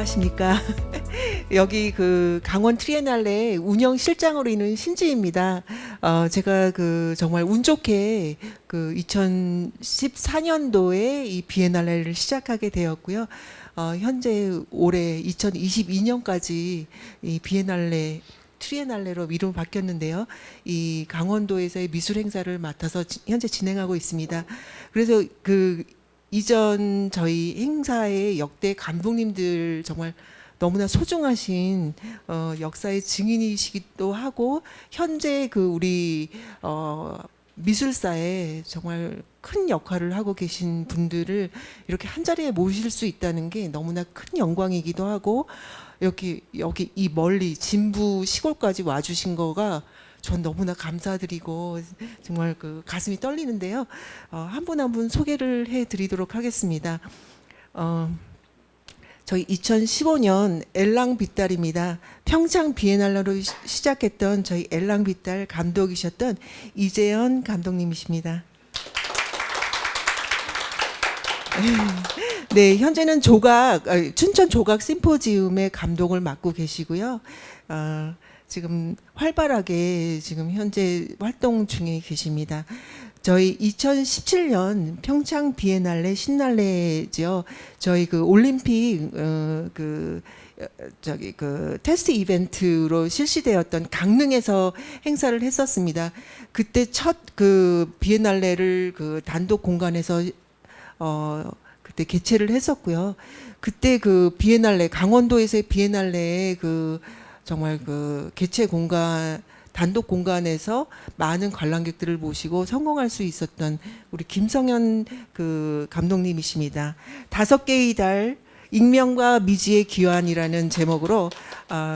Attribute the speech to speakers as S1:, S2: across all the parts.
S1: 안녕하십니까. 여기 그 강원 트리에날레 운영 실장으로 있는 신지입니다. 제가 그 정말 운 좋게 그 2014년도에 이 비엔날레를 시작하게 되었고요. 현재 올해 2022년까지 이 비엔날레 트리에날레로 이름을 바뀌었는데요. 이 강원도에서의 미술 행사를 맡아서 현재 진행하고 있습니다. 그래서 그 이전 저희 행사의 역대 감독님들 정말 너무나 소중하신 역사의 증인이시기도 하고 현재 그 우리 미술사에 정말 큰 역할을 하고 계신 분들을 이렇게 한 자리에 모실 수 있다는 게 너무나 큰 영광이기도 하고 여기 이 멀리 진부 시골까지 와주신 거가 전 너무나 감사드리고 정말 그 가슴이 떨리는데요. 한 분 한 분 소개를 해드리도록 하겠습니다. 저희 2015년 엘랑비탈입니다. 평창 비엔날레로 시작했던 저희 엘랑비탈 감독이셨던 이재현 감독님이십니다. 네, 현재는 춘천 조각 심포지움의 감독을 맡고 계시고요. 지금 활발하게 지금 현재 활동 중에 계십니다. 저희 2017년 평창 비엔날레 신날레죠. 저희 그 올림픽 그 테스트 이벤트로 실시되었던 강릉에서 행사를 했었습니다. 그때 첫 그 비엔날레를 그 단독 공간에서 그때 개최를 했었고요. 그때 그 비엔날레 강원도에서의 비엔날레의 그 정말 그 개최 공간 단독 공간에서 많은 관람객들을 모시고 성공할 수 있었던 우리 김성현 그 감독님이십니다. 5개의 달 익명과 미지의 귀환이라는 제목으로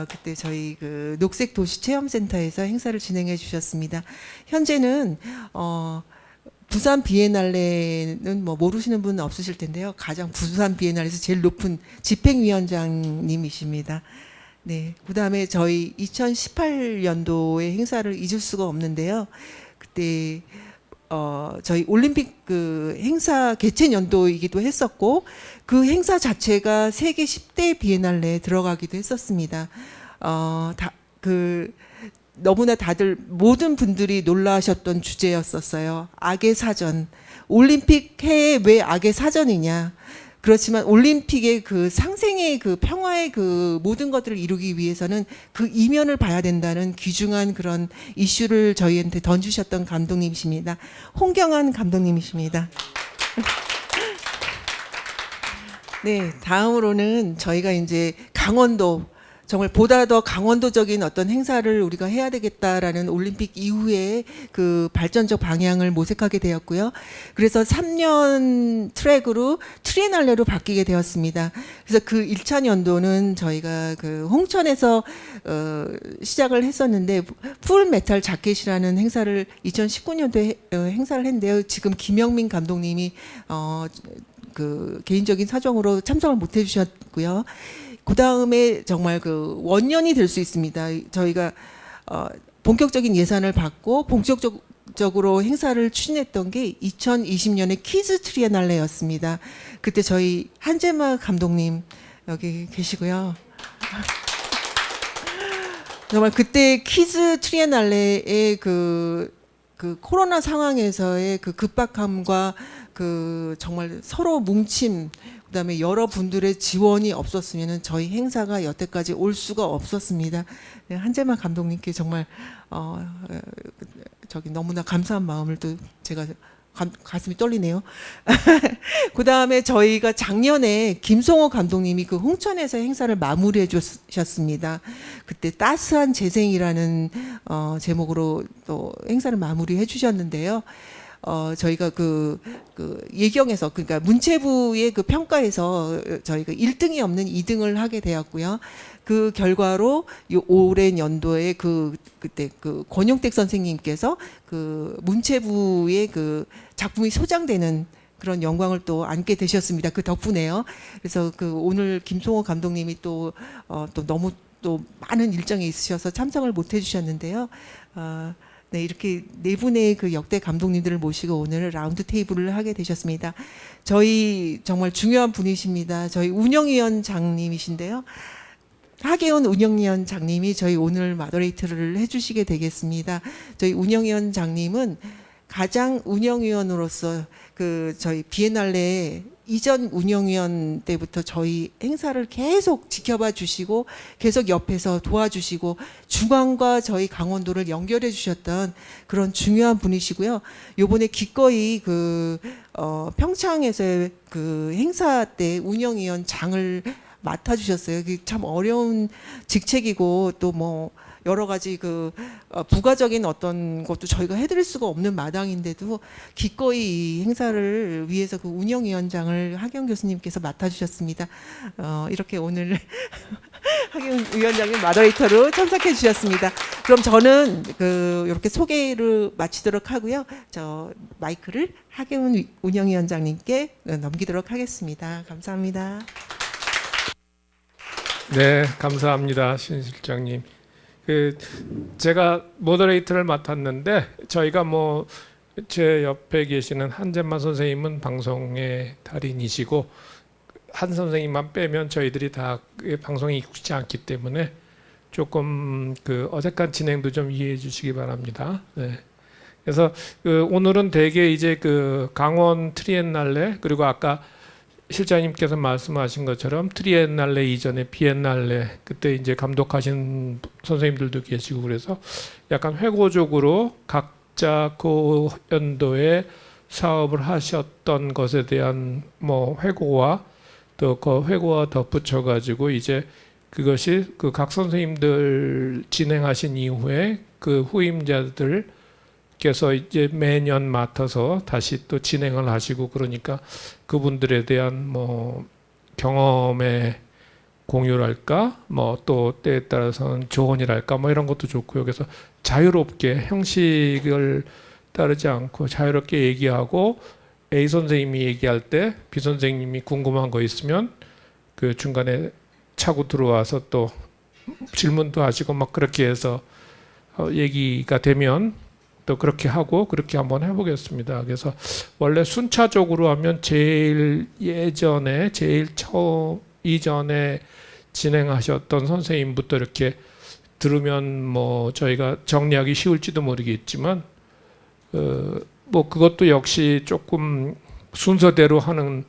S1: 그때 저희 그 녹색 도시 체험센터에서 행사를 진행해 주셨습니다. 현재는 부산 비엔날레는 뭐 모르시는 분은 없으실 텐데요. 가장 부산 비엔날레에서 제일 높은 집행위원장님이십니다. 네, 그다음에 저희 2018년도의 행사를 잊을 수가 없는데요. 그때 저희 올림픽 그 행사 개최 연도이기도 했었고 그 행사 자체가 세계 10대 비엔날레에 들어가기도 했었습니다. 너무나 다들 모든 분들이 놀라셨던 주제였었어요. 악의 사전. 올림픽 해에 왜 악의 사전이냐? 그렇지만 올림픽의 그 상생의 그 평화의 그 모든 것들을 이루기 위해서는 그 이면을 봐야 된다는 귀중한 그런 이슈를 저희한테 던지셨던 감독님이십니다. 홍경환 감독님이십니다. 네, 다음으로는 저희가 이제 강원도 정말 보다 더 강원도적인 어떤 행사를 우리가 해야 되겠다라는 올림픽 이후에 그 발전적 방향을 모색하게 되었고요. 그래서 3년 트랙으로 트리에날레로 바뀌게 되었습니다. 그래서 그 1차 연도는 저희가 그 홍천에서 시작을 했었는데 풀 메탈 자켓이라는 행사를 2019년도에 행사를 했는데요. 지금 김영민 감독님이 그 개인적인 사정으로 참석을 못 해주셨고요. 그 다음에 정말 그 원년이 될 수 있습니다. 저희가 본격적인 예산을 받고 본격적으로 행사를 추진했던 게 2020년에 키즈 트리에날레였습니다. 그때 저희 한재마 감독님 여기 계시고요. 정말 그때 키즈 트리에날레의 그 코로나 상황에서의 그 급박함과 그 정말 서로 뭉침 그다음에 여러분들의 지원이 없었으면 저희 행사가 여태까지 올 수가 없었습니다. 네, 한재만 감독님께 정말 너무나 감사한 마음을 또 제가 가슴이 떨리네요. 그다음에 저희가 작년에 김성호 감독님이 그 홍천에서 행사를 마무리해 주셨습니다. 그때 따스한 재생이라는 제목으로 또 행사를 마무리해 주셨는데요. 저희가 그 예경에서 그러니까 문체부의 그 평가에서 저희가 1등이 없는 2등을 하게 되었고요. 그 결과로 올해 연도에 그때 그 권용택 선생님께서 그 문체부의 그 작품이 소장되는 그런 영광을 또 안게 되셨습니다. 그 덕분에요. 그래서 그 오늘 김송호 감독님이 또 너무 또 많은 일정이 있으셔서 참석을 못 해주셨는데요. 네, 이렇게 네 분의 그 역대 감독님들을 모시고 오늘 라운드 테이블을 하게 되셨습니다. 저희 정말 중요한 분이십니다. 저희 운영위원장님이신데요. 하계훈 운영위원장님이 저희 오늘 마더레이터를 해주시게 되겠습니다. 저희 운영위원장님은 가장 운영위원으로서 그 저희 비엔날레 이전 운영위원 때부터 저희 행사를 계속 지켜봐 주시고 계속 옆에서 도와주시고 중앙과 저희 강원도를 연결해 주셨던 그런 중요한 분이시고요. 요번에 기꺼이 평창에서의 그 행사 때 운영위원장을 맡아주셨어요. 그게 참 어려운 직책이고 또 뭐 여러 가지 부가적인 어떤 것도 저희가 해드릴 수가 없는 마당인데도 기꺼이 이 행사를 위해서 그 운영위원장을 하경 교수님께서 맡아주셨습니다. 이렇게 오늘 하경 위원장님 마더레이터로 참석해 주셨습니다. 그럼 저는 이렇게 소개를 마치도록 하고요. 저 마이크를 하경 운영위원장님께 넘기도록 하겠습니다. 감사합니다.
S2: 네, 감사합니다, 신 실장님. 제가 모더레이터를 맡았는데 저희가 뭐 제 옆에 계시는 한재만 선생님은 방송의 달인이시고 한 선생님만 빼면 저희들이 다 방송에 익숙지 않기 때문에 조금 어색한 진행도 좀 이해해 주시기 바랍니다. 네. 그래서 오늘은 대개 이제 강원 트리엔날레 그리고 아까 실장님께서 말씀하신 것처럼 트리엔날레 이전에 비엔날레 그때 이제 감독하신 선생님들도 계시고 그래서 약간 회고적으로 각자 그 연도에 사업을 하셨던 것에 대한 뭐 회고와 또 그 회고와 덧붙여 가지고 이제 그것이 각 선생님들 진행하신 이후에 그 후임자들 께서 이제 매년 맡아서 다시 또 진행을 하시고 그러니까 그분들에 대한 뭐 경험의 공유랄까 뭐 또 때에 따라서는 조언이랄까 뭐 이런 것도 좋고요. 그래서 자유롭게 형식을 따르지 않고 자유롭게 얘기하고 A 선생님이 얘기할 때 B 선생님이 궁금한 거 있으면 그 중간에 차고 들어와서 또 질문도 하시고 막 그렇게 해서 얘기가 되면 또 그렇게 하고 그렇게 한번 해보겠습니다. 그래서 원래 순차적으로 하면 제일 예전에 제일 처음 이전에 진행하셨던 선생님부터 이렇게 들으면 뭐 저희가 정리하기 쉬울지도 모르겠지만 뭐 그것도 역시 조금 순서대로 하는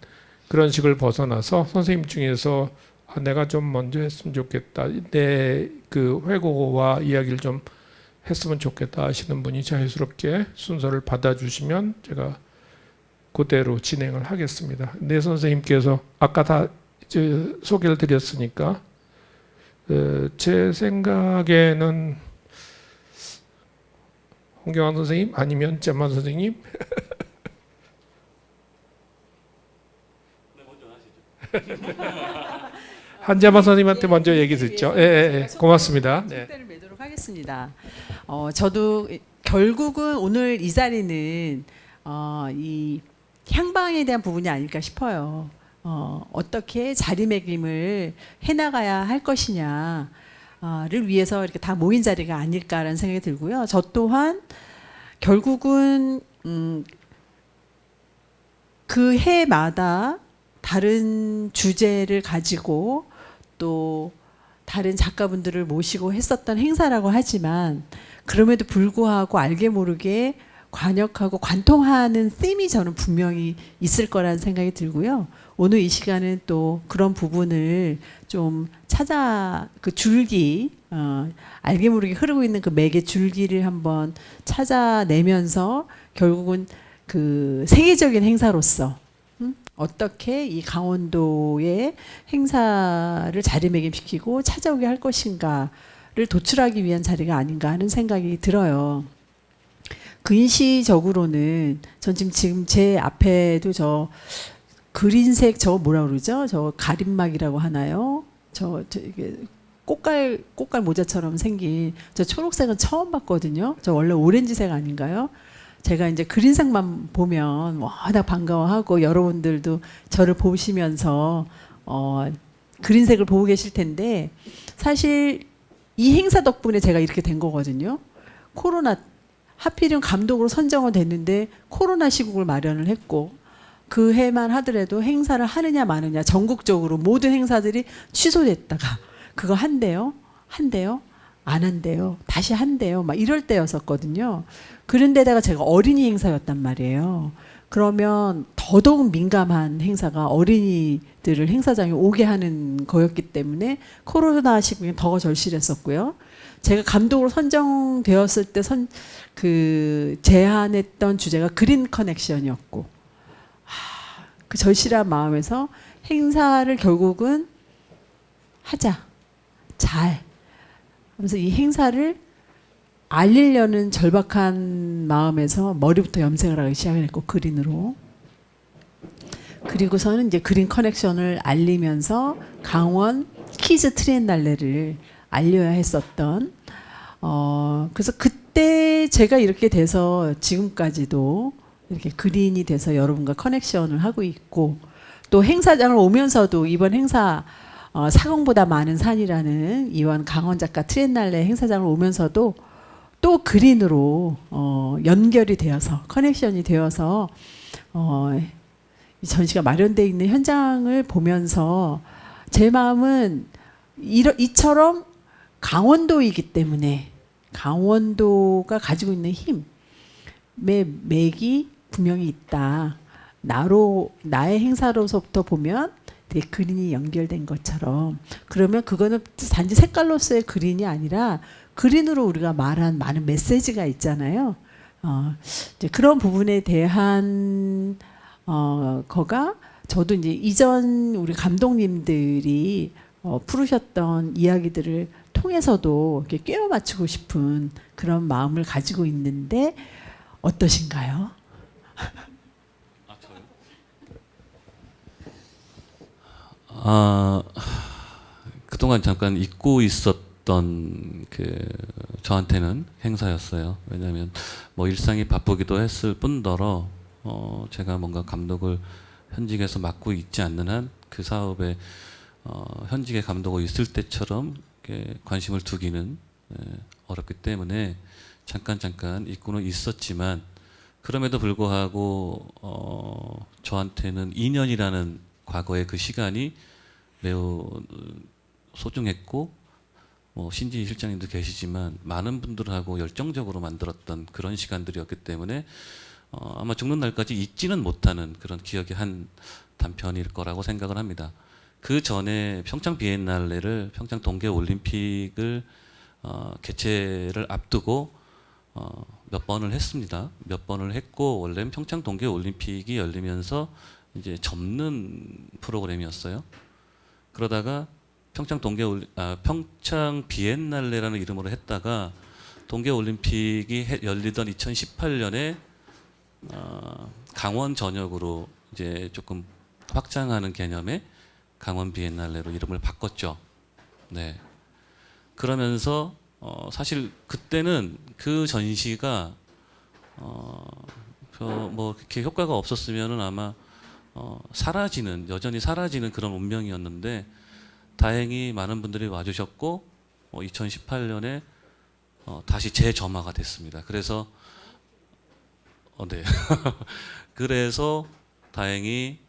S2: 그런 식을 벗어나서 선생님 중에서 내가 좀 먼저 했으면 좋겠다 내 그 회고와 이야기를 좀 했으면 좋겠다 하시는 분이 자유스럽게 순서를 받아주시면 제가 그대로 진행을 하겠습니다. 네 선생님께서 아까 다 소개를 드렸으니까 제 생각에는 홍경환 선생님 아니면 재만 선생님 네, 먼저 하시죠. 한재만 선생님한테 먼저 얘기 듣죠. 예, 고맙습니다. 네.
S3: 속대를 매도록 하겠습니다. 저도 결국은 오늘 이 자리는 이 향방에 대한 부분이 아닐까 싶어요. 어떻게 자리매김을 해나가야 할 것이냐를 위해서 이렇게 다 모인 자리가 아닐까라는 생각이 들고요. 저 또한 결국은 그 해마다 다른 주제를 가지고 또 다른 작가분들을 모시고 했었던 행사라고 하지만 그럼에도 불구하고 알게 모르게 관역하고 관통하는 셈이 저는 분명히 있을 거라는 생각이 들고요. 오늘 이 시간은 또 그런 부분을 좀 찾아 그 줄기 알게 모르게 흐르고 있는 그 맥의 줄기를 한번 찾아내면서 결국은 그 세계적인 행사로서 어떻게 이 강원도의 행사를 자리매김시키고 찾아오게 할 것인가를 도출하기 위한 자리가 아닌가 하는 생각이 들어요. 근시적으로는 전 지금 제 앞에도 저 그린색 저거 뭐라 그러죠? 저 가림막이라고 하나요? 저 이게 꽃갈 모자처럼 생긴 저 초록색은 처음 봤거든요. 저 원래 오렌지색 아닌가요? 제가 이제 그린색만 보면 워낙 반가워하고 여러분들도 저를 보시면서 그린색을 보고 계실 텐데 사실 이 행사 덕분에 제가 이렇게 된 거거든요. 코로나 하필이면 감독으로 선정은 됐는데 코로나 시국을 마련을 했고 그 해만 하더라도 행사를 하느냐 마느냐 전국적으로 모든 행사들이 취소됐다가 그거 한대요. 안 한대요. 다시 한대요. 막 이럴 때였었거든요. 그런데다가 제가 어린이 행사였단 말이에요. 그러면 더더욱 민감한 행사가 어린이들을 행사장에 오게 하는 거였기 때문에 코로나 시국에 더 절실했었고요. 제가 감독으로 선정되었을 때 제안했던 주제가 그린 커넥션이었고 그 절실한 마음에서 행사를 결국은 하자 잘 하면서 이 행사를 알리려는 절박한 마음에서 머리부터 염색을 하기 시작을 했고 그린으로 그리고서는 이제 그린 커넥션을 알리면서 강원 키즈 트리엔날레를 알려야 했었던 그래서 그때 제가 이렇게 돼서 지금까지도 이렇게 그린이 돼서 여러분과 커넥션을 하고 있고 또 행사장을 오면서도 이번 행사 사공보다 많은 산이라는 이번 강원 작가 트리엔날레 행사장을 오면서도 또 그린으로 연결이 되어서 커넥션이 되어서 이 전시가 마련되어 있는 현장을 보면서 제 마음은 이처럼 강원도이기 때문에 강원도가 가지고 있는 힘의 맥이 분명히 있다. 나의 행사로서부터 보면 되게 그린이 연결된 것처럼 그러면 그거는 단지 색깔로서의 그린이 아니라 그린으로 우리가 말한 많은 메시지가 있잖아요. 이제 그런 부분에 대한 거가 저도 이제 이전 우리 감독님들이 풀으셨던 이야기들을 통해서도 이렇게 꿰어 맞추고 싶은 그런 마음을 가지고 있는데 어떠신가요?
S4: 그동안 잠깐 잊고 있었던 저한테는 행사였어요. 왜냐하면 뭐 일상이 바쁘기도 했을 뿐더러 제가 뭔가 감독을 현직에서 맡고 있지 않는 한 그 사업에 현직의 감독이 있을 때처럼 관심을 두기는 어렵기 때문에 잠깐 잊고는 있었지만 그럼에도 불구하고 저한테는 2년이라는 과거의 그 시간이 매우 소중했고 신지 실장님도 계시지만 많은 분들하고 열정적으로 만들었던 그런 시간들이었기 때문에 아마 죽는 날까지 잊지는 못하는 그런 기억의 한 단편일 거라고 생각을 합니다. 그 전에 평창 비엔날레를 평창 동계 올림픽을 개최를 앞두고 몇 번을 했습니다. 몇 번을 했고 원래는 평창 동계 올림픽이 열리면서 이제 접는 프로그램이었어요. 그러다가 평창 비엔날레라는 이름으로 했다가 동계 올림픽이 열리던 2018년에 강원 전역으로 이제 조금 확장하는 개념의 강원 비엔날레로 이름을 바꿨죠. 네. 그러면서 사실 그때는 그 전시가 뭐 그렇게 효과가 없었으면은 아마 여전히 사라지는 그런 운명이었는데 다행히 많은 분들이 와주셨고 2018년에 다시 재점화가 됐습니다. 그래서 네. 그래서 다행히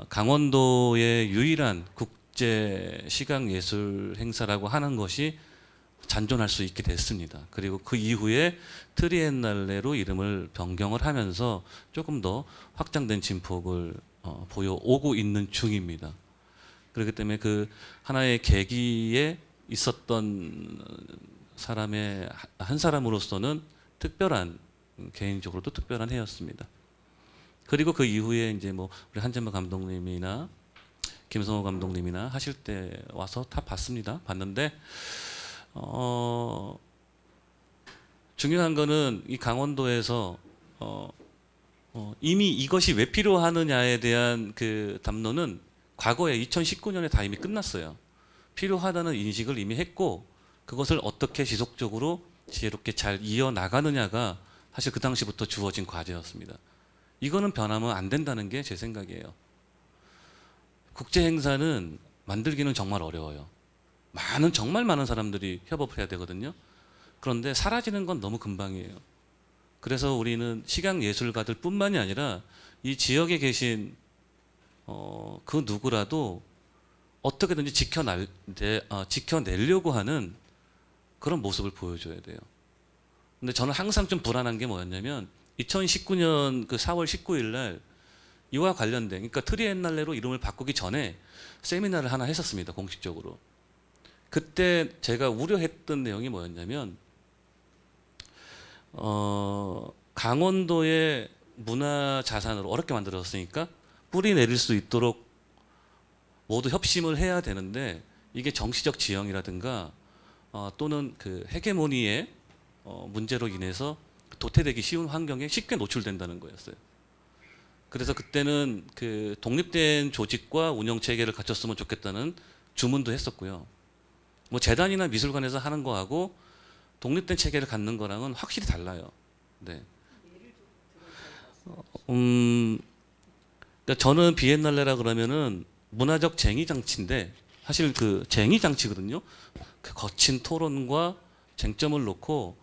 S4: 강원도의 유일한 국제 시각예술 행사라고 하는 것이 잔존할 수 있게 됐습니다. 그리고 그 이후에 트리엔날레로 이름을 변경을 하면서 조금 더 확장된 진폭을 보여오고 있는 중입니다. 그렇기 때문에 그 하나의 계기에 있었던 사람의 한 사람으로서는 개인적으로도 특별한 해였습니다. 그리고 그 이후에 이제 뭐 우리 한재만 감독님이나 김성호 감독님이나 하실 때 와서 다 봤는데 중요한 거는 이 강원도에서 이미 이것이 왜 필요하느냐에 대한 그 담론은 과거에 2019년에 다 이미 끝났어요. 필요하다는 인식을 이미 했고 그것을 어떻게 지속적으로 지혜롭게 잘 이어나가느냐가 사실 그 당시부터 주어진 과제였습니다. 이거는 변하면 안 된다는 게 제 생각이에요. 국제 행사는 만들기는 정말 어려워요. 정말 많은 사람들이 협업해야 되거든요. 그런데 사라지는 건 너무 금방이에요. 그래서 우리는 식약예술가들 뿐만이 아니라 이 지역에 계신 그 누구라도 어떻게든지 지켜내려고 하는 그런 모습을 보여줘야 돼요. 근데 저는 항상 좀 불안한 게 뭐였냐면 2019년 그 4월 19일 날 이와 관련된, 그러니까 트리엔날레로 이름을 바꾸기 전에 세미나를 하나 했었습니다. 공식적으로. 그때 제가 우려했던 내용이 뭐였냐면 강원도의 문화 자산으로 어렵게 만들었으니까 뿌리 내릴 수 있도록 모두 협심을 해야 되는데 이게 정치적 지형이라든가 또는 그 헤게모니의 문제로 인해서 도태되기 쉬운 환경에 쉽게 노출된다는 거였어요. 그래서 그때는 그 독립된 조직과 운영 체계를 갖췄으면 좋겠다는 주문도 했었고요. 뭐 재단이나 미술관에서 하는 거하고 독립된 체계를 갖는 거랑은 확실히 달라요. 네. 그러니까 저는 비엔날레라 그러면은 문화적 쟁의 장치인데 사실 그 쟁의 장치거든요. 그 거친 토론과 쟁점을 놓고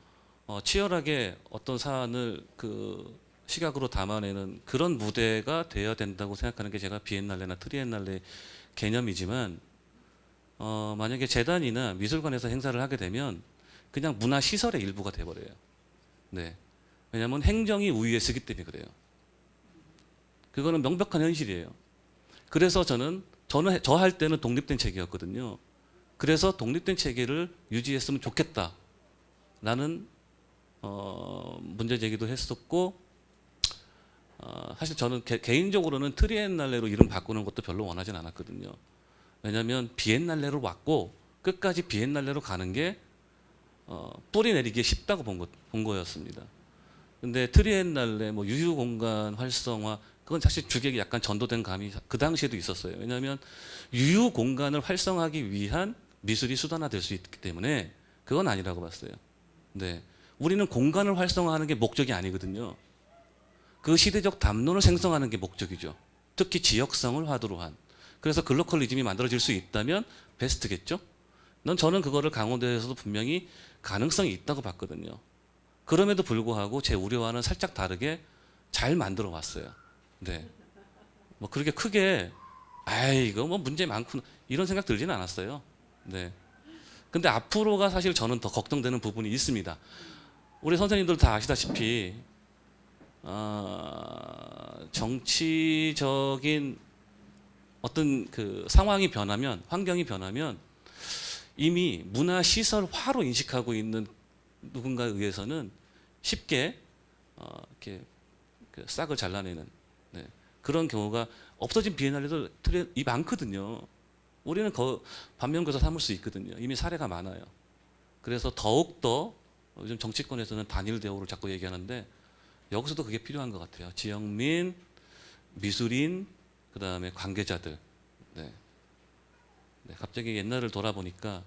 S4: 치열하게 어떤 사안을 그 시각으로 담아내는 그런 무대가 되어야 된다고 생각하는 게 제가 비엔날레나 트리엔날레 개념이지만 만약에 재단이나 미술관에서 행사를 하게 되면 그냥 문화 시설의 일부가 돼버려요. 네. 왜냐하면 행정이 우위에 서기 때문에 그래요. 그거는 명백한 현실이에요. 그래서 저는 저 할 때는 독립된 체계였거든요. 그래서 독립된 체계를 유지했으면 좋겠다라는 문제 제기도 했었고 사실 저는 개인적으로는 트리엔날레로 이름 바꾸는 것도 별로 원하진 않았거든요. 왜냐하면 비엔날레로 왔고 끝까지 비엔날레로 가는 게 뿌리 내리기에 쉽다고 본 거였습니다. 근데 트리엔날레, 뭐 유휴공간 활성화, 그건 사실 주객이 약간 전도된 감이 그 당시에도 있었어요. 왜냐하면 유휴공간을 활성화하기 위한 미술이 수단화될 수 있기 때문에 그건 아니라고 봤어요. 네, 우리는 공간을 활성화하는 게 목적이 아니거든요. 그 시대적 담론을 생성하는 게 목적이죠. 특히 지역성을 화두로 한. 그래서 글로컬리즘이 만들어질 수 있다면 베스트겠죠. 저는 그거를 강원도에서도 분명히 가능성이 있다고 봤거든요. 그럼에도 불구하고 제 우려와는 살짝 다르게 잘 만들어 왔어요. 네. 뭐 그렇게 크게 이거 뭐 문제 많구나 이런 생각 들지는 않았어요. 네. 근데 앞으로가 사실 저는 더 걱정되는 부분이 있습니다. 우리 선생님들 다 아시다시피 정치적인 어떤 그 상황이 변하면, 환경이 변하면 이미 문화 시설화로 인식하고 있는 누군가에 의해서는 쉽게 이렇게 그 싹을 잘라내는 그런 경우가 없어진 비엔날레도 이 많거든요. 우리는 반면교사 삼을 수 있거든요. 이미 사례가 많아요. 그래서 더욱더 요즘 정치권에서는 단일 대우를 자꾸 얘기하는데 여기서도 그게 필요한 것 같아요. 지역민, 미술인, 그 다음에 관계자들. 네. 갑자기 옛날을 돌아보니까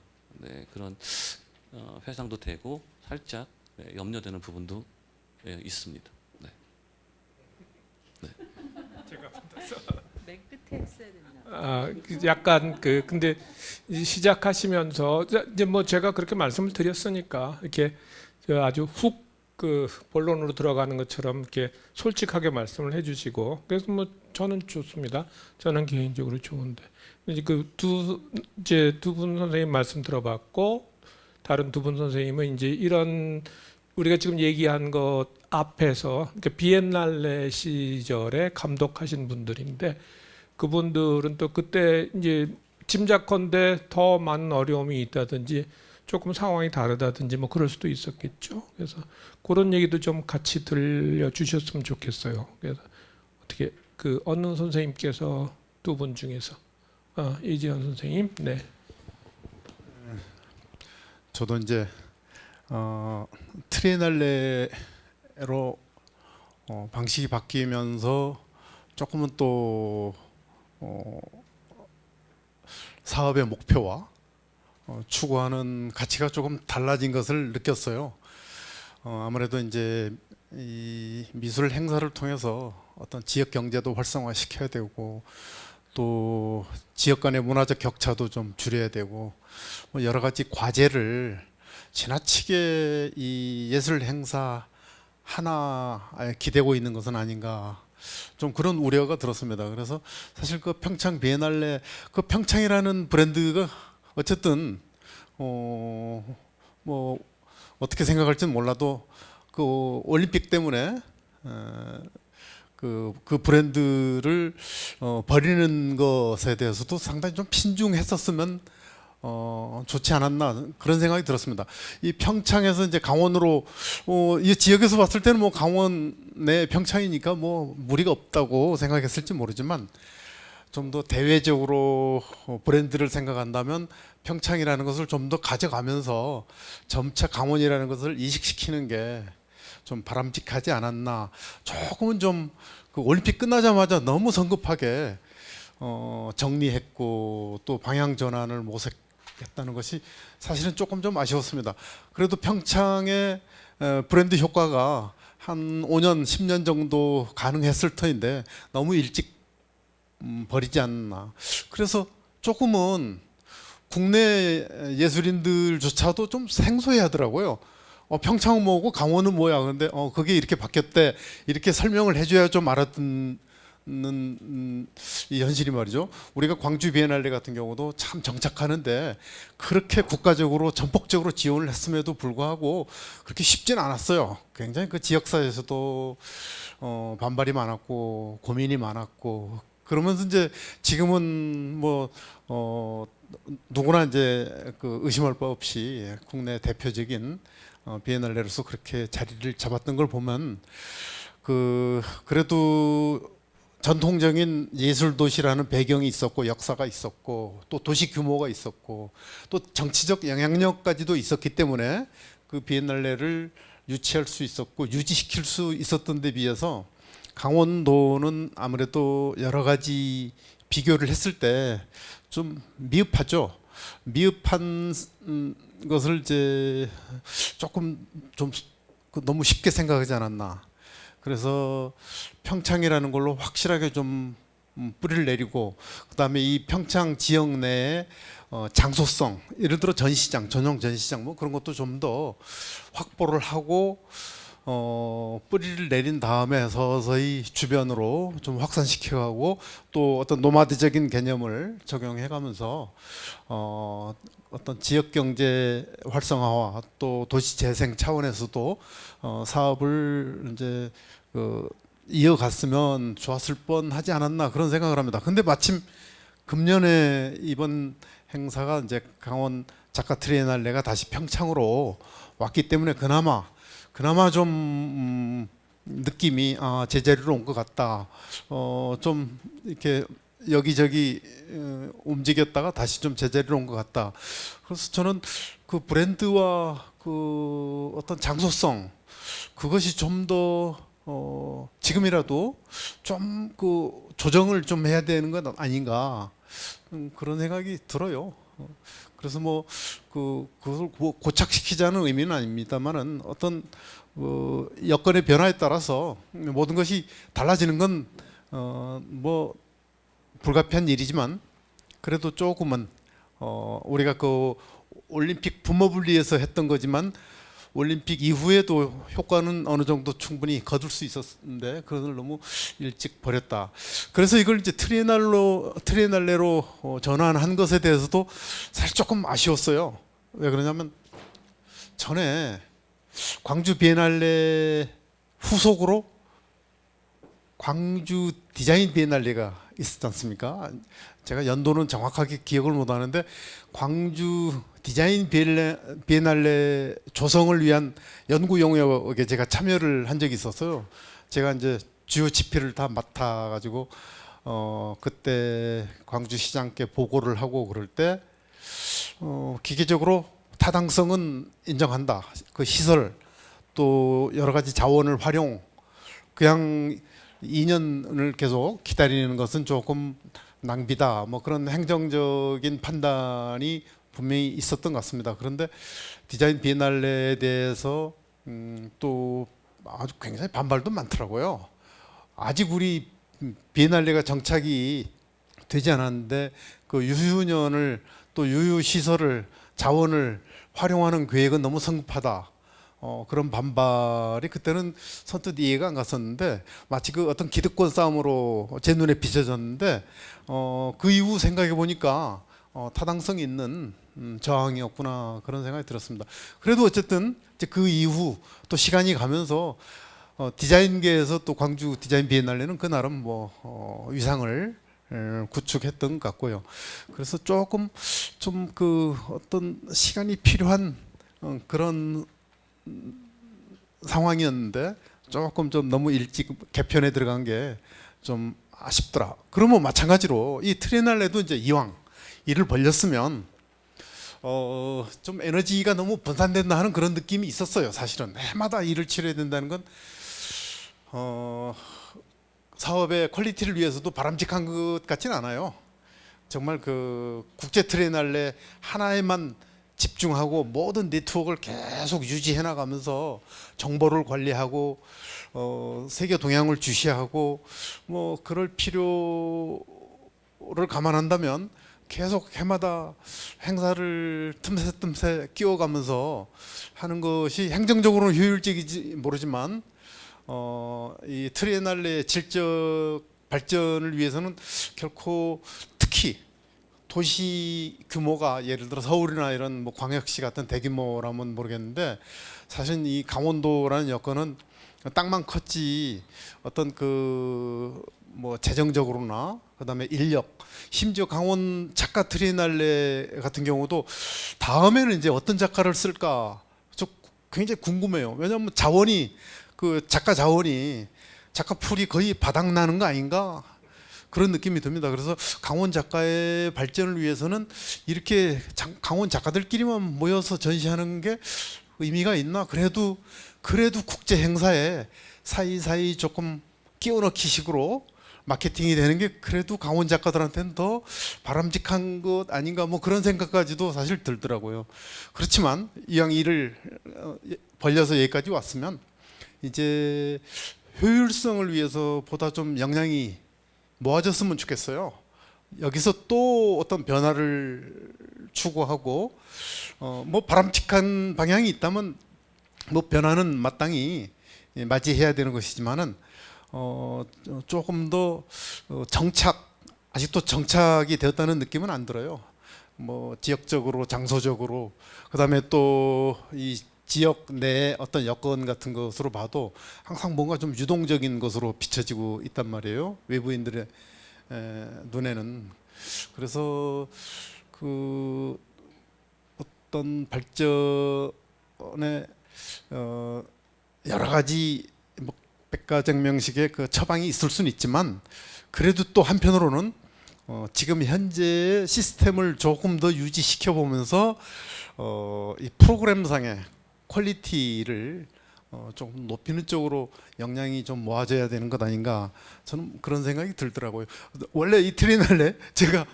S4: 그런 회상도 되고 살짝 염려되는 부분도 있습니다.
S3: 맨 끝에 했어야 됐나?
S2: 약간 근데 시작하시면서 이제 뭐 제가 그렇게 말씀을 드렸으니까 이렇게 아주 훅 그 본론으로 들어가는 것처럼 이렇게 솔직하게 말씀을 해주시고 그래서 뭐 저는 좋습니다. 저는 개인적으로 좋은데 이제 이제 두 분 선생님 말씀 들어봤고 다른 두 분 선생님은 이제 이런 우리가 지금 얘기한 것 앞에서 그러니까 비엔날레 시절에 감독하신 분들인데 그분들은 또 그때 이제 짐작컨대 더 많은 어려움이 있다든지 조금 상황이 다르다든지 뭐 그럴 수도 있었겠죠. 그래서 그런 얘기도 좀 같이 들려주셨으면 좋겠어요. 그래서 어떻게 그 어느 선생님께서 두 분 중에서 이지현 선생님, 네.
S5: 저도 이제 트리에날레로 방식이 바뀌면서 조금은 또 사업의 목표와 추구하는 가치가 조금 달라진 것을 느꼈어요. 아무래도 이제 이 미술 행사를 통해서 어떤 지역 경제도 활성화시켜야 되고 또 지역 간의 문화적 격차도 좀 줄여야 되고 뭐 여러 가지 과제를 지나치게 이 예술 행사 하나에 기대고 있는 것은 아닌가, 좀 그런 우려가 들었습니다. 그래서 사실 그 평창 비엔날레, 그 평창이라는 브랜드가 어쨌든 뭐 어떻게 생각할지는 몰라도 그 올림픽 때문에 그 브랜드를 버리는 것에 대해서도 상당히 좀 신중했었으면 좋지 않았나, 그런 생각이 들었습니다. 이 평창에서 이제 강원으로 이 지역에서 봤을 때는 뭐 강원의 평창이니까 뭐 무리가 없다고 생각했을지 모르지만, 좀 더 대외적으로 브랜드를 생각한다면 평창이라는 것을 좀 더 가져가면서 점차 강원이라는 것을 이식시키는 게 좀 바람직하지 않았나. 조금은 좀 그 올림픽 끝나자마자 너무 성급하게 정리했고 또 방향 전환을 모색했다는 것이 사실은 조금 좀 아쉬웠습니다. 그래도 평창의 브랜드 효과가 한 5년, 10년 정도 가능했을 터인데 너무 일찍 버리지 않나. 그래서 조금은 국내 예술인들조차도 좀 생소해하더라고요. 평창은 뭐고 강원은 뭐야. 그런데 그게 이렇게 바뀌었대, 이렇게 설명을 해줘야 좀 알아듣는 이 현실이 말이죠. 우리가 광주 비엔날레 같은 경우도 참 정착하는데 그렇게 국가적으로 전폭적으로 지원을 했음에도 불구하고 그렇게 쉽진 않았어요. 굉장히 그 지역사회에서도 반발이 많았고 고민이 많았고, 그러면서 이제 지금은 뭐 누구나 이제 그 의심할 바 없이 국내 대표적인 비엔날레로서 그렇게 자리를 잡았던 걸 보면 그래도 전통적인 예술 도시라는 배경이 있었고 역사가 있었고 또 도시 규모가 있었고 또 정치적 영향력까지도 있었기 때문에 그 비엔날레를 유치할 수 있었고 유지시킬 수 있었던 데 비해서 강원도는 아무래도 여러 가지 비교를 했을 때 좀 미흡하죠. 미흡한 것을 이제 조금 좀 너무 쉽게 생각하지 않았나. 그래서 평창이라는 걸로 확실하게 좀 뿌리를 내리고, 그다음에 이 평창 지역 내에 장소성, 예를 들어 전시장, 전용 전시장 뭐 그런 것도 좀 더 확보를 하고 뿌리를 내린 다음에 서서히 주변으로 좀 확산시켜가고 또 어떤 노마드적인 개념을 적용해가면서 어떤 지역 경제 활성화와 또 도시 재생 차원에서도 사업을 이제 이어갔으면 좋았을 뻔하지 않았나, 그런 생각을 합니다. 근데 마침 금년에 이번 행사가 이제 강원 작가 트리에날레가 다시 평창으로 왔기 때문에 그나마 좀 느낌이 제자리로 온 것 같다. 좀 이렇게 여기저기 움직였다가 다시 좀 제자리로 온 것 같다. 그래서 저는 그 브랜드와 그 어떤 장소성, 그것이 좀 더 지금이라도 좀 그 조정을 좀 해야 되는 건 아닌가, 그런 생각이 들어요. 그래서 뭐 그것을 고착시키자는 의미는 아닙니다만은 어떤 여건의 변화에 따라서 모든 것이 달라지는 건 뭐 불가피한 일이지만, 그래도 조금은 우리가 그 올림픽 붐업을 위해서 했던 거지만 올림픽 이후에도 효과는 어느 정도 충분히 거둘 수 있었는데 그것을 너무 일찍 버렸다. 그래서 이걸 이제 트리에날레로 전환한 것에 대해서도 사실 조금 아쉬웠어요. 왜 그러냐면 전에 광주 비엔날레 후속으로 광주 디자인 비엔날레가 있었지 않습니까? 제가 연도는 정확하게 기억을 못 하는데 광주 디자인 비엔날레 조성을 위한 연구 용역에 제가 참여를 한 적이 있었어요. 제가 이제 주요 집회를 다 맡아가지고 그때 광주시장께 보고를 하고 그럴 때 기계적으로 타당성은 인정한다. 그 시설 또 여러 가지 자원을 활용, 그냥 2년을 계속 기다리는 것은 조금 낭비다. 뭐 그런 행정적인 판단이 분명히 있었던 것 같습니다. 그런데 디자인 비엔날레에 대해서 또 아주 굉장히 반발도 많더라고요. 아직 우리 비엔날레가 정착이 되지 않았는데 그 유휴년을 또 유휴 시설을 자원을 활용하는 계획은 너무 성급하다. 그런 반발이 그때는 선뜻 이해가 안 갔었는데 마치 그 어떤 기득권 싸움으로 제 눈에 비춰졌는데 그 이후 생각해 보니까 타당성 있는 저항이었구나 그런 생각이 들었습니다. 그래도 어쨌든 이제 그 이후 또 시간이 가면서 디자인계에서 또 광주 디자인 비엔날레는 그 나름 뭐 위상을 구축했던 것 같고요. 그래서 조금 좀 그 어떤 시간이 필요한 그런 상황이었는데 조금 좀 너무 일찍 개편에 들어간 게 좀 아쉽더라. 그러면 마찬가지로 이 트리엔날레도 이제 이왕 일을 벌렸으면 좀 에너지가 너무 분산된다 하는 그런 느낌이 있었어요. 사실은 해마다 일을 치러야 된다는 건 사업의 퀄리티를 위해서도 바람직한 것 같진 않아요. 정말 그 국제 트리엔날레 하나에만 집중하고 모든 네트워크를 계속 유지해 나가면서 정보를 관리하고 세계 동향을 주시하고 뭐 그럴 필요를 감안한다면 계속 해마다 행사를 틈새 끼워가면서 하는 것이 행정적으로는 효율적이지 모르지만 이 트리엔날레의 질적 발전을 위해서는 결코 특히 도시 규모가 예를 들어 서울이나 이런 뭐 광역시 같은 대규모라면 모르겠는데 사실 이 강원도라는 여건은 땅만 컸지 어떤 그 뭐 재정적으로나 그다음에 인력 심지어 강원 작가 트리엔날레 같은 경우도 다음에는 이제 어떤 작가를 쓸까 저 굉장히 궁금해요. 왜냐하면 자원이 그 작가 자원이 작가 풀이 거의 바닥나는 거 아닌가 그런 느낌이 듭니다. 그래서 강원 작가의 발전을 위해서는 이렇게 강원 작가들끼리만 모여서 전시하는 게 의미가 있나? 그래도 국제 행사에 사이사이 조금 끼워넣기 식으로 마케팅이 되는 게 그래도 강원 작가들한테는 더 바람직한 것 아닌가 뭐 그런 생각까지도 사실 들더라고요. 그렇지만 이왕 일을 벌려서 여기까지 왔으면 이제 효율성을 위해서 보다 좀 역량이 모아졌으면 좋겠어요. 여기서 또 어떤 변화를 추구하고 뭐 바람직한 방향이 있다면 뭐 변화는 마땅히 맞이해야 되는 것이지만은 조금 더 아직도 정착이 되었다는 느낌은 안 들어요. 뭐 지역적으로 장소적으로 그다음에 또 이 지역 내 어떤 여건 같은 것으로 봐도 항상 뭔가 좀 유동적인 것으로 비춰지고 있단 말이에요. 외부인들의 눈에는. 그래서 그 어떤 발전의 여러 가지 뭐 백가쟁명식의 그 처방이 있을 수는 있지만 그래도 또 한편으로는 지금 현재의 시스템을 조금 더 유지시켜 보면서 이 프로그램상의 퀄리티를 조금 높이는 쪽으로 역량이 좀 모아져야 되는 것 아닌가 저는 그런 생각이 들더라고요. 원래 이 트리엔날레 제가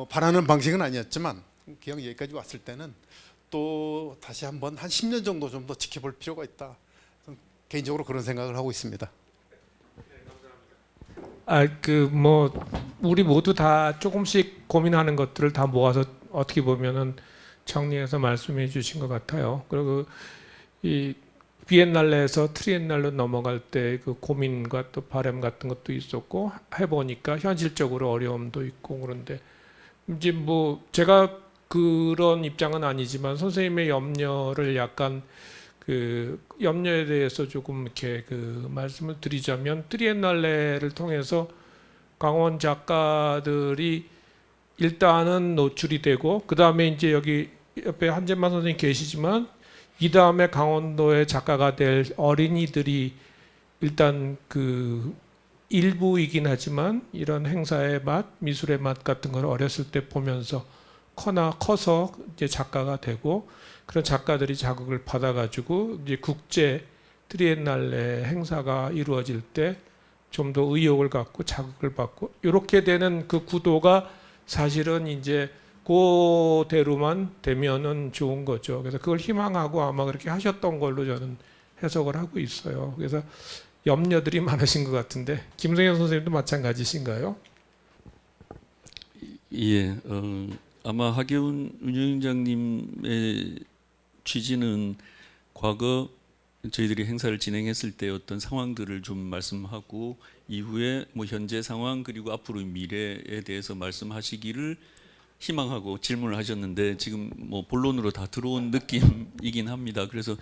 S5: 바라는 방식은 아니었지만 기왕 여기까지 왔을 때는 또 다시 한번 한 10년 정도 좀 더 지켜볼 필요가 있다. 개인적으로 그런 생각을 하고 있습니다.
S2: 그 뭐 우리 모두 다 조금씩 고민하는 것들을 다 모아서 어떻게 보면은 정리해서 말씀해 주신 것 같아요. 그리고 이 비엔날레에서 트리엔날레로 넘어갈 때 그 고민과 또 바람 같은 것도 있었고 해보니까 현실적으로 어려움도 있고 그런데 이제 뭐 제가 그런 입장은 아니지만 선생님의 염려를 약간 그 염려에 대해서 조금 이렇게 그 말씀을 드리자면 트리엔날레를 통해서 강원 작가들이 일단은 노출이 되고 그 다음에 이제 여기 옆에 한재만 선생님 계시지만 이 다음에 강원도의 작가가 될 어린이들이 일단 그 일부이긴 하지만 이런 행사의 맛, 미술의 맛 같은 걸 어렸을 때 보면서 커서 이제 작가가 되고 그런 작가들이 자극을 받아가지고 이제 국제 트리엔날레 행사가 이루어질 때 좀 더 의욕을 갖고 자극을 받고 이렇게 되는 그 구도가 사실은 이제 그대로만 되면은 좋은 거죠. 그래서 그걸 희망하고 아마 그렇게 하셨던 걸로 저는 해석을 하고 있어요. 그래서 염려들이 많으신 것 같은데 김성현 선생님도 마찬가지신가요?
S6: 예, 아마 하계훈 운영위원장님의 취지는 과거 저희들이 행사를 진행했을 때 어떤 상황들을 좀 말씀하고 이후에 뭐 현재 상황 그리고 앞으로의 미래에 대해서 말씀하시기를 희망하고 질문을 하셨는데 지금 뭐 본론으로 다 들어온 느낌이긴 합니다. 그래서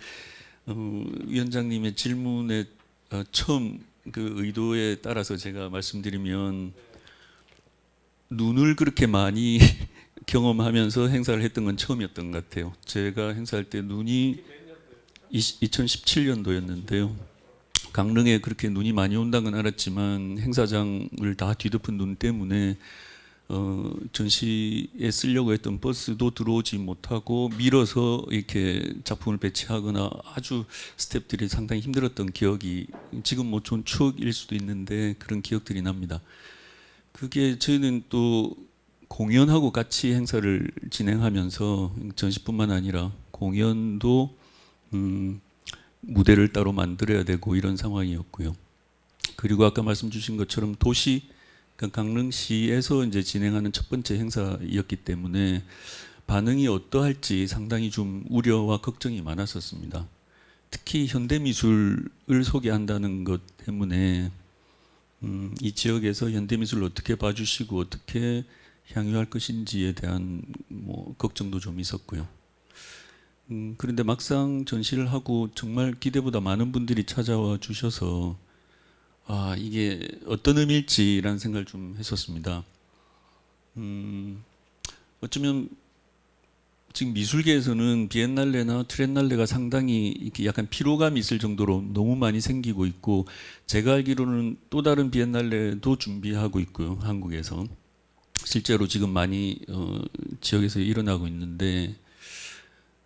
S6: 위원장님의 질문의 처음 그 의도에 따라서 제가 말씀드리면 눈을 그렇게 많이 경험하면서 행사를 했던 건 처음이었던 것 같아요. 제가 행사할 때 눈이 2017년도였는데요. 강릉에 그렇게 눈이 많이 온다는 건 알았지만 행사장을 다 뒤덮은 눈 때문에 전시에 쓰려고 했던 버스도 들어오지 못하고 밀어서 이렇게 작품을 배치하거나 아주 스태프들이 상당히 힘들었던 기억이 지금 뭐 좋은 추억일 수도 있는데 그런 기억들이 납니다. 그게 저희는 또 공연하고 같이 행사를 진행하면서 전시뿐만 아니라 공연도 무대를 따로 만들어야 되고 이런 상황이었고요. 그리고 아까 말씀 주신 것처럼 도시 그러니까 강릉시에서 이제 진행하는 첫 번째 행사였기 때문에 반응이 어떠할지 상당히 좀 우려와 걱정이 많았었습니다. 특히 현대미술을 소개한다는 것 때문에 이 지역에서 현대미술을 어떻게 봐주시고 어떻게 향유할 것인지에 대한 뭐 걱정도 좀 있었고요. 그런데 막상 전시를 하고 정말 기대보다 많은 분들이 찾아와 주셔서 아 이게 어떤 의미일지라는 생각을 좀 했었습니다. 어쩌면 지금 미술계에서는 비엔날레나 트리엔날레가 상당히 이렇게 약간 피로감이 있을 정도로 너무 많이 생기고 있고 제가 알기로는 또 다른 비엔날레도 준비하고 있고요. 한국에서 실제로 지금 많이 지역에서 일어나고 있는데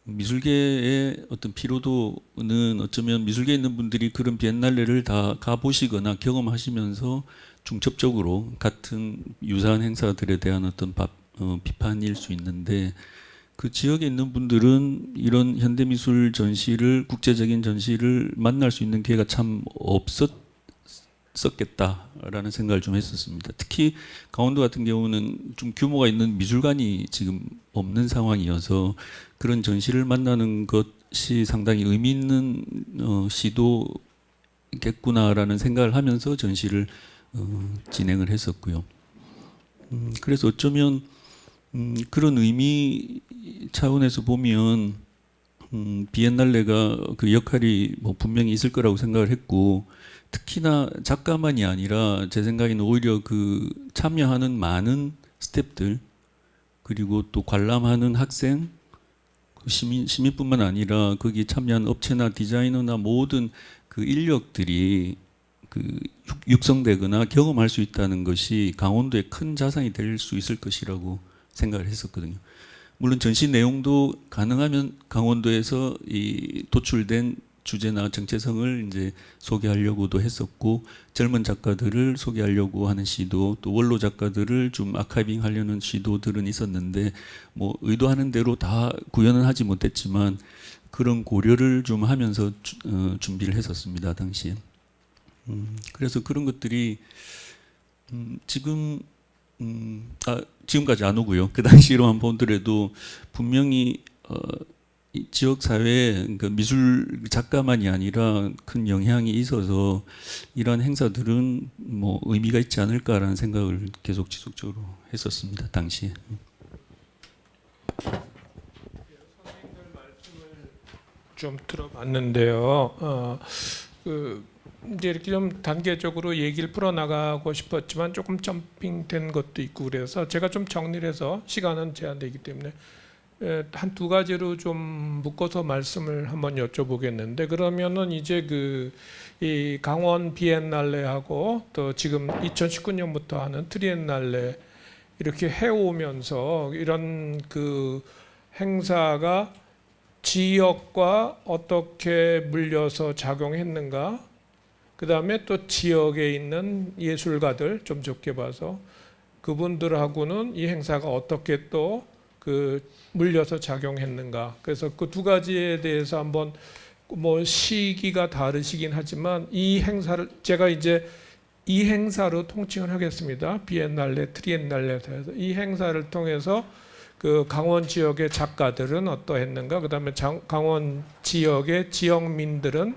S6: 미술계의 어떤 피로도는 어쩌면 미술계에 있는 분들이 그런 비엔날레를 다 가보시거나 경험하시면서 중첩적으로 같은 유사한 행사들에 대한 어떤 비판일 수 있는데 그 지역에 있는 분들은 이런 현대미술 전시를 국제적인 전시를 만날 수 있는 기회가 참 없었겠다라는 생각을 좀 했었습니다. 특히 강원도 같은 경우는 좀 규모가 있는 미술관이 지금 없는 상황이어서 그런 전시를 만나는 것이 상당히 의미 있는 시도겠구나라는 생각을 하면서 전시를 진행을 했었고요. 그래서 어쩌면 그런 의미 차원에서 보면 비엔날레가 그 역할이 뭐 분명히 있을 거라고 생각을 했고 특히나 작가만이 아니라 제 생각에는 오히려 그 참여하는 많은 스태프들 그리고 또 관람하는 학생 시민뿐만 아니라 거기 참여한 업체나 디자이너나 모든 그 인력들이 그 육성되거나 경험할 수 있다는 것이 강원도의 큰 자산이 될 수 있을 것이라고 생각을 했었거든요. 물론 전시 내용도 가능하면 강원도에서 이 도출된 주제나 정체성을 이제 소개하려고도 했었고 젊은 작가들을 소개하려고 하는 시도 또 원로 작가들을 좀 아카이빙하려는 시도들은 있었는데 뭐 의도하는 대로 다 구현은 하지 못했지만 그런 고려를 좀 하면서 준비를 했었습니다 당시에. 그래서 그런 것들이 지금까지 안 오고요. 그 당시로만 보더라도 분명히 이 지역 사회에 그러니까 미술 작가만이 아니라 큰 영향이 있어서 이러한 행사들은 뭐 의미가 있지 않을까라는 생각을 계속 지속적으로 했었습니다 당시에.
S2: 좀 들어봤는데요. 이제 이렇게 좀 단계적으로 얘기를 풀어나가고 싶었지만 조금 점핑된 것도 있고 그래서 제가 좀 정리를 해서 시간은 제한되기 때문에 한 두 가지로 좀 묶어서 말씀을 한번 여쭤보겠는데 그러면은 이제 이 강원 비엔날레하고 또 지금 2019년부터 하는 트리엔날레 이렇게 해오면서 이런 그 행사가 지역과 어떻게 물려서 작용했는가 그 다음에 또 지역에 있는 예술가들 좀 좋게 봐서 그분들하고는 이 행사가 어떻게 또 물려서 작용했는가. 그래서 그 두 가지에 대해서 한번 뭐 시기가 다르시긴 하지만 이 행사를 제가 이제 이 행사로 통칭을 하겠습니다. 비엔날레, 트리엔날레 해서 이 행사를 통해서 그 강원 지역의 작가들은 어떠했는가? 그다음에 강원 지역의 지역민들은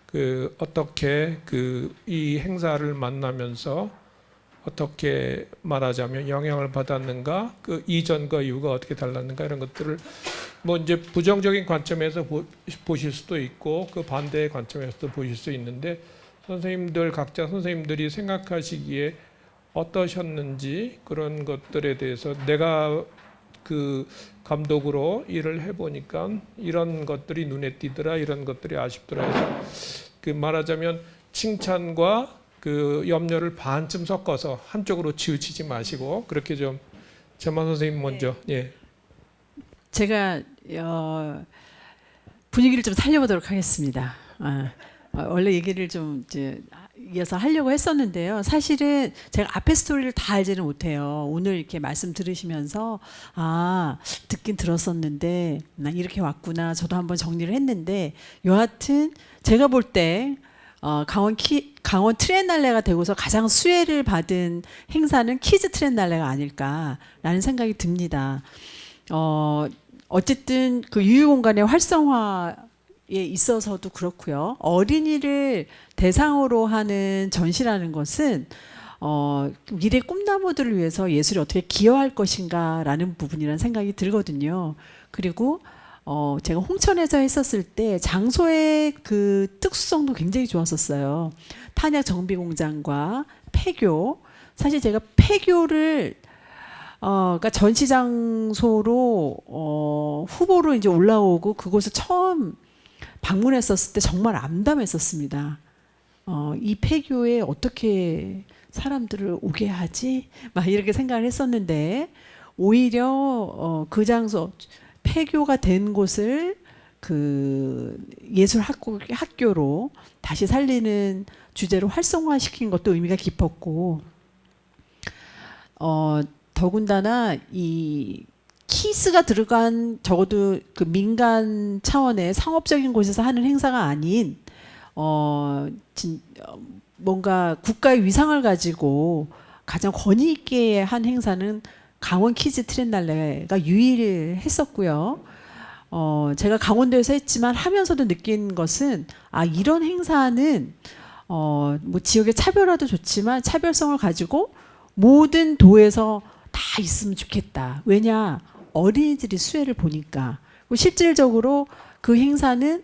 S2: 그 어떻게 그 이 행사를 만나면서 어떻게 말하자면 영향을 받았는가? 그 이전과 이후가 어떻게 달랐는가? 이런 것들을 뭐 이제 부정적인 관점에서 보실 수도 있고 그 반대의 관점에서도 보실 수 있는데 선생님들 각자 선생님들이 생각하시기에 어떠셨는지 그런 것들에 대해서 내가 그 감독으로 일을 해보니까 이런 것들이 눈에 띄더라, 이런 것들이 아쉽더라 해서 그 말하자면 칭찬과 그 염려를 반쯤 섞어서 한쪽으로 치우치지 마시고 그렇게 좀 전만 선생님 먼저. 예.
S3: 제가 분위기를 좀 살려보도록 하겠습니다. 원래 얘기를 좀 이제 이어서 하려고 했었는데요. 사실은 제가 앞에 스토리를 다 알지는 못해요. 오늘 이렇게 말씀 들으시면서 듣긴 들었었는데 나 이렇게 왔구나. 저도 한번 정리를 했는데 여하튼 제가 볼 때 강원 트리엔날레가 되고서 가장 수혜를 받은 행사는 키즈 트리엔날레가 아닐까라는 생각이 듭니다. 어쨌든 그 유휴공간의 활성화에 있어서도 그렇고요. 어린이를 대상으로 하는 전시라는 것은 미래 꿈나무들을 위해서 예술이 어떻게 기여할 것인가라는 부분이라는 생각이 들거든요. 그리고 제가 홍천에서 했었을 때 장소의 그 특수성도 굉장히 좋았었어요. 탄약 정비 공장과 폐교. 사실 제가 폐교를 그러니까 전시 장소로 후보로 이제 올라오고 그곳을 처음 방문했었을 때 정말 암담했었습니다. 이 폐교에 어떻게 사람들을 오게 하지? 막 이렇게 생각을 했었는데 오히려 그 장소 폐교가 된 곳을 그 예술 학교로 다시 살리는 주제로 활성화시킨 것도 의미가 깊었고 더군다나 이 키스가 들어간 적어도 그 민간 차원의 상업적인 곳에서 하는 행사가 아닌 뭔가 국가의 위상을 가지고 가장 권위 있게 한 행사는 강원 키즈 트리엔날레가 유일했었고요. 제가 강원도에서 했지만 하면서도 느낀 것은 이런 행사는 뭐 지역의 차별화도 좋지만 차별성을 가지고 모든 도에서 다 있으면 좋겠다. 왜냐? 어린이들이 수혜를 보니까. 실질적으로 그 행사는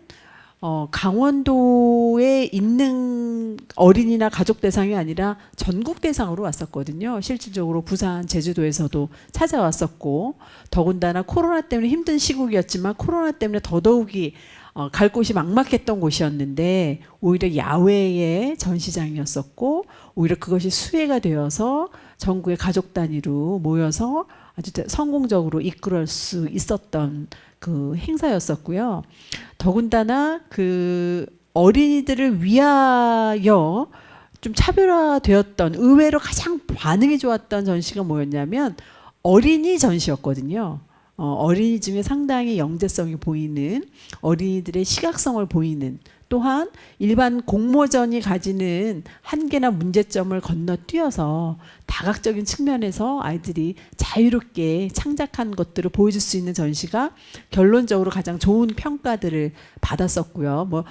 S3: 강원도에 있는 어린이나 가족 대상이 아니라 전국 대상으로 왔었거든요. 실질적으로 부산, 제주도에서도 찾아왔었고 더군다나 코로나 때문에 힘든 시국이었지만 코로나 때문에 더더욱이 갈 곳이 막막했던 곳이었는데 오히려 야외의 전시장이었었고 오히려 그것이 수혜가 되어서 전국의 가족 단위로 모여서 아주 성공적으로 이끌을 수 있었던 그 행사였었고요. 더군다나 그 어린이들을 위하여 좀 차별화되었던 의외로 가장 반응이 좋았던 전시가 뭐였냐면 어린이 전시였거든요. 어린이 중에 상당히 영재성이 보이는 어린이들의 시각성을 보이는 또한 일반 공모전이 가지는 한계나 문제점을 건너뛰어서 다각적인 측면에서 아이들이 자유롭게 창작한 것들을 보여줄 수 있는 전시가 결론적으로 가장 좋은 평가들을 받았었고요. 뭐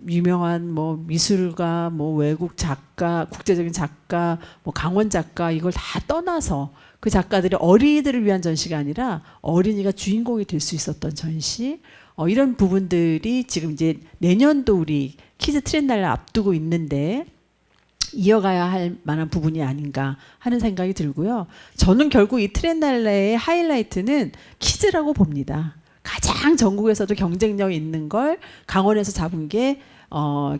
S3: 유명한 뭐 미술가, 뭐 외국 작가, 국제적인 작가, 뭐 강원 작가 이걸 다 떠나서 그 작가들이 어린이들을 위한 전시가 아니라 어린이가 주인공이 될 수 있었던 전시. 이런 부분들이 지금 이제 내년도 우리 키즈 트리엔날레 앞두고 있는데 이어가야 할 만한 부분이 아닌가 하는 생각이 들고요. 저는 결국 이 트리엔날레의 하이라이트는 키즈라고 봅니다. 가장 전국에서도 경쟁력 있는 걸 강원에서 잡은 게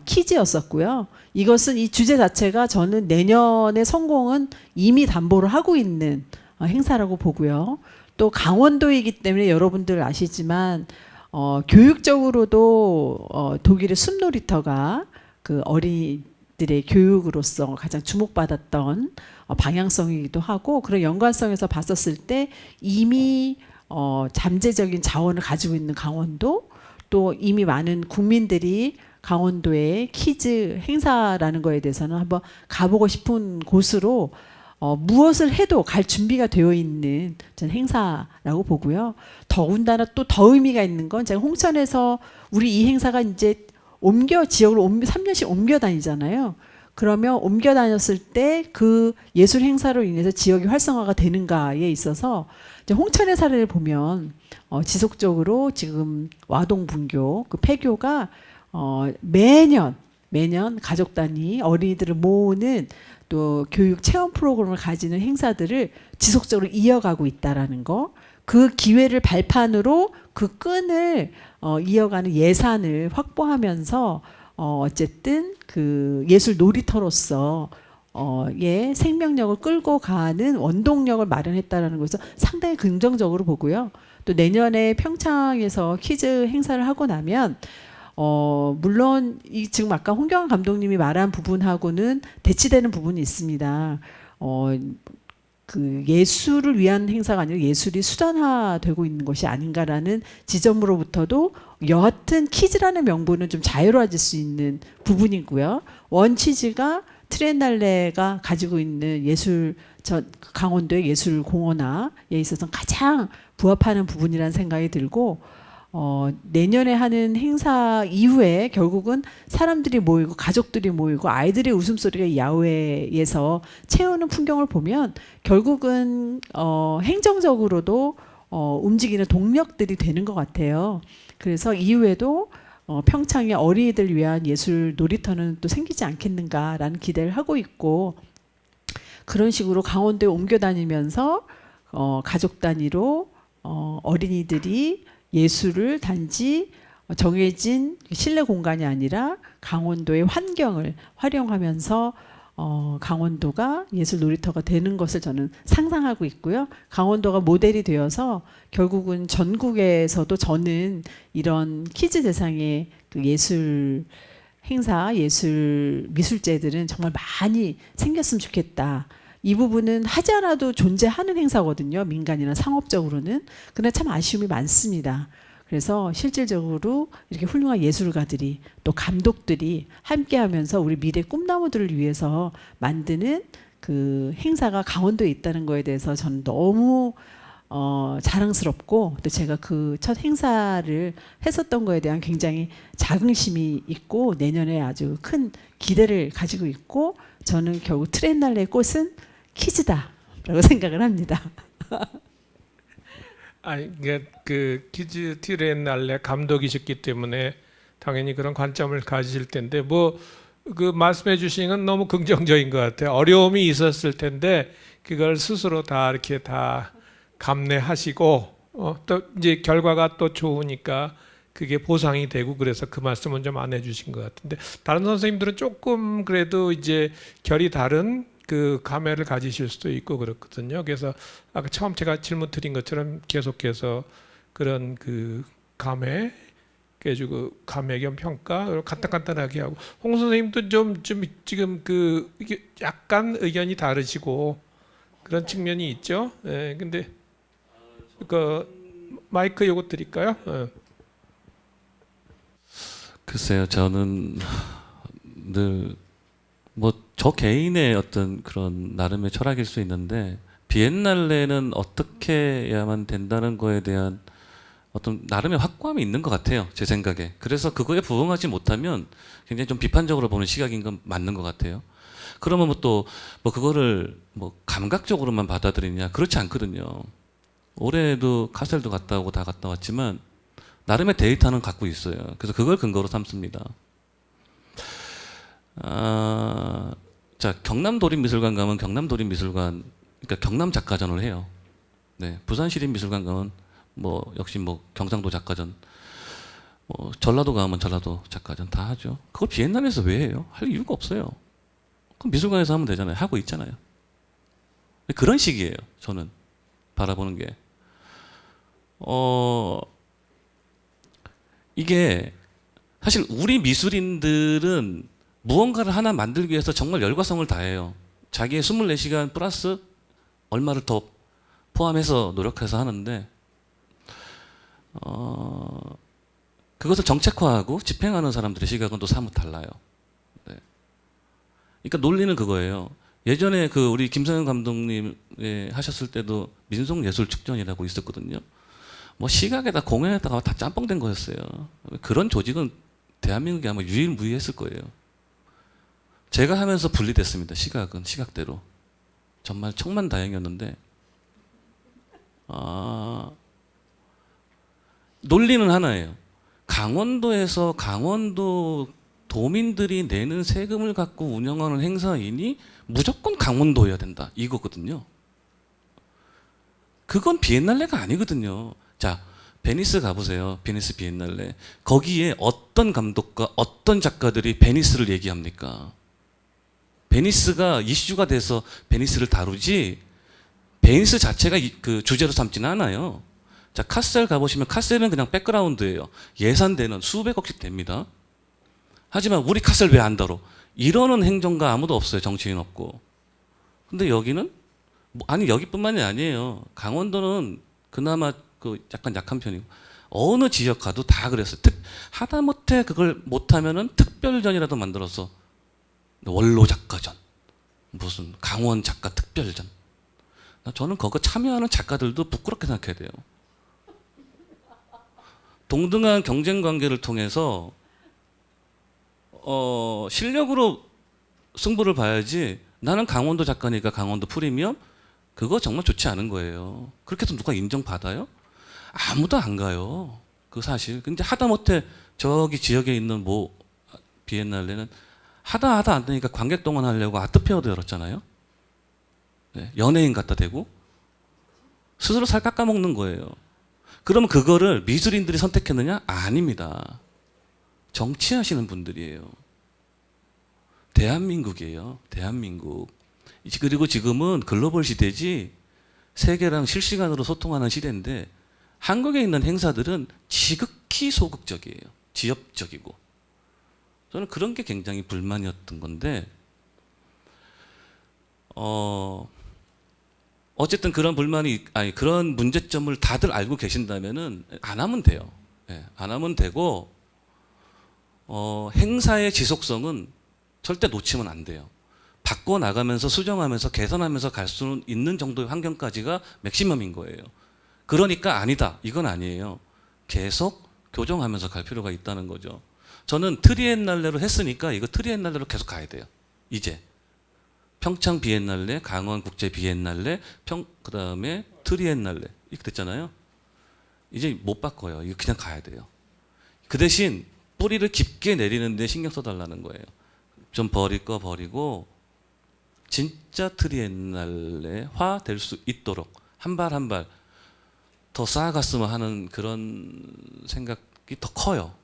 S3: 키즈였었고요. 이것은 이 주제 자체가 저는 내년의 성공은 이미 담보를 하고 있는 행사라고 보고요. 또 강원도이기 때문에 여러분들 아시지만 교육적으로도 독일의 숲놀이터가 그 어린이들의 교육으로서 가장 주목받았던 방향성이기도 하고 그런 연관성에서 봤었을 때 이미 잠재적인 자원을 가지고 있는 강원도 또 이미 많은 국민들이 강원도의 키즈 행사라는 거에 대해서는 한번 가보고 싶은 곳으로 무엇을 해도 갈 준비가 되어 있는 전 행사라고 보고요. 더군다나 또 더 의미가 있는 건 제가 홍천에서 우리 이 행사가 이제 지역으로 3년씩 옮겨 다니잖아요. 그러면 옮겨 다녔을 때 그 예술 행사로 인해서 지역이 활성화가 되는가에 있어서 이제 홍천의 사례를 보면 지속적으로 지금 와동분교 그 폐교가 매년 가족 단위 어린이들을 모으는 또 교육 체험 프로그램을 가지는 행사들을 지속적으로 이어가고 있다라는 거. 그 기회를 발판으로 그 끈을 이어가는 예산을 확보하면서 어쨌든 그 예술 놀이터로서 의 생명력을 끌고 가는 원동력을 마련했다라는 것을 상당히 긍정적으로 보고요. 또 내년에 평창에서 퀴즈 행사를 하고 나면 물론 이 지금 아까 홍경환 감독님이 말한 부분하고는 대치되는 부분이 있습니다. 그 예술을 위한 행사가 아니라 예술이 수단화되고 있는 것이 아닌가라는 지점으로부터도 여하튼 퀴즈라는 명분은 좀 자유로워질 수 있는 부분이고요. 원치즈가 트리엔날레가 가지고 있는 강원도의 예술 공헌화에 있어서 가장 부합하는 부분이라는 생각이 들고 내년에 하는 행사 이후에 결국은 사람들이 모이고 가족들이 모이고 아이들의 웃음소리가 야외에서 채우는 풍경을 보면 결국은 행정적으로도 움직이는 동력들이 되는 것 같아요. 그래서 이후에도 평창의 어린이들 위한 예술 놀이터는 또 생기지 않겠는가라는 기대를 하고 있고 그런 식으로 강원도에 옮겨 다니면서 가족 단위로 어린이들이 예술을 단지 정해진 실내 공간이 아니라 강원도의 환경을 활용하면서 강원도가 예술 놀이터가 되는 것을 저는 상상하고 있고요. 강원도가 모델이 되어서 결국은 전국에서도 저는 이런 퀴즈 대상의 그 예술 행사, 예술 미술제들은 정말 많이 생겼으면 좋겠다. 이 부분은 하지 않아도 존재하는 행사거든요. 민간이나 상업적으로는. 그러나 참 아쉬움이 많습니다. 그래서 실질적으로 이렇게 훌륭한 예술가들이 또 감독들이 함께하면서 우리 미래 꿈나무들을 위해서 만드는 그 행사가 강원도에 있다는 거에 대해서 저는 너무 자랑스럽고 또 제가 그 첫 행사를 했었던 거에 대한 굉장히 자긍심이 있고 내년에 아주 큰 기대를 가지고 있고 저는 결국 트리엔날레의 꽃은 퀴즈다라고 생각을 합니다.
S2: 아니 그 퀴즈 트리엔날레 감독이셨기 때문에 당연히 그런 관점을 가지실 텐데 뭐 그 말씀해 주신 건 너무 긍정적인 것 같아요. 어려움이 있었을 텐데 그걸 스스로 다 이렇게 다 감내하시고 또 이제 결과가 또 좋으니까 그게 보상이 되고 그래서 그 말씀은 좀 안 해주신 것 같은데 다른 선생님들은 조금 그래도 이제 결이 다른 그 감회를 가지실 수도 있고 그렇거든요. 그래서 아까 처음 제가 질문 드린 것처럼 계속해서 그런 그 감회, 그래가지고 감회 겸 평가 간단하게 하고 홍 선생님도 좀 지금 그 이게 약간 의견이 다르시고 그런 측면이 있죠. 예, 근데 그 마이크 요거 드릴까요? 예.
S4: 글쎄요, 저는 늘 뭐 저 개인의 어떤 그런 나름의 철학일 수 있는데 비엔날레는 어떻게 해야만 된다는 거에 대한 어떤 나름의 확고함이 있는 것 같아요, 제 생각에. 그래서 그거에 부응하지 못하면 굉장히 좀 비판적으로 보는 시각인 건 맞는 것 같아요. 그러면 뭐 그거를 뭐 감각적으로만 받아들이냐 그렇지 않거든요. 올해도 카셀도 갔다 오고 다 갔다 왔지만 나름의 데이터는 갖고 있어요. 그래서 그걸 근거로 삼습니다. 자, 경남도립미술관 가면 경남도립미술관, 그러니까 경남작가전을 해요. 네, 부산시립미술관 가면 뭐 역시 뭐 경상도 작가전, 뭐 전라도 가면 전라도 작가전 다 하죠. 그걸 비엔날레에서 왜 해요? 할 이유가 없어요. 그럼 미술관에서 하면 되잖아요. 하고 있잖아요. 그런 식이에요. 저는 바라보는 게. 이게 사실 우리 미술인들은 무언가를 하나 만들기 위해서 정말 열과성을 다해요. 자기의 24시간 플러스 얼마를 더 포함해서 노력해서 하는데 그것을 정책화하고 집행하는 사람들의 시각은 또 사뭇 달라요. 네. 그러니까 논리는 그거예요. 예전에 그 우리 김성현 감독님 하셨을 때도 민속예술축전이라고 있었거든요. 뭐 시각에다 공연에다가 다 짬뽕된 거였어요. 그런 조직은 대한민국에 아마 유일무이했을 거예요. 제가 하면서 분리됐습니다. 시각은 시각대로. 정말 천만다행이었는데 논리는 하나예요. 강원도에서 강원도 도민들이 내는 세금을 갖고 운영하는 행사이니 무조건 강원도여야 된다. 이거거든요. 그건 비엔날레가 아니거든요. 자, 베니스 가보세요. 베니스 비엔날레. 거기에 어떤 감독과 어떤 작가들이 베니스를 얘기합니까? 베니스가 이슈가 돼서 베니스를 다루지 베니스 자체가 그 주제로 삼지는 않아요. 자, 카셀 가보시면 카셀은 그냥 백그라운드예요. 예산되는 수백억씩 됩니다. 하지만 우리 카셀 왜 안 다뤄? 이러는 행정가 아무도 없어요. 정치인 없고. 근데 여기는 아니 여기뿐만이 아니에요. 강원도는 그나마 그 약간 약한 편이고 어느 지역 가도 다 그랬어요. 하다못해 그걸 못하면은 특별전이라도 만들어서 원로 작가전, 무슨 강원 작가 특별전. 저는 거기 참여하는 작가들도 부끄럽게 생각해야 돼요. 동등한 경쟁 관계를 통해서 실력으로 승부를 봐야지. 나는 강원도 작가니까 강원도 프리미엄 그거 정말 좋지 않은 거예요. 그렇게 해서 누가 인정받아요? 아무도 안 가요. 그 사실. 근데 하다못해 저기 지역에 있는 뭐 비엔날레는 하다 안 되니까 관객 동원하려고 아트페어도 열었잖아요. 네, 연예인 갖다 대고 스스로 살 깎아먹는 거예요. 그러면 그거를 미술인들이 선택했느냐? 아닙니다. 정치하시는 분들이에요. 대한민국이에요. 대한민국. 그리고 지금은 글로벌 시대지 세계랑 실시간으로 소통하는 시대인데 한국에 있는 행사들은 지극히 소극적이에요. 지엽적이고. 저는 그런 게 굉장히 불만이었던 건데 어쨌든 그런 그런 문제점을 다들 알고 계신다면은 안 하면 돼요. 네, 안 하면 되고 행사의 지속성은 절대 놓치면 안 돼요. 바꿔 나가면서 수정하면서 개선하면서 갈 수 있는 정도의 환경까지가 맥시멈인 거예요. 그러니까 아니다. 이건 아니에요. 계속 교정하면서 갈 필요가 있다는 거죠. 저는 트리엔날레로 했으니까 이거 트리엔날레로 계속 가야 돼요. 이제 평창 비엔날레, 강원 국제 비엔날레, 그다음에 트리엔날레 이렇게 됐잖아요. 이제 못 바꿔요. 이거 그냥 가야 돼요. 그 대신 뿌리를 깊게 내리는데 신경 써달라는 거예요. 좀 버릴 거 버리고 진짜 트리엔날레화 될 수 있도록 한 발 한 발 더 쌓아갔으면 하는 그런 생각이 더 커요.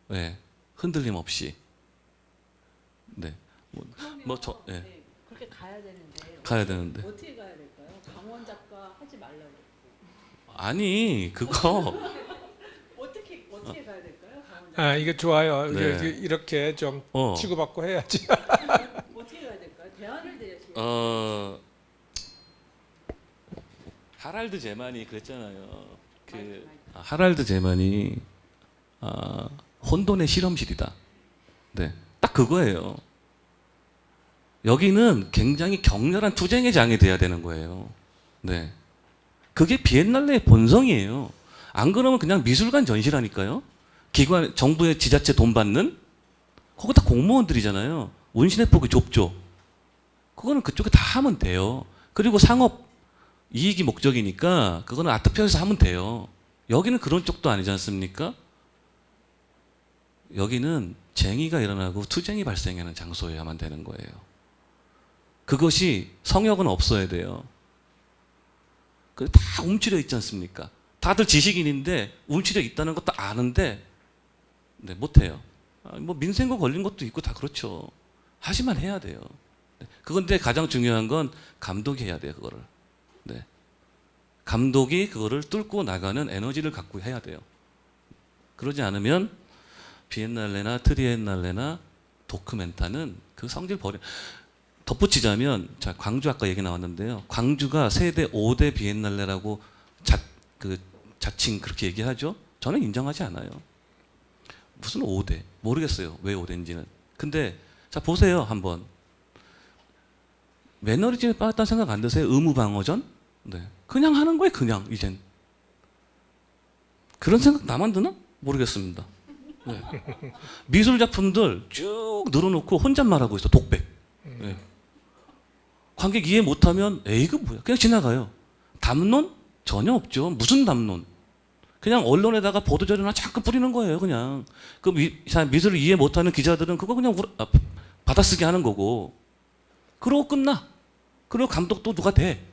S4: 네. 흔들림 없이. 네. 네.
S3: 그렇게 가야 되는데.
S4: 가야 되는데.
S3: 어떻게 가야 될까요? 강원 작가 하지 말라고.
S4: 아니 그거
S3: 어떻게 가야 될까요? 강원 작가.
S2: 이거 좋아요.
S4: 네.
S2: 이렇게 좀 치고받고 해야지.
S3: 어떻게 가야 될까요? 대안을 내야지.
S4: 하랄드 제만이 그랬잖아요. 하랄드 제만이 혼돈의 실험실이다. 네, 딱 그거예요. 여기는 굉장히 격렬한 투쟁의 장이 돼야 되는 거예요. 네, 그게 비엔날레의 본성이에요. 안 그러면 그냥 미술관 전시라니까요. 기관, 정부의 지자체 돈 받는 거기 다 공무원들이잖아요. 운신의 폭이 좁죠. 그거는 그쪽에 다 하면 돼요. 그리고 상업 이익이 목적이니까 그거는 아트페어에서 하면 돼요. 여기는 그런 쪽도 아니지 않습니까? 여기는 쟁의가 일어나고 투쟁이 발생하는 장소여야만 되는 거예요. 그것이 성역은 없어야 돼요. 다 움츠려 있지 않습니까? 다들 지식인인데 움츠려 있다는 것도 아는데 네, 못해요. 뭐 민생고 걸린 것도 있고 다 그렇죠. 하지만 해야 돼요. 그건데 가장 중요한 건 감독이 해야 돼요. 그거를. 네. 감독이 그거를 뚫고 나가는 에너지를 갖고 해야 돼요. 그러지 않으면 비엔날레나 트리엔날레나 도큐멘타는 그 성질 덧붙이자면 자 광주 아까 얘기 나왔는데요. 광주가 세대 5대 비엔날레라고 자칭 그렇게 얘기하죠. 저는 인정하지 않아요. 무슨 5대 모르겠어요. 왜 5대인지는. 근데 자 보세요 한번. 매너리즘에 빠졌다는 생각 안 드세요? 의무 방어전? 네. 그냥 하는 거예요, 그냥 이젠. 그런 생각 나만 드나? 모르겠습니다. 네. 미술 작품들 쭉 늘어놓고 혼잣말하고 있어, 독백. 네. 관객 이해 못하면 에이 그 뭐야, 그냥 지나가요. 담론? 전혀 없죠. 무슨 담론? 그냥 언론에다가 보도자료나 자꾸 뿌리는 거예요, 그냥. 그 미술을 이해 못하는 기자들은 그거 그냥 받아쓰기 하는 거고. 그러고 끝나. 그리고 감독도 누가 돼.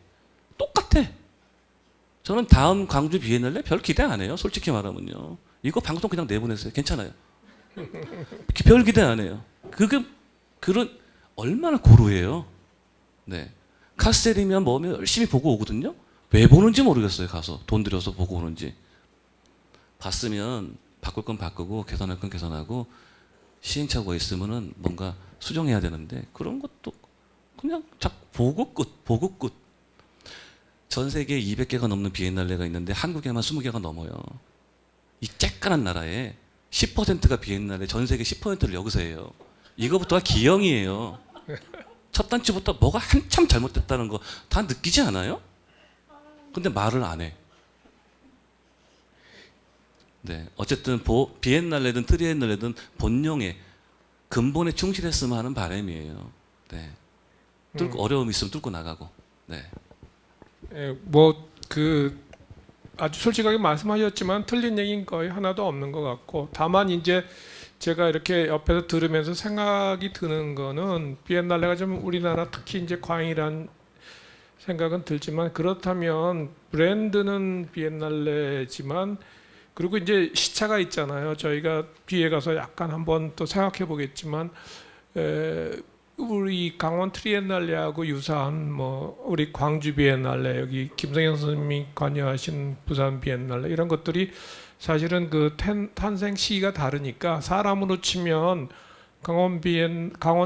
S4: 똑같아. 저는 다음 광주 비엔날레 별 기대 안 해요, 솔직히 말하면요. 이거 방송 그냥 내보내세요. 괜찮아요. 별 기대 안 해요. 그런 얼마나 고루해요. 네. 카스텔이면 뭐면 열심히 보고 오거든요. 왜 보는지 모르겠어요. 가서 돈 들여서 보고 오는지. 봤으면 바꿀 건 바꾸고 개선할 건 개선하고 시행착오가 있으면은 뭔가 수정해야 되는데 그런 것도 그냥 자꾸 보고 끝. 전 세계에 200개가 넘는 비엔날레가 있는데 한국에만 20개가 넘어요. 이 쬐깐한 나라에 10%가 비엔날레, 전 세계 10%를 여기서 해요. 이거부터가 기형이에요. 첫 단추부터 뭐가 한참 잘못됐다는 거 다 느끼지 않아요? 근데 말을 안 해. 네, 어쨌든 비엔날레든 트리엔날레든 본령에 근본에 충실했으면 하는 바람이에요. 네, 어려움 있으면 뚫고 나가고. 네.
S2: 아주 솔직하게 말씀하셨지만 틀린 얘기는 거의 하나도 없는 것 같고, 다만 이제 제가 이렇게 옆에서 들으면서 생각이 드는 거는 비엔날레가 좀 우리나라 특히 이제 과잉이란 생각은 들지만, 그렇다면 브랜드는 비엔날레지만 그리고 이제 시차가 있잖아요. 저희가 뒤에 가서 약간 한번 또 생각해 보겠지만 우리 강원 트리엔날레하고 유사한 우리 광주 비엔날레, 여기 김성현 선생님이 관여하신 부산 비엔날레, 이런 것들이 사실은 그 탄생 시기가 다르니까 사람으로 치면 강원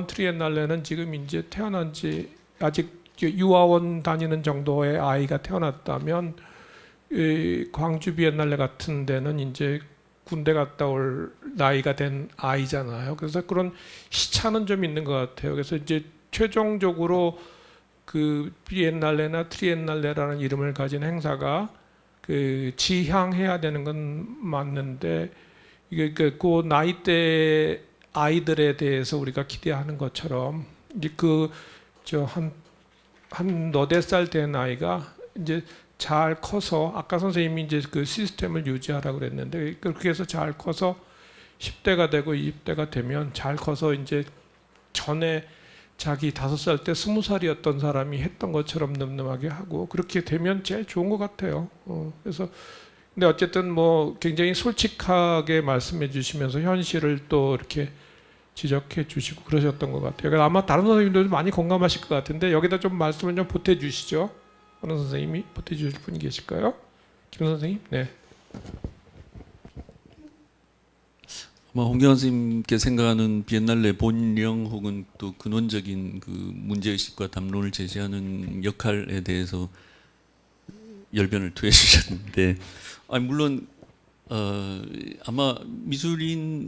S2: 트리엔날레는 지금 이제 태어난 지 아직 유아원 다니는 정도의 아이가 태어났다면 광주 비엔날레 같은 데는 이제 군대 갔다 올 나이가 된 아이잖아요. 그래서 그런 시차는 좀 있는 것 같아요. 그래서 이제 최종적으로 그 비엔날레나 트리엔날레라는 이름을 가진 행사가 그 지향해야 되는 건 맞는데, 이게 그 나이대 아이들에 대해서 우리가 기대하는 것처럼 이제 한 너댓 살 된 아이가 이제 잘 커서, 아까 선생님이 이제 그 시스템을 유지하라고 그랬는데, 그렇게 해서 잘 커서 10대가 되고 20대가 되면 잘 커서 이제 전에 자기 5살 때 20살이었던 사람이 했던 것처럼 늠름하게 하고, 그렇게 되면 제일 좋은 것 같아요. 그래서 근데 어쨌든 굉장히 솔직하게 말씀해 주시면서 현실을 또 이렇게 지적해 주시고 그러셨던 것 같아요. 그래서 아마 다른 선생님들도 많이 공감하실 것 같은데 여기다 좀 말씀을 좀 보태 주시죠. 어느 선생님이 보태 주실 분이 계실까요? 김 선생님? 네.
S6: 아마 홍경환 선생님께 생각하는 비엔날레 본령 혹은 또 근원적인 그 문제의식과 담론을 제시하는 역할에 대해서 열변을 토해 주셨는데, 물론 아마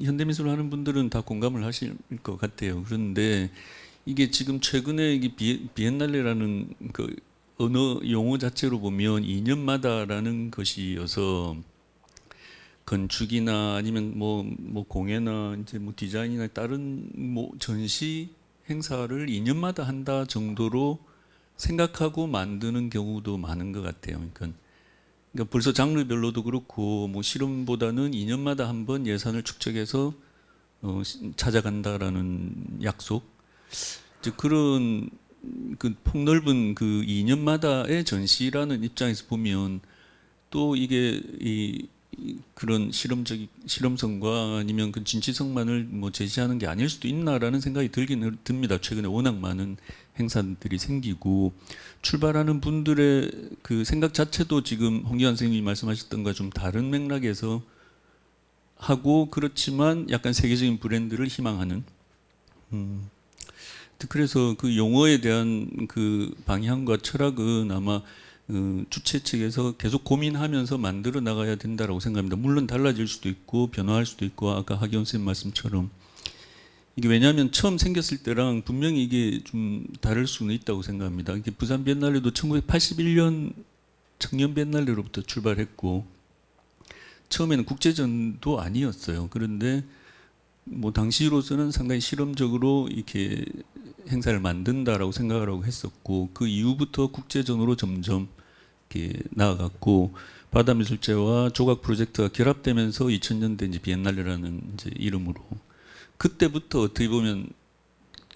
S6: 현대미술을 하는 분들은 다 공감을 하실 것 같아요. 그런데 이게 지금 최근에 이게 비엔날레라는 그 언어 용어 자체로 보면 2년마다라는 것이어서 건축이나 아니면 공예나 이제 디자인이나 다른 전시 행사를 2년마다 한다 정도로 생각하고 만드는 경우도 많은 것 같아요. 그러니까 벌써 장르별로도 그렇고 실험보다는 2년마다 한 번 예산을 축적해서 찾아간다라는 약속, 그런 그 폭넓은 그 2년마다의 전시라는 입장에서 보면 또 이게 그런 실험성과 아니면 그 진취성만을 제시하는 게 아닐 수도 있나라는 생각이 들긴 듭니다. 최근에 워낙 많은 행사들이 생기고 출발하는 분들의 그 생각 자체도 지금 홍기환 선생님이 말씀하셨던 것과 좀 다른 맥락에서 하고, 그렇지만 약간 세계적인 브랜드를 희망하는. 그래서 그 용어에 대한 그 방향과 철학은 아마 주최 측에서 계속 고민하면서 만들어 나가야 된다라고 생각합니다. 물론 달라질 수도 있고 변화할 수도 있고, 아까 하기원 선생님 말씀처럼 이게 왜냐하면 처음 생겼을 때랑 분명히 이게 좀 다를 수는 있다고 생각합니다. 이게 부산 비엔날레도 1981년 청년 비엔날레로부터 출발했고 처음에는 국제전도 아니었어요. 그런데 뭐 당시로서는 상당히 실험적으로 이렇게 행사를 만든다라고 생각을 하고 했었고 그 이후부터 국제전으로 점점 이렇게 나아갔고 바다미술제와 조각 프로젝트가 결합되면서 2000년대 이제 비엔날레라는 이제 이름으로 그때부터 어떻게 보면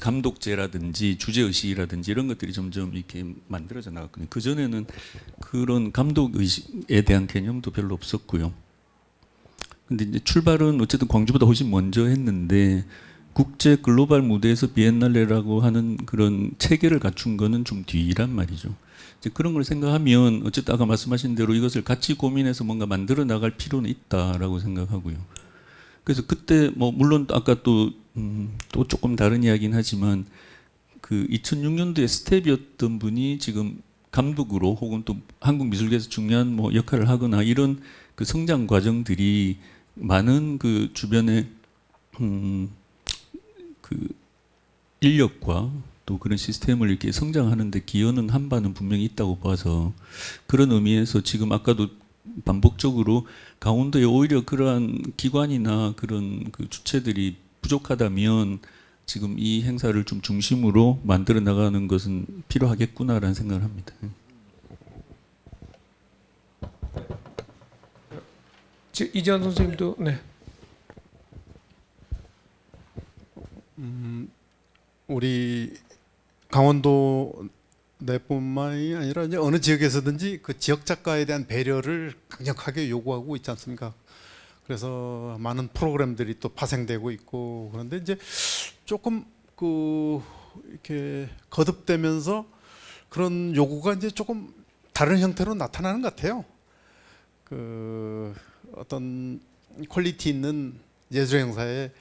S6: 감독제라든지 주제 의식이라든지 이런 것들이 점점 이렇게 만들어져 나갔거든요. 그 전에는 그런 감독 의식에 대한 개념도 별로 없었고요. 근데 이제 출발은 어쨌든 광주보다 훨씬 먼저 했는데 국제 글로벌 무대에서 비엔날레라고 하는 그런 체계를 갖춘 거는 좀 뒤란 말이죠. 이제 그런 걸 생각하면 어쨌든 아까 말씀하신 대로 이것을 같이 고민해서 뭔가 만들어 나갈 필요는 있다라고 생각하고요. 그래서 그때 뭐 물론 아까 또 조금 다른 이야기긴 하지만 그 2006년도에 스텝이었던 분이 지금 감독으로 혹은 또 한국 미술계에서 중요한 뭐 역할을 하거나 이런 그 성장 과정들이 많은 그 주변에 그 인력과 또 그런 시스템을 이렇게 성장하는데 기여는 한 바는 분명히 있다고 봐서 그런 의미에서 지금 아까도 반복적으로 강원도에 오히려 그러한 기관이나 그런 그 주체들이 부족하다면 지금 이 행사를 좀 중심으로 만들어 나가는 것은 필요하겠구나라는 생각을 합니다.
S2: 이지환 선생님도 네.
S5: 우리 강원도 내뿐만이 아니라 이제 어느 지역에서든지 그 지역 작가에 대한 배려를 강력하게 요구하고 있지 않습니까? 그래서 많은 프로그램들이 또 파생되고 있고 그런데 이제 조금 그 이렇게 거듭되면서 그런 요구가 이제 조금 다른 형태로 나타나는 것 같아요. 그 어떤 퀄리티 있는 예술 행사에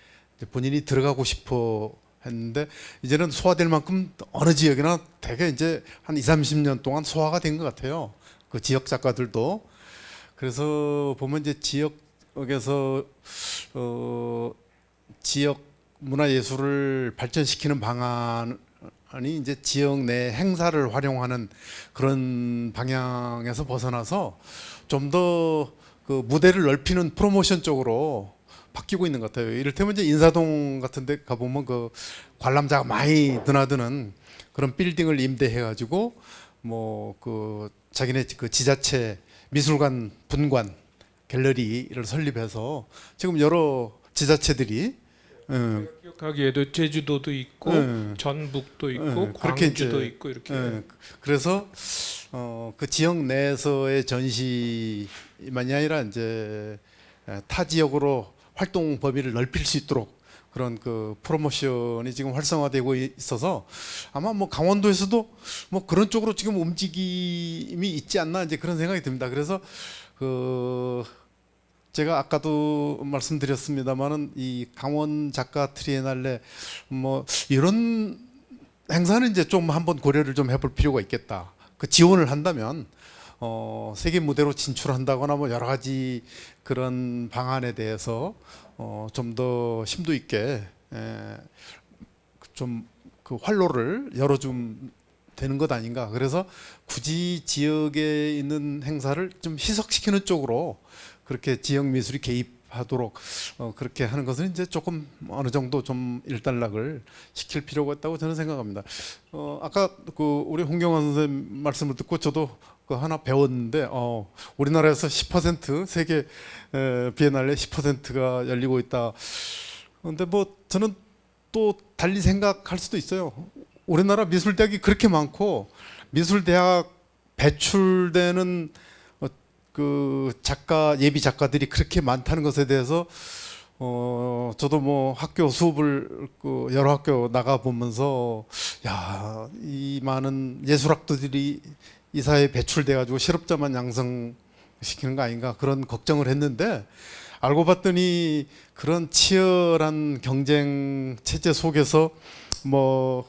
S5: 본인이 들어가고 싶어 했는데 이제는 소화될 만큼 어느 지역이나 되게 이제 한 20-30년 동안 소화가 된 것 같아요. 그 지역 작가들도. 그래서 보면 이제 지역에서 지역 문화예술을 발전시키는 방안이 이제 지역 내 행사를 활용하는 그런 방향에서 벗어나서 좀 더 그 무대를 넓히는 프로모션 쪽으로 바뀌고 있는 것 같아요. 이를테면 이제 인사동 같은 데 가보면 그 관람자가 많이 드나드는 그런 빌딩을 임대해가지고 뭐 그 자기네 그 지자체 미술관 분관 갤러리를 설립해서 지금 여러 지자체들이
S2: 기억하기에도 제주도도 있고 전북도 있고 광주도 있고 이렇게
S5: 그래서 그 지역 내에서의 전시만이 아니라 이제 타 지역으로 활동 범위를 넓힐 수 있도록 그런 그 프로모션이 지금 활성화되고 있어서 아마 뭐 강원도에서도 뭐 그런 쪽으로 지금 움직임이 있지 않나 이제 그런 생각이 듭니다. 그래서 그 제가 아까도 말씀드렸습니다만은 이 강원 작가 트리에날레 뭐 이런 행사는 이제 좀 한번 고려를 좀 해볼 필요가 있겠다. 그 지원을 한다면 세계 무대로 진출한다거나 뭐 여러 가지 그런 방안에 대해서 좀 더 심도 있게 좀 그 활로를 열어좀 되는 것 아닌가. 그래서 굳이 지역에 있는 행사를 좀 희석시키는 쪽으로 그렇게 지역 미술이 개입하도록 그렇게 하는 것은 이제 조금 어느 정도 좀 일단락을 시킬 필요가 있다고 저는 생각합니다. 아까 그 우리 홍경환 선생님 말씀을 듣고 저도 그 하나 배웠는데 우리나라에서 10% 세계 비엔날레 10%가 열리고 있다. 그런데 뭐 저는 또 달리 생각할 수도 있어요. 우리나라 미술대학이 그렇게 많고 미술대학 배출되는 그 작가 예비 작가들이 그렇게 많다는 것에 대해서 저도 뭐 학교 수업을 그 여러 학교 나가 보면서 야, 이 많은 예술학도들이 이 사회에 배출돼 가지고 실업자만 양성시키는 거 아닌가 그런 걱정을 했는데 알고 봤더니 그런 치열한 경쟁 체제 속에서 뭐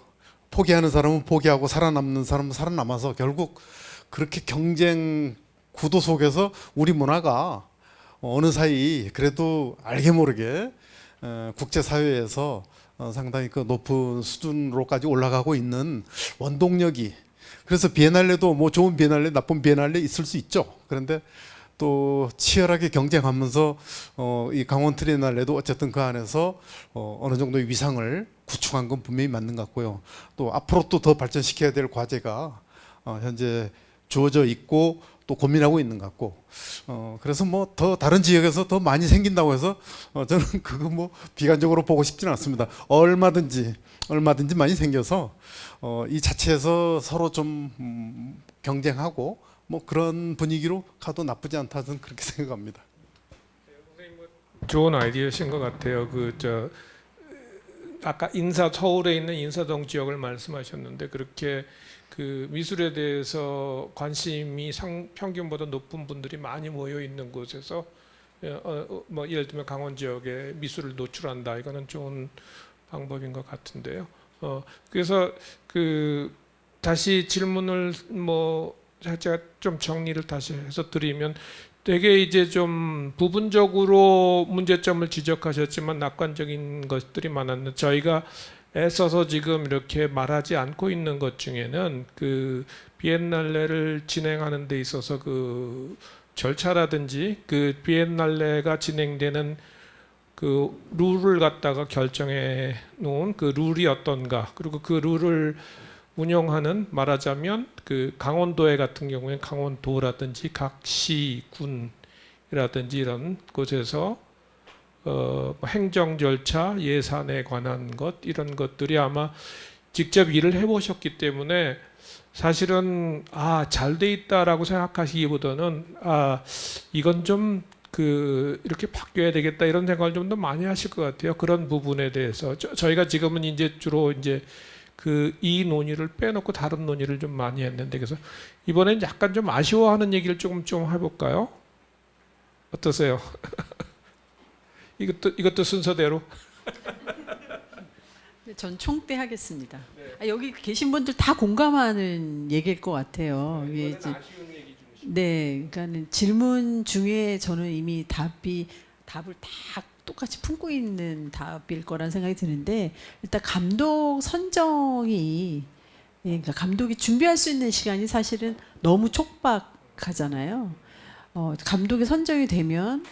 S5: 포기하는 사람은 포기하고 살아남는 사람은 살아남아서 결국 그렇게 경쟁 구도 속에서 우리 문화가 어느 사이 그래도 알게 모르게 국제 사회에서 상당히 그 높은 수준으로까지 올라가고 있는 원동력이, 그래서 비엔날레도 뭐 좋은 비엔날레, 나쁜 비엔날레 있을 수 있죠. 그런데 또 치열하게 경쟁하면서 이 강원 트리엔날레도 어쨌든 그 안에서 어느 정도의 위상을 구축한 건 분명히 맞는 것 같고요. 또 앞으로 또 더 발전시켜야 될 과제가 현재 주어져 있고 또 고민하고 있는 것 같고, 그래서 뭐 더 다른 지역에서 더 많이 생긴다고 해서 저는 그거 뭐 비관적으로 보고 싶지는 않습니다. 얼마든지 많이 생겨서 이 자체에서 서로 좀 경쟁하고 뭐 그런 분위기로 가도 나쁘지 않다, 저는 그렇게 생각합니다.
S2: 좋은 아이디어신 것 같아요. 아까 서울에 있는 인사동 지역을 말씀하셨는데, 그렇게 그 미술에 대해서 관심이 평균보다 높은 분들이 많이 모여 있는 곳에서 뭐 예를 들면 강원 지역에 미술을 노출한다, 이거는 좋은 방법인 것 같은데요. 그래서 다시 질문을 제가 좀 정리를 다시 해서 드리면, 되게 이제 좀 부분적으로 문제점을 지적하셨지만 낙관적인 것들이 많았는데, 저희가 애써서 지금 이렇게 말하지 않고 있는 것 중에는 그 비엔날레를 진행하는 데 있어서 그 절차라든지 그 비엔날레가 진행되는 그 룰을 갖다가 결정해 놓은 그 룰이 어떤가, 그리고 그 룰을 운영하는, 말하자면 그 강원도에 같은 경우에 강원도라든지 각 시, 군이라든지 이런 곳에서 행정 절차, 예산에 관한 것, 이런 것들이 아마 직접 일을 해보셨기 때문에 사실은 잘 돼 있다라고 생각하시기보다는 이건 좀 이렇게 바뀌어야 되겠다, 이런 생각을 좀 더 많이 하실 것 같아요. 그런 부분에 대해서 저희가 지금은 이제 주로 이제 이 논의를 빼놓고 다른 논의를 좀 많이 했는데, 그래서 이번엔 약간 좀 아쉬워하는 얘기를 좀 해볼까요? 어떠세요? 이것도 순서대로.
S3: 전 총대 하겠습니다. 여기 계신 분들 다 공감하는 얘기일 것 같아요. 이게 이제 네, 그러니까는 질문 중에 저는 이미 답을 다 똑같이 품고 있는 답일 거란 생각이 드는데, 일단 감독 선정이, 그러니까 감독이 준비할 수 있는 시간이 사실은 너무 촉박하잖아요. 감독이 선정이 되면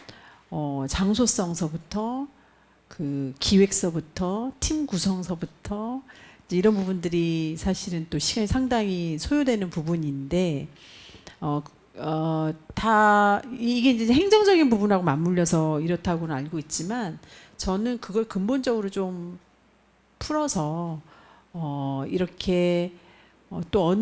S3: 장소성서부터 그 기획서부터 팀 구성서부터 이런 부분들이 사실은 또 시간이 상당히 소요되는 부분인데, 다 이게 이제 행정적인 부분하고 맞물려서 이렇다고는 알고 있지만, 저는 그걸 근본적으로 좀 풀어서 이렇게 또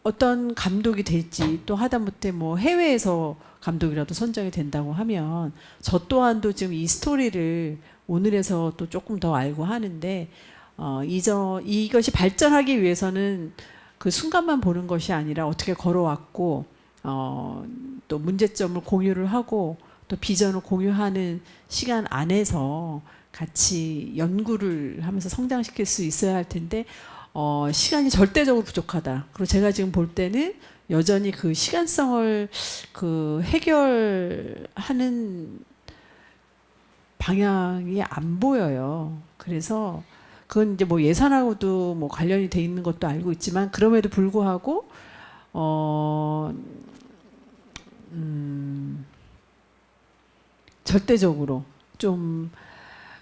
S3: 어떤 감독이 될지, 또 하다못해 뭐 해외에서 감독이라도 선정이 된다고 하면 저 또한도 지금 이 스토리를 오늘에서 또 조금 더 알고 하는데, 이것이 발전하기 위해서는 그 순간만 보는 것이 아니라 어떻게 걸어왔고, 또 문제점을 공유를 하고 또 비전을 공유하는 시간 안에서 같이 연구를 하면서 성장시킬 수 있어야 할 텐데, 시간이 절대적으로 부족하다. 그리고 제가 지금 볼 때는 여전히 그 시간성을 해결하는 방향이 안 보여요. 그래서 그건 이제 뭐 예산하고도 뭐 관련이 돼 있는 것도 알고 있지만, 그럼에도 불구하고 절대적으로 좀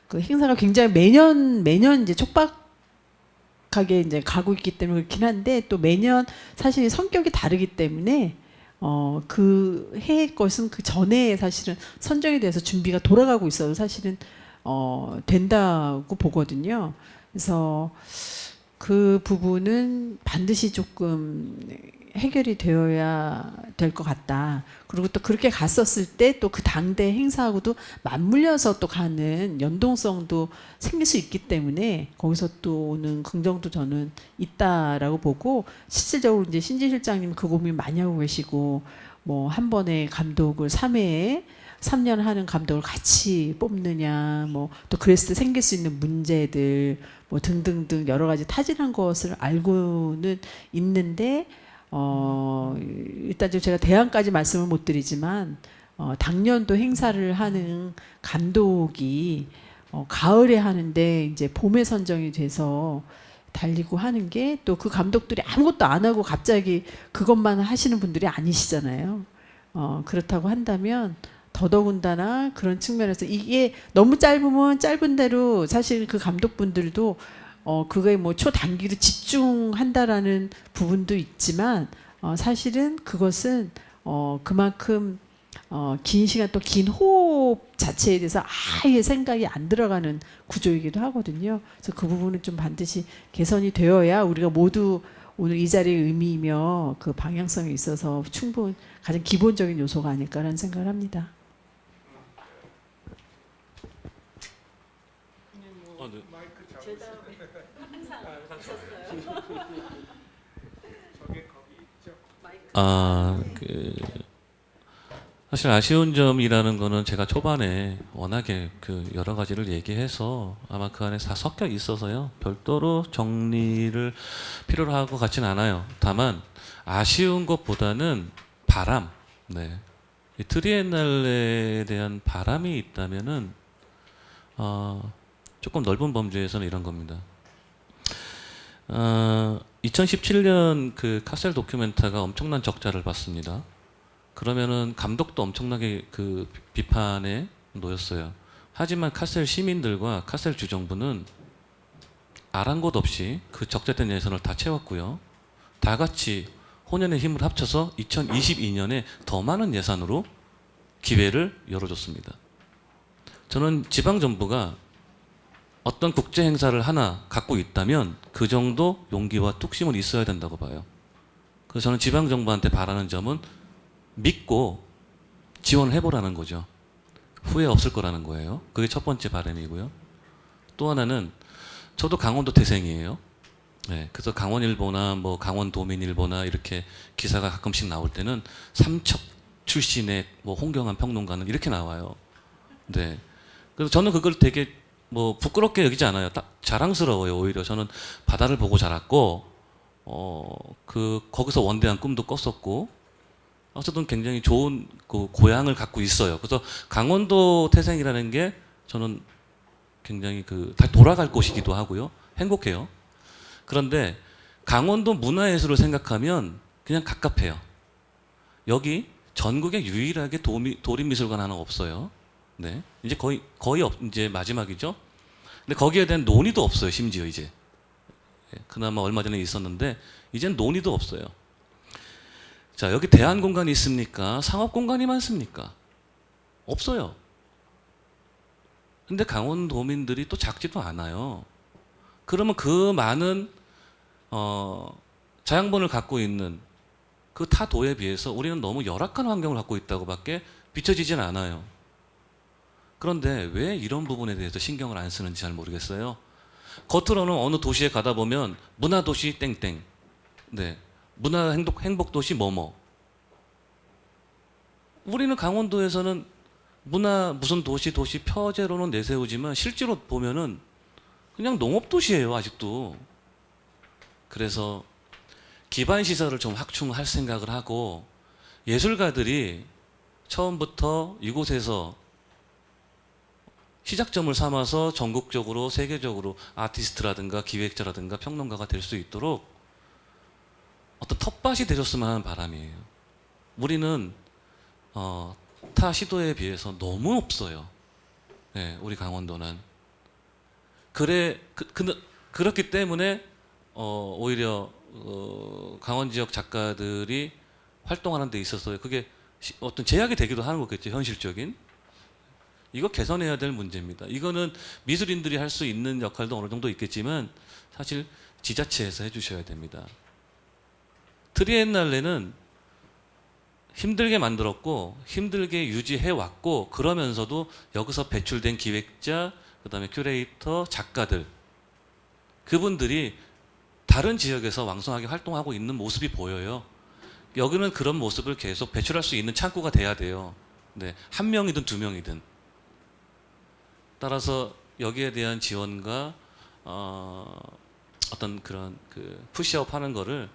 S3: 그 행사가 굉장히 매년 이제 촉박하게 이제 가고 있기 때문에 그렇긴 한데, 또 매년 사실 성격이 다르기 때문에 그 해의 것은 그 전에 사실은 선정에 대해서 준비가 돌아가고 있어도 사실은 된다고 보거든요. 그래서 그 부분은 반드시 조금 해결이 되어야 될 것 같다. 그리고 또 그렇게 갔었을 때 또 그 당대 행사하고도 맞물려서 또 가는 연동성도 생길 수 있기 때문에 거기서 또 오는 긍정도 저는 있다라고 보고, 실질적으로 이제 신지 실장님 그 고민 많이 하고 계시고, 뭐 한 번에 감독을 3회에 3년 하는 감독을 같이 뽑느냐, 뭐 또 그랬을 때 생길 수 있는 문제들 뭐 등등등 여러 가지 타진한 것을 알고는 있는데, 일단 제가 대안까지 말씀을 못 드리지만, 당년도 행사를 하는 감독이 가을에 하는데 이제 봄에 선정이 돼서 달리고 하는 게 또 그 감독들이 아무것도 안 하고 갑자기 그것만 하시는 분들이 아니시잖아요. 그렇다고 한다면 더더군다나 그런 측면에서 이게 너무 짧으면 짧은 대로 사실 그 감독분들도 그거에 뭐 초단기로 집중한다라는 부분도 있지만 사실은 그것은 그만큼 긴 시간 또 긴 호흡 자체에 대해서 아예 생각이 안 들어가는 구조이기도 하거든요. 그래서 그 부분은 좀 반드시 개선이 되어야 우리가 모두 오늘 이 자리의 의미이며 그 방향성에 있어서 충분 가장 기본적인 요소가 아닐까라는 생각을 합니다.
S4: 사실 아쉬운 점이라는 거는 제가 초반에 워낙에 그 여러 가지를 얘기해서 아마 그 안에 다 섞여 있어서요. 별도로 정리를 필요로 하고 같지는 않아요. 다만 아쉬운 것보다는 바람, 네. 이 트리엔날레에 대한 바람이 있다면은 조금 넓은 범주에서는 이런 겁니다. 2017년 그 카셀 다큐멘터가 엄청난 적자를 봤습니다. 그러면은 감독도 엄청나게 그 비판에 놓였어요. 하지만 카셀 시민들과 카셀 주정부는 아랑곳 없이 그 적자된 예산을 다 채웠고요. 다 같이 혼연의 힘을 합쳐서 2022년에 더 많은 예산으로 기회를 열어줬습니다. 저는 지방정부가 어떤 국제 행사를 하나 갖고 있다면 그 정도 용기와 뚝심은 있어야 된다고 봐요. 그래서 저는 지방정부한테 바라는 점은 믿고 지원을 해보라는 거죠. 후회 없을 거라는 거예요. 그게 첫 번째 바람이고요. 또 하나는 저도 강원도 태생이에요. 네, 그래서 강원일보나 뭐 강원도민일보나 이렇게 기사가 가끔씩 나올 때는 삼척 출신의 뭐 홍경한 평론가는 이렇게 나와요. 네, 그래서 저는 그걸 되게 뭐 부끄럽게 여기지 않아요. 딱 자랑스러워요. 오히려 저는 바다를 보고 자랐고 거기서 원대한 꿈도 꿨었고 어쨌든 굉장히 좋은 그 고향을 갖고 있어요. 그래서 강원도 태생이라는 게 저는 굉장히 다 돌아갈 곳이기도 하고요. 행복해요. 그런데 강원도 문화예술을 생각하면 그냥 갑갑해요. 여기 전국에 유일하게 도립미술관 하나 없어요. 네, 이제 거의 이제 마지막이죠. 근데 거기에 대한 논의도 없어요. 심지어 이제 그나마 얼마 전에 있었는데 이젠 논의도 없어요. 자, 여기 대안 공간이 있습니까? 상업 공간이 많습니까? 없어요. 근데 강원도민들이 또 작지도 않아요. 그러면 그 많은 자양분을 갖고 있는 그 타 도에 비해서 우리는 너무 열악한 환경을 갖고 있다고밖에 비춰지진 않아요. 그런데 왜 이런 부분에 대해서 신경을 안 쓰는지 잘 모르겠어요. 겉으로는 어느 도시에 가다 보면 문화도시 땡땡, 네, 문화 행복도시 뭐뭐. 우리는 강원도에서는 문화 무슨 도시 표제로는 내세우지만 실제로 보면은 그냥 농업도시예요 아직도. 그래서 기반 시설을 좀 확충할 생각을 하고 예술가들이 처음부터 이곳에서 시작점을 삼아서 전국적으로 세계적으로 아티스트라든가 기획자라든가 평론가가 될 수 있도록 어떤 텃밭이 되줬으면 하는 바람이에요. 우리는 타 시도에 비해서 너무 없어요. 네, 우리 강원도는. 그렇기 때문에 오히려 강원 지역 작가들이 활동하는 데 있어서 그게 어떤 제약이 되기도 하는 거겠죠. 현실적인. 이거 개선해야 될 문제입니다. 이거는 미술인들이 할 수 있는 역할도 어느 정도 있겠지만 사실 지자체에서 해주셔야 됩니다. 트리엔날레는 힘들게 만들었고 힘들게 유지해왔고 그러면서도 여기서 배출된 기획자, 그 다음에 큐레이터, 작가들 그분들이 다른 지역에서 왕성하게 활동하고 있는 모습이 보여요. 여기는 그런 모습을 계속 배출할 수 있는 창구가 돼야 돼요. 네, 한 명이든 두 명이든. 따라서 여기에 대한 지원과 어떤 그런 그 푸시업 하는 거를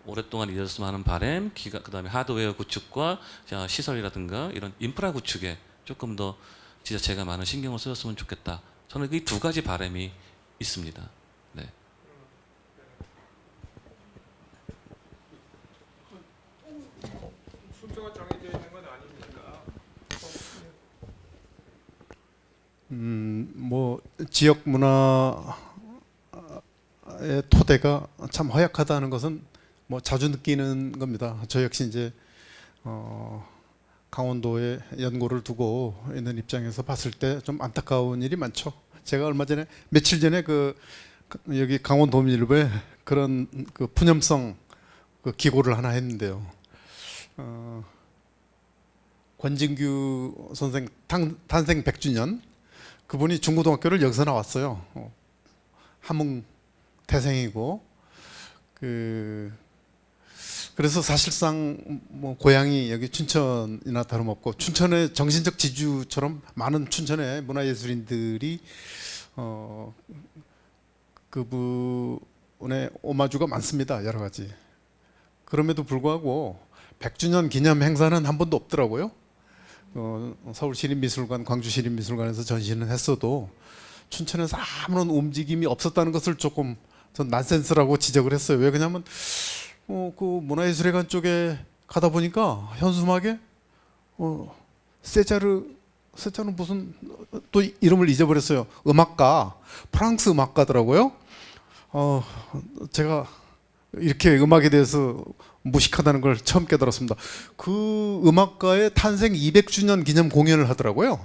S4: 오랫동안 이어졌으면 하는 바람, 그 다음에 하드웨어 구축과 시설이라든가 이런 인프라 구축에 조금 더 지자체가 많은 신경을 쓰였으면 좋겠다. 저는 이 두 가지 바람이 있습니다. 네.
S2: 순서가 정해져 있는 건 아닙니까?
S5: 뭐 지역 문화의 토대가 참 허약하다는 것은 뭐 자주 느끼는 겁니다. 저 역시 이제 강원도에 연고를 두고 있는 입장에서 봤을 때 좀 안타까운 일이 많죠. 제가 얼마 전에 며칠 전에 여기 강원도민일보에 그런 그 푸념성 그 기고를 하나 했는데요. 권진규 선생 탄생 100주년, 그분이 중고등학교를 여기서 나왔어요. 함흥 태생이고 그래서 사실상 뭐 고향이 여기 춘천이나 다름없고, 춘천의 정신적 지주처럼 많은 춘천의 문화예술인들이 그분의 오마주가 많습니다. 여러 가지. 그럼에도 불구하고 100주년 기념 행사는 한 번도 없더라고요. 서울시립미술관, 광주시립미술관에서 전시는 했어도 춘천에서 아무런 움직임이 없었다는 것을 조금 전 난센스라고 지적을 했어요. 왜 그러냐면 그 문화예술회관 쪽에 가다 보니까 현수막에 세자르는 무슨 또 이름을 잊어버렸어요. 음악가, 프랑스 음악가더라고요. 제가 이렇게 음악에 대해서 무식하다는 걸 처음 깨달았습니다. 그 음악가의 탄생 200주년 기념 공연을 하더라고요.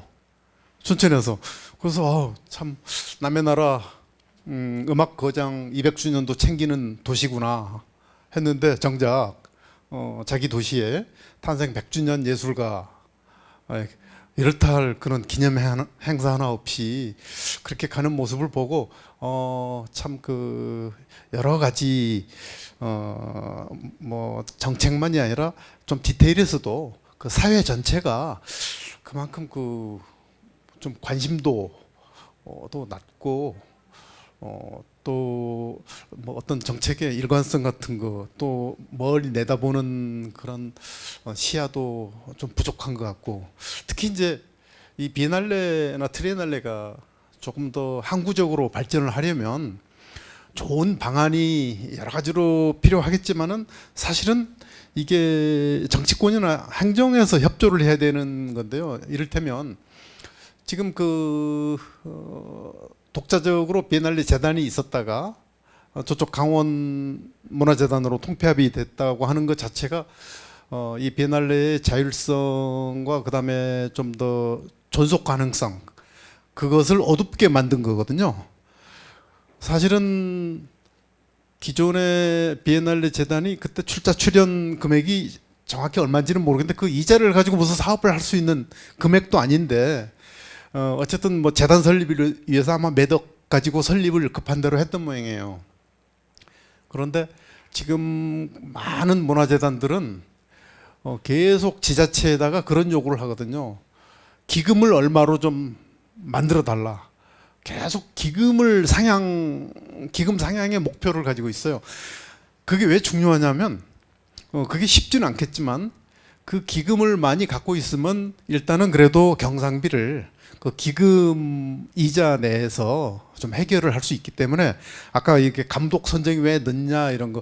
S5: 춘천에서. 그래서 참 남의 나라 음악 거장 200주년도 챙기는 도시구나 했는데, 정작 자기 도시에 탄생 100주년 예술가 이렇다 할 그런 기념 행사 하나 없이 그렇게 가는 모습을 보고 참 그 여러 가지 뭐 정책만이 아니라 좀 디테일에서도 그 사회 전체가 그만큼 그 좀 관심도 또 낮고 또 뭐 어떤 정책의 일관성 같은 거, 또 멀리 내다보는 그런 시야도 좀 부족한 것 같고, 특히 이제 이 비엔날레나 트리엔날레가 조금 더 항구적으로 발전을 하려면 좋은 방안이 여러 가지로 필요하겠지만은, 사실은 이게 정치권이나 행정에서 협조를 해야 되는 건데요. 이를테면 지금 독자적으로 비엔날레 재단이 있었다가 저쪽 강원 문화재단으로 통폐합이 됐다고 하는 것 자체가 이 비엔날레의 자율성과 그다음에 좀 더 존속 가능성, 그것을 어둡게 만든 거거든요. 사실은 기존의 비엔날레 재단이 그때 출자 출연 금액이 정확히 얼마인지는 모르겠는데 그 이자를 가지고 무슨 사업을 할 수 있는 금액도 아닌데, 어쨌든 뭐 재단 설립을 위해서 아마 몇 억 가지고 설립을 급한 대로 했던 모양이에요. 그런데 지금 많은 문화재단들은 계속 지자체에다가 그런 요구를 하거든요. 기금을 얼마로 좀 만들어 달라. 계속 기금 상향의 목표를 가지고 있어요. 그게 왜 중요하냐면 그게 쉽지는 않겠지만 그 기금을 많이 갖고 있으면 일단은 그래도 경상비를 그 기금 이자 내에서 좀 해결을 할 수 있기 때문에, 아까 이렇게 감독 선정이 왜 늦냐 이런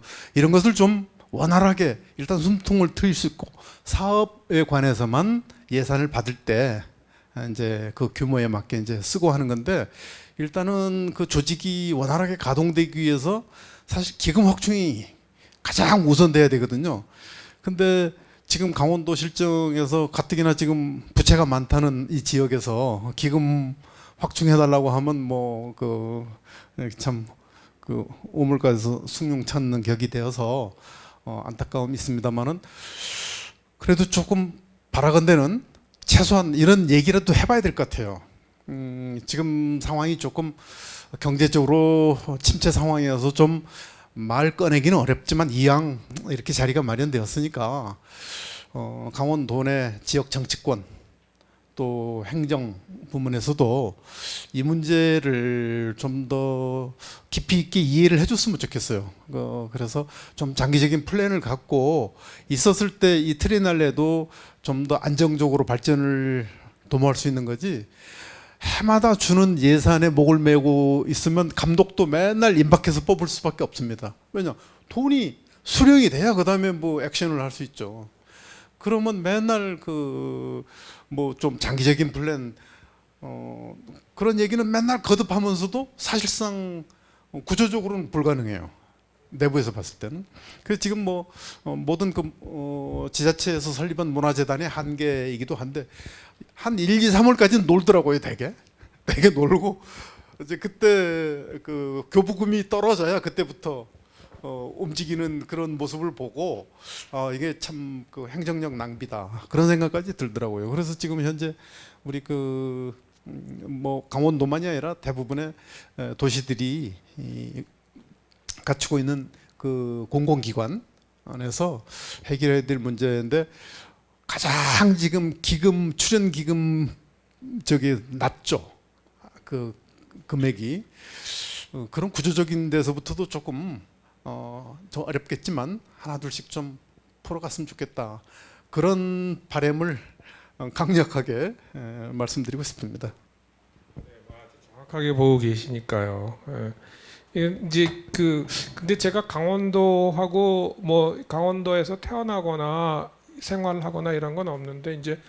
S5: 것을 좀 원활하게 일단 숨통을 트일 수 있고, 사업에 관해서만 예산을 받을 때 이제 그 규모에 맞게 이제 쓰고 하는 건데, 일단은 그 조직이 원활하게 가동되기 위해서 사실 기금 확충이 가장 우선돼야 되거든요. 근데 지금 강원도 실정에서 가뜩이나 지금 부채가 많다는 이 지역에서 기금 확충해달라고 하면 뭐 참 그 우물가에서 숭늉 찾는 격이 되어서 안타까움이 있습니다만은, 그래도 조금 바라건대는 최소한 이런 얘기라도 해봐야 될 것 같아요. 지금 상황이 조금 경제적으로 침체 상황이어서 좀 말 꺼내기는 어렵지만 이왕 이렇게 자리가 마련되었으니까 강원도 내 지역 정치권 또 행정 부문에서도 이 문제를 좀 더 깊이 있게 이해를 해줬으면 좋겠어요. 그래서 좀 장기적인 플랜을 갖고 있었을 때 이 트리엔날레도 좀 더 안정적으로 발전을 도모할 수 있는 거지, 해마다 주는 예산에 목을 메고 있으면 감독도 맨날 임박해서 뽑을 수밖에 없습니다. 왜냐? 돈이 수령이 돼야 그다음에 뭐 액션을 할 수 있죠. 그러면 맨날 그 뭐 좀 장기적인 플랜 그런 얘기는 맨날 거듭하면서도 사실상 구조적으로는 불가능해요. 내부에서 봤을 때는. 그래서 지금 뭐 모든 그 지자체에서 설립한 문화재단의 한계이기도 한데 한 1, 2, 3월까지는 놀더라고요, 되게 놀고 이제 그때 그 교부금이 떨어져야 그때부터 움직이는 그런 모습을 보고 이게 참 그 행정력 낭비다 그런 생각까지 들더라고요. 그래서 지금 현재 우리 그 뭐 강원도만이 아니라 대부분의 도시들이 갖추고 있는 그 공공기관 안에서 해결해야 될 문제인데 가장 지금 기금 출연 기금 저기 낮죠. 그 금액이 그런 구조적인 데서부터도 조금 더 어렵겠지만 하나 둘씩 좀 풀어갔으면 좋겠다. 그런 바람을 강력하게 말씀드리고 싶습니다.
S2: 정확하게 보고 계시니까요. 예. 이제 근데 제가 강원도하고 뭐 강원도에서 태어나거나 생활하거나 이런 건 없는데 이제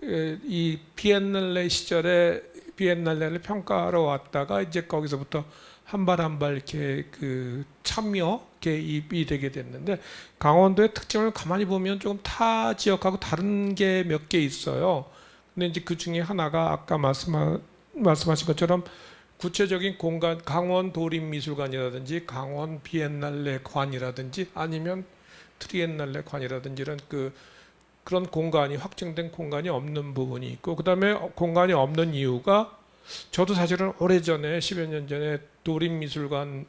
S2: 이 비엔날레 시절에 비엔날레를 평가하러 왔다가 이제 거기서부터 한 발 한 발 이렇게 그 참여 개입이 되게 됐는데 강원도의 특징을 가만히 보면 조금 타 지역하고 다른 게 몇 개 있어요. 근데 이제 그 중에 하나가 아까 말씀하신 것처럼 구체적인 공간, 강원 도립미술관이라든지 강원 비엔날레 관이라든지 아니면 트리엔날레 관이라든지 이런 그런 공간이 확정된 공간이 없는 부분이 있고 그다음에 공간이 없는 이유가 저도 사실은 오래전에 10여 년 전에 도립미술관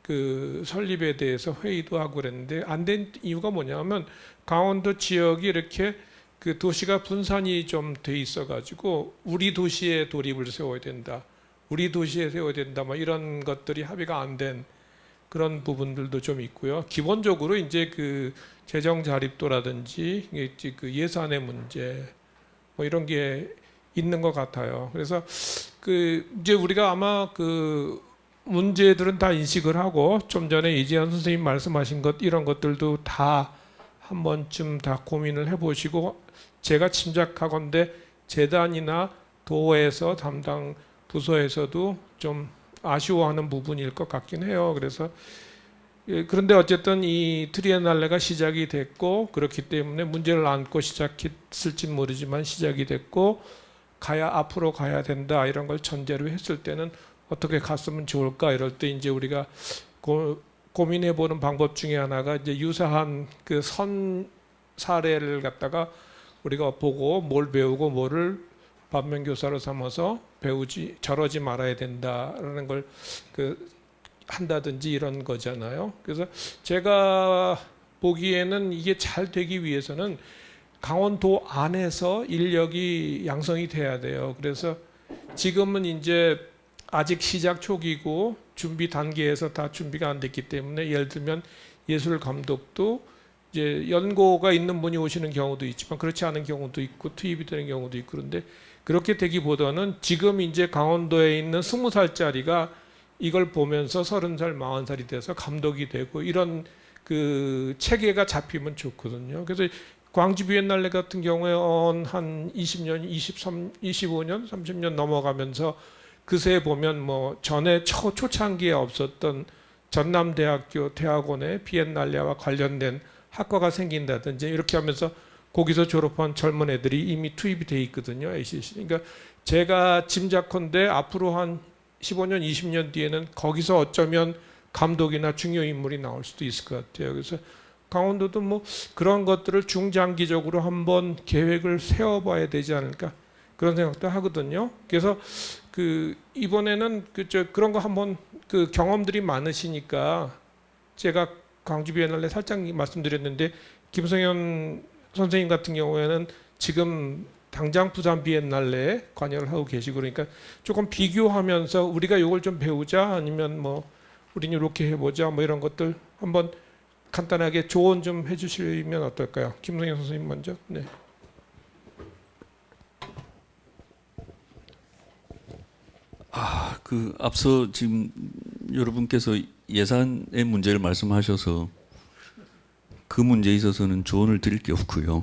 S2: 그 설립에 대해서 회의도 하고 그랬는데 안 된 이유가 뭐냐면 강원도 지역이 이렇게 그 도시가 분산이 좀 돼 있어 가지고 우리 도시에 도립을 세워야 된다. 우리 도시에 세워야 된다. 뭐 이런 것들이 합의가 안 된 그런 부분들도 좀 있고요. 기본적으로 이제 그 재정 자립도라든지 그 예산의 문제 뭐 이런 게 있는 것 같아요. 그래서 그 이제 우리가 아마 그 문제들은 다 인식을 하고 좀 전에 이재현 선생님 말씀하신 것 이런 것들도 다 한 번쯤 다 고민을 해보시고 제가 짐작하건대 재단이나 도에서 담당 부서에서도 좀 아쉬워하는 부분일 것 같긴 해요. 그래서 그런데 어쨌든 이 트리엔날레가 시작이 됐고 그렇기 때문에 문제를 안고 시작했을진 모르지만 시작이 됐고 앞으로 가야 된다 이런 걸 전제로 했을 때는 어떻게 갔으면 좋을까 이럴 때 이제 우리가 고민해 보는 방법 중에 하나가 이제 유사한 그 선 사례를 갖다가 우리가 보고 뭘 배우고 뭐를 반면교사로 삼아서 저러지 말아야 된다라는 걸 한다든지 이런 거잖아요. 그래서 제가 보기에는 이게 잘 되기 위해서는 강원도 안에서 인력이 양성이 돼야 돼요. 그래서 지금은 이제 아직 시작 초기고 준비 단계에서 다 준비가 안 됐기 때문에 예를 들면 예술 감독도 이제 연고가 있는 분이 오시는 경우도 있지만 그렇지 않은 경우도 있고 투입이 되는 경우도 있고 그런데 그렇게 되기보다는 지금 이제 강원도에 있는 20살짜리가 이걸 보면서 30살, 40살이 돼서 감독이 되고 이런 그 체계가 잡히면 좋거든요. 그래서 광주 비엔날레 같은 경우에 한 20년, 25년, 30년 넘어가면서 그새 보면 뭐 전에 초창기에 없었던 전남대학교 대학원의 비엔날레와 관련된 학과가 생긴다든지 이렇게 하면서 거기서 졸업한 젊은 애들이 이미 투입이 돼 있거든요. ACC. 그러니까 제가 짐작컨대 앞으로 한 15년, 20년 뒤에는 거기서 어쩌면 감독이나 중요 인물이 나올 수도 있을 것 같아요. 그래서 강원도도 뭐 그런 것들을 중장기적으로 한번 계획을 세워봐야 되지 않을까 그런 생각도 하거든요. 그래서 이번에는 그런 거 한번 경험들이 많으시니까 제가 광주 비엔날레 살짝 말씀드렸는데 김성현 선생님 같은 경우에는 지금 당장 부산 비엔날레에 관여를 하고 계시고 그러니까 조금 비교하면서 우리가 이걸 좀 배우자 아니면 뭐 우리는 이렇게 해보자 뭐 이런 것들 한번 간단하게 조언 좀 해주시면 어떨까요? 김성현 선생님 먼저. 네.
S6: 그 앞서 지금 여러분께서 예산의 문제를 말씀하셔서 그 문제에 있어서는 조언을 드릴 게 없고요.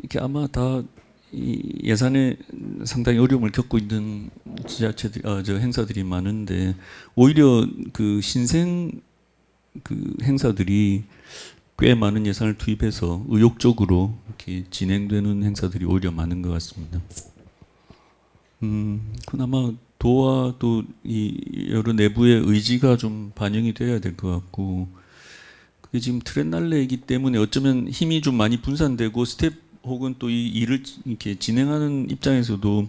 S6: 이게 아마 다 이 예산에 상당히 어려움을 겪고 있는 지자체들, 저 행사들이 많은데 오히려 그 신생 그 행사들이 꽤 많은 예산을 투입해서 의욕적으로 이렇게 진행되는 행사들이 오히려 많은 것 같습니다. 그나마 도와 또 이 여러 내부의 의지가 좀 반영이 돼야 될 것 같고, 그게 지금 트렌날레이기 때문에 어쩌면 힘이 좀 많이 분산되고 스텝 혹은 또 이 일을 이렇게 진행하는 입장에서도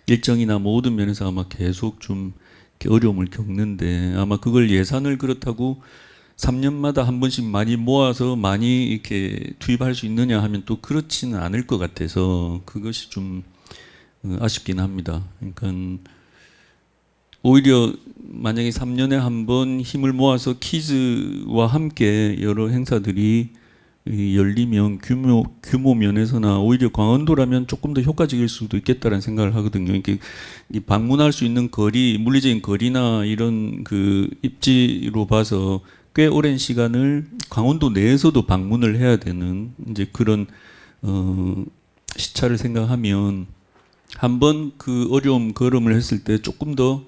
S6: 일정이나 모든 면에서 아마 계속 좀 이렇게 어려움을 겪는데, 아마 그걸 예산을 그렇다고 3년마다 한 번씩 많이 모아서 많이 이렇게 투입할 수 있느냐 하면 또 그렇지는 않을 것 같아서 그것이 좀 아쉽긴 합니다. 그러니까 오히려 만약에 3년에 한 번 힘을 모아서 퀴즈와 함께 여러 행사들이 열리면 규모 면에서나 오히려 강원도라면 조금 더 효과적일 수도 있겠다라는 생각을 하거든요. 이렇게 방문할 수 있는 거리, 물리적인 거리나 이런 그 입지로 봐서 꽤 오랜 시간을 강원도 내에서도 방문을 해야 되는 이제 그런 시차를 생각하면 한번 그 어려움 걸음을 했을 때 조금 더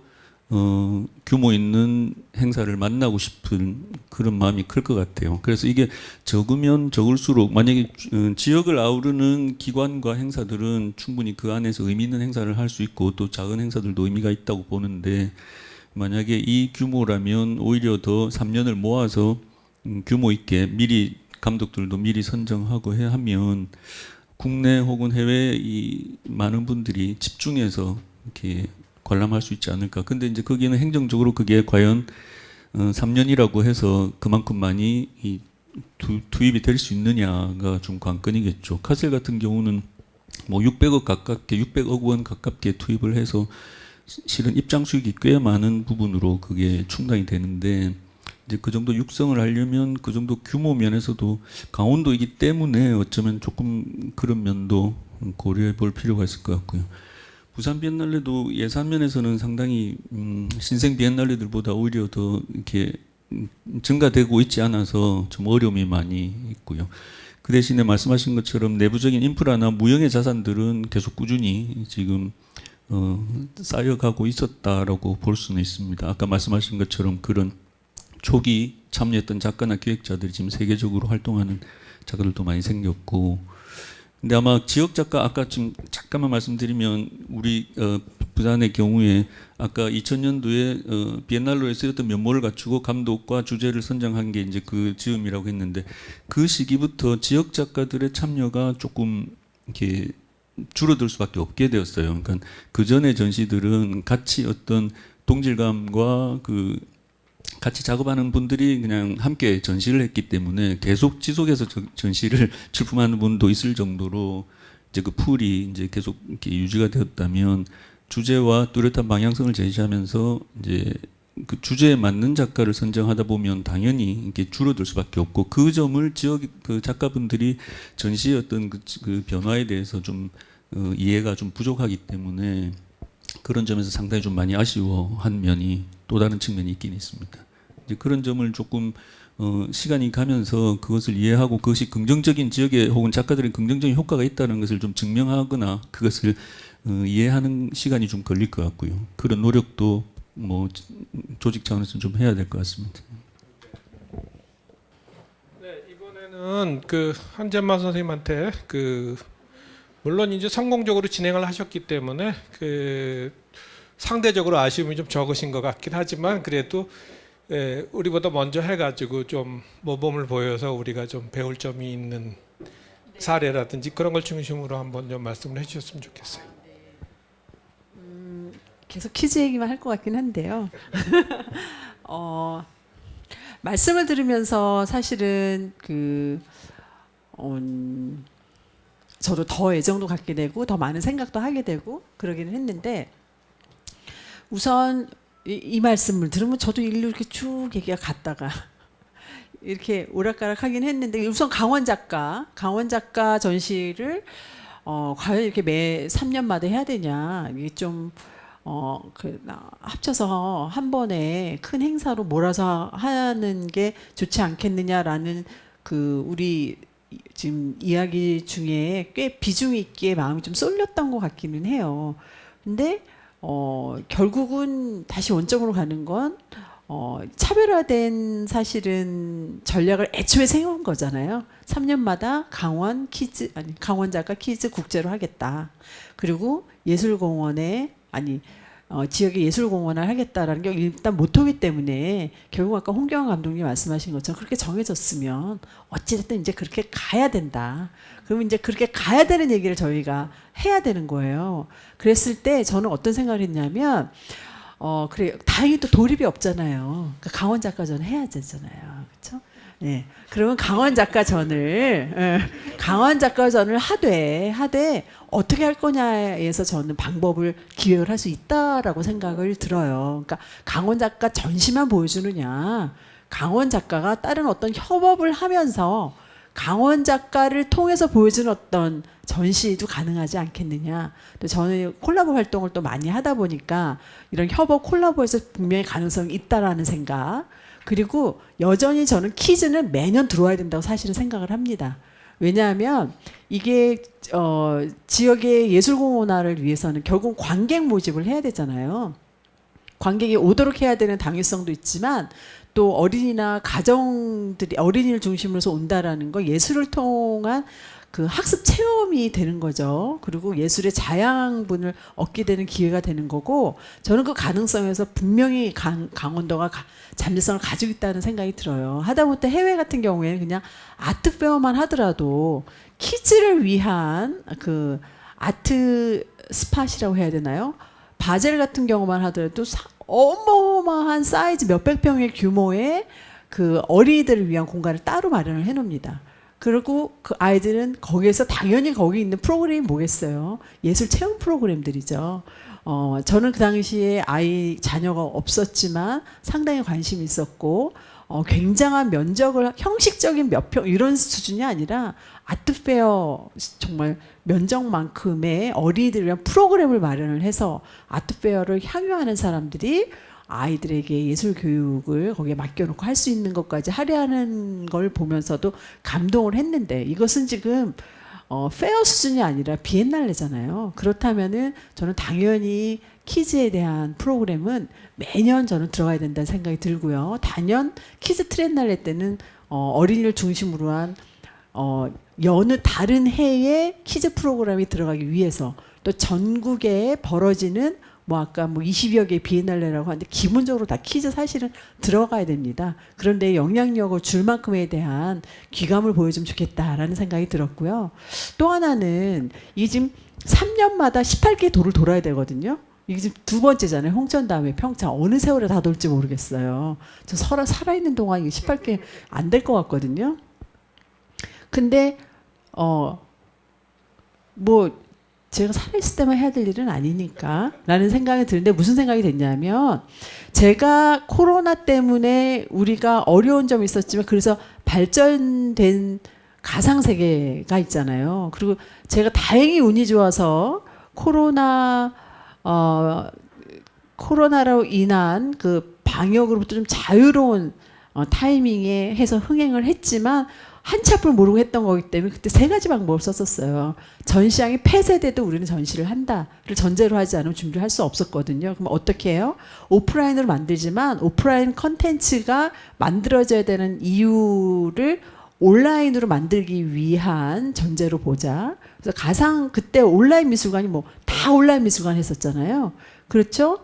S6: 규모 있는 행사를 만나고 싶은 그런 마음이 클 것 같아요. 그래서 이게 적으면 적을수록 만약에 지역을 아우르는 기관과 행사들은 충분히 그 안에서 의미 있는 행사를 할 수 있고 또 작은 행사들도 의미가 있다고 보는데, 만약에 이 규모라면 오히려 더 3년을 모아서 규모 있게 미리 감독들도 미리 선정하고 해야 하면 국내 혹은 해외 이 많은 분들이 집중해서 이렇게 관람할 수 있지 않을까. 근데 이제 거기는 행정적으로 그게 과연 3년이라고 해서 그만큼 많이 투입이 될 수 있느냐가 좀 관건이겠죠. 카셀 같은 경우는 뭐 600억 원 가깝게 투입을 해서 실은 입장 수익이 꽤 많은 부분으로 그게 충당이 되는데, 이제 그 정도 육성을 하려면 그 정도 규모 면에서도 강원도이기 때문에 어쩌면 조금 그런 면도 고려해 볼 필요가 있을 것 같고요. 부산 비엔날레도 예산 면에서는 상당히 신생 비엔날레들보다 오히려 더 이렇게 증가되고 있지 않아서 좀 어려움이 많이 있고요. 그 대신에 말씀하신 것처럼 내부적인 인프라나 무형의 자산들은 계속 꾸준히 지금 쌓여가고 있었다라고 볼 수는 있습니다. 아까 말씀하신 것처럼 그런 초기 참여했던 작가나 기획자들이 지금 세계적으로 활동하는 작가들도 많이 생겼고, 근데 아마 지역 작가, 아까 좀 잠깐만 말씀드리면 우리 부산의 경우에 아까 2000년도에 비엔날로에 쓰였던 면모를 갖추고 감독과 주제를 선정한 게 이제 그 즈음이라고 했는데, 그 시기부터 지역 작가들의 참여가 조금 이렇게 줄어들 수밖에 없게 되었어요. 그러니까 그 전에 전시들은 같이 어떤 동질감과 그 같이 작업하는 분들이 그냥 함께 전시를 했기 때문에 계속 지속해서 전시를 출품하는 분도 있을 정도로 이제 그 풀이 이제 계속 이렇게 유지가 되었다면, 주제와 뚜렷한 방향성을 제시하면서 이제 그 주제에 맞는 작가를 선정하다 보면 당연히 이렇게 줄어들 수밖에 없고, 그 점을 지역 그 작가분들이 전시의 어떤 그 변화에 대해서 좀 이해가 좀 부족하기 때문에 그런 점에서 상당히 좀 많이 아쉬워한 면이 또 다른 측면이 있긴 있습니다. 이제 그런 점을 조금 시간이 가면서 그것을 이해하고 그것이 긍정적인 지역에 혹은 작가들의 긍정적인 효과가 있다는 것을 좀 증명하거나 그것을 이해하는 시간이 좀 걸릴 것 같고요. 그런 노력도 뭐 조직 차원에서 좀 해야 될 것 같습니다.
S2: 네, 이번에는 그 한재만 선생님한테 그 물론 이제 성공적으로 진행을 하셨기 때문에 그 상대적으로 아쉬움이 좀 적으신 것 같긴 하지만, 그래도 우리보다 먼저 해가지고 좀 모범을 보여서 우리가 좀 배울 점이 있는 사례라든지 그런 걸 중심으로 한번 좀 말씀을 해주셨으면 좋겠어요.
S3: 계속 퀴즈 얘기만 할 것 같긴 한데요. 말씀을 들으면서 사실은 저도 더 애정도 갖게 되고 더 많은 생각도 하게 되고 그러기는 했는데, 우선 이 말씀을 들으면 저도 일로 이렇게 쭉 얘기가 갔다가 이렇게 오락가락하긴 했는데, 우선 강원 작가 전시를 과연 이렇게 매 3년마다 해야 되냐, 이게 좀 합쳐서 한 번에 큰 행사로 몰아서 하는 게 좋지 않겠느냐라는 우리 지금 이야기 중에 꽤 비중 있게 마음이 좀 쏠렸던 것 같기는 해요. 근데 결국은 다시 원점으로 가는 건 차별화된 사실은 전략을 애초에 세운 거잖아요. 3년마다 강원 작가 퀴즈 국제로 하겠다. 그리고 예술공원에 지역의 예술공원을 하겠다라는 게 일단 모토이기 때문에 결국 아까 홍경환 감독님 말씀하신 것처럼 그렇게 정해졌으면 어찌됐든 이제 그렇게 가야 된다. 그러면 이제 그렇게 가야 되는 얘기를 저희가 해야 되는 거예요. 그랬을 때 저는 어떤 생각을 했냐면 그래 다행히 또 도립이 없잖아요. 그러니까 강원 작가전 해야 되잖아요. 그렇죠? 네. 그러면 강원 작가전을 하되 어떻게 할 거냐에서 저는 방법을 기획을 할 수 있다라고 생각을 들어요. 그러니까 강원 작가 전시만 보여주느냐, 강원 작가가 다른 어떤 협업을 하면서 강원 작가를 통해서 보여주는 어떤 전시도 가능하지 않겠느냐. 또 저는 콜라보 활동을 또 많이 하다 보니까 이런 협업 콜라보에서 분명히 가능성이 있다라는 생각. 그리고 여전히 저는 퀴즈는 매년 들어와야 된다고 사실은 생각을 합니다. 왜냐하면 이게 지역의 예술공헌화를 위해서는 결국 관객 모집을 해야 되잖아요. 관객이 오도록 해야 되는 당위성도 있지만 또 어린이나 가정들이 어린이를 중심으로 해서 온다라는 거 예술을 통한 그 학습 체험이 되는 거죠. 그리고 예술의 자양분을 얻게 되는 기회가 되는 거고 저는 그 가능성에서 분명히 강원도가 잠재성을 가지고 있다는 생각이 들어요. 하다못해 해외 같은 경우에는 그냥 아트 페어만 하더라도 키즈를 위한 그 아트 스팟이라고 해야 되나요? 바젤 같은 경우만 하더라도 어마어마한 사이즈 몇백 평의 규모의 그 어린이들을 위한 공간을 따로 마련을 해놓습니다. 그리고 그 아이들은 거기에서 당연히 거기 있는 프로그램이 뭐겠어요? 예술 체험 프로그램들이죠. 저는 그 당시에 자녀가 없었지만 상당히 관심이 있었고 굉장한 면적을 형식적인 몇 평 이런 수준이 아니라 아트페어 정말 면적만큼의 어린이들을 위한 프로그램을 마련을 해서 아트페어를 향유하는 사람들이 아이들에게 예술 교육을 거기에 맡겨놓고 할 수 있는 것까지 하려는 걸 보면서도 감동을 했는데 이것은 지금 페어 수준이 아니라 비엔날레잖아요. 그렇다면은 저는 당연히 키즈에 대한 프로그램은 매년 저는 들어가야 된다는 생각이 들고요. 단연 키즈 트렌날레 때는 어린이를 중심으로 한 여느 다른 해에 키즈 프로그램이 들어가기 위해서 또 전국에 벌어지는 아까 20여 개의 비엔날레라고 하는데 기본적으로 다 키즈 사실은 들어가야 됩니다. 그런데 영향력을 줄 만큼에 대한 귀감을 보여주면 좋겠다라는 생각이 들었고요. 또 하나는 이 지금 3년마다 18개 도를 돌아야 되거든요. 이게 지금 두 번째잖아요. 홍천 다음에 평창. 어느 세월에 다 돌지 모르겠어요. 저 살아있는 동안 이게 18개 안 될 것 같거든요. 근데 제가 살아있을 때만 해야 될 일은 아니니까 라는 생각이 드는데 무슨 생각이 됐냐면 제가 코로나 때문에 우리가 어려운 점이 있었지만 그래서 발전된 가상세계가 있잖아요. 그리고 제가 다행히 운이 좋아서 코로나로 인한 그 방역으로부터 좀 자유로운 타이밍에 해서 흥행을 했지만 한치 앞을 모르고 했던 거기 때문에 그때 세 가지 방법을 썼었어요. 전시장이 폐쇄돼도 우리는 전시를 한다를 전제로 하지 않으면 준비를 할 수 없었거든요. 그럼 어떻게 해요? 오프라인으로 만들지만 오프라인 컨텐츠가 만들어져야 되는 이유를 온라인으로 만들기 위한 전제로 보자. 그래서 그때 온라인 미술관이 다 온라인 미술관 했었잖아요. 그렇죠?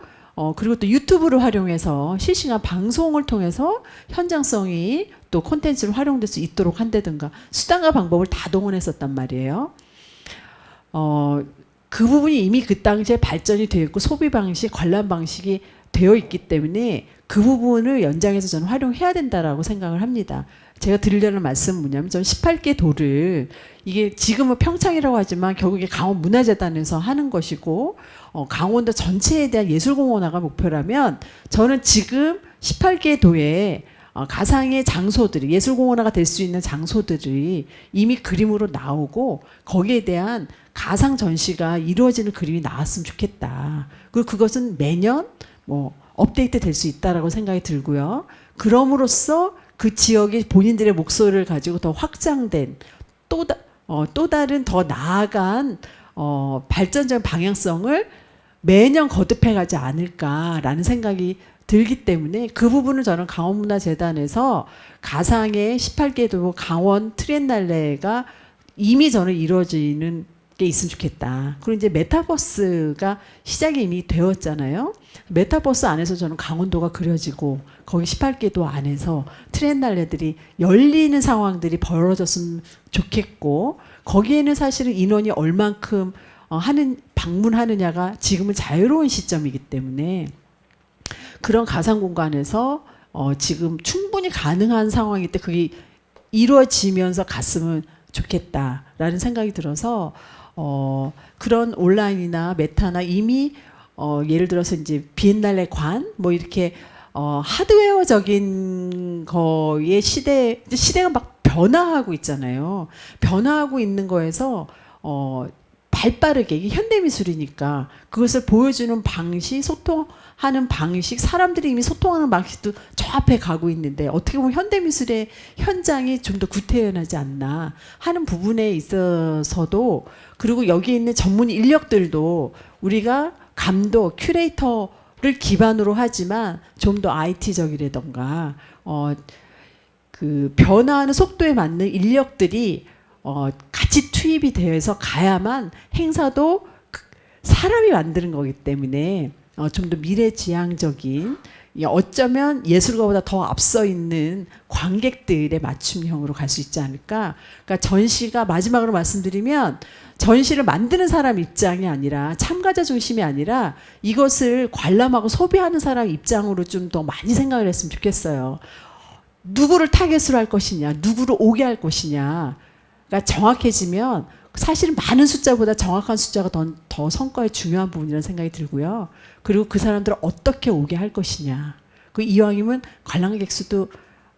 S3: 그리고 또 유튜브를 활용해서 실시간 방송을 통해서 현장성이 또 콘텐츠로 활용될 수 있도록 한다든가 수단과 방법을 다 동원했었단 말이에요. 그 부분이 이미 그 당시에 발전이 되어 있고 소비 방식, 관람 방식이 되어 있기 때문에 그 부분을 연장해서 저는 활용해야 된다라고 생각을 합니다. 제가 드리려는 말씀은 뭐냐면 저는 18개 도를 이게 지금은 평창이라고 하지만 결국에 강원문화재단에서 하는 것이고 강원도 전체에 대한 예술공헌화가 목표라면 저는 지금 18개 도에 가상의 장소들이 예술공원화가 될 수 있는 장소들이 이미 그림으로 나오고 거기에 대한 가상 전시가 이루어지는 그림이 나왔으면 좋겠다. 그리고 그것은 매년 뭐 업데이트 될 수 있다라고 생각이 들고요. 그럼으로써 그 지역의 본인들의 목소리를 가지고 더 확장된 또 다른 더 나아간 발전적인 방향성을 매년 거듭해 가지 않을까라는 생각이 들기 때문에 그 부분을 저는 강원문화재단에서 가상의 18개 도시 강원 트리엔날레가 이미 저는 이루어지는 게 있으면 좋겠다. 그리고 이제 메타버스가 시작이 이미 되었잖아요. 메타버스 안에서 저는 강원도가 그려지고 거기 18개 도 안에서 트리엔날레들이 열리는 상황들이 벌어졌으면 좋겠고 거기에는 사실은 인원이 얼만큼 방문하느냐가 지금은 자유로운 시점이기 때문에 그런 가상 공간에서 지금 충분히 가능한 상황일 때 그게 이루어지면서 갔으면 좋겠다라는 생각이 들어서 그런 온라인이나 메타나 이미 예를 들어서 이제 비엔날레 관 뭐 이렇게 하드웨어적인 거의 시대가 막 변화하고 있잖아요. 변화하고 있는 거에서 발빠르게 이게 현대미술이니까 그것을 보여주는 방식, 소통하는 방식, 사람들이 이미 소통하는 방식도 저 앞에 가고 있는데 어떻게 보면 현대미술의 현장이 좀 더 구태연하지 않나 하는 부분에 있어서도 그리고 여기 있는 전문 인력들도 우리가 감독, 큐레이터를 기반으로 하지만 좀 더 IT적이라던가 그 변화하는 속도에 맞는 인력들이 같이 투입이 되어서 가야만 행사도 사람이 만드는 거기 때문에 좀 더 미래지향적인 어쩌면 예술가보다 더 앞서 있는 관객들의 맞춤형으로 갈 수 있지 않을까. 그러니까 전시가 마지막으로 말씀드리면 전시를 만드는 사람 입장이 아니라 참가자 중심이 아니라 이것을 관람하고 소비하는 사람 입장으로 좀 더 많이 생각을 했으면 좋겠어요. 누구를 타겟으로 할 것이냐, 누구를 오게 할 것이냐. 가 정확해지면 사실 많은 숫자보다 정확한 숫자가 더 성과에 중요한 부분이라는 생각이 들고요. 그리고 그 사람들을 어떻게 오게 할 것이냐. 그 이왕이면 관람객 수도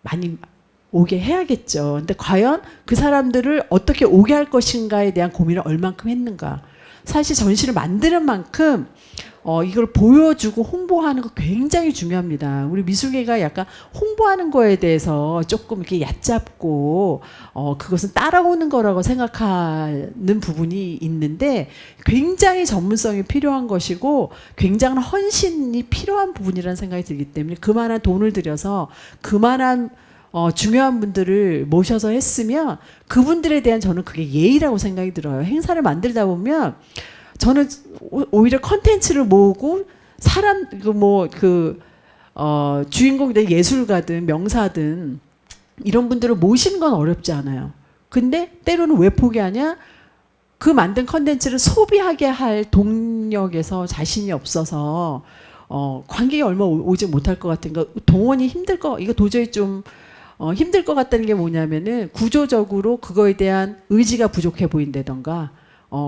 S3: 많이 오게 해야겠죠. 근데 과연 그 사람들을 어떻게 오게 할 것인가에 대한 고민을 얼만큼 했는가. 사실 전시를 만드는 만큼 이걸 보여주고 홍보하는 거 굉장히 중요합니다. 우리 미술계가 약간 홍보하는 거에 대해서 조금 이렇게 얕잡고 그것은 따라오는 거라고 생각하는 부분이 있는데 굉장히 전문성이 필요한 것이고 굉장한 헌신이 필요한 부분이라는 생각이 들기 때문에 그만한 돈을 들여서 그만한 중요한 분들을 모셔서 했으면 그분들에 대한 저는 그게 예의라고 생각이 들어요. 행사를 만들다 보면 저는 오히려 컨텐츠를 모으고 사람 주인공들 예술가든 명사든 이런 분들을 모시는 건 어렵지 않아요. 근데 때로는 왜 포기하냐? 그 만든 컨텐츠를 소비하게 할 동력에서 자신이 없어서 관객이 얼마 오지 못할 것 같은 거 동원이 이거 도저히 좀 힘들 것 같다는 게 뭐냐면은 구조적으로 그거에 대한 의지가 부족해 보인다던가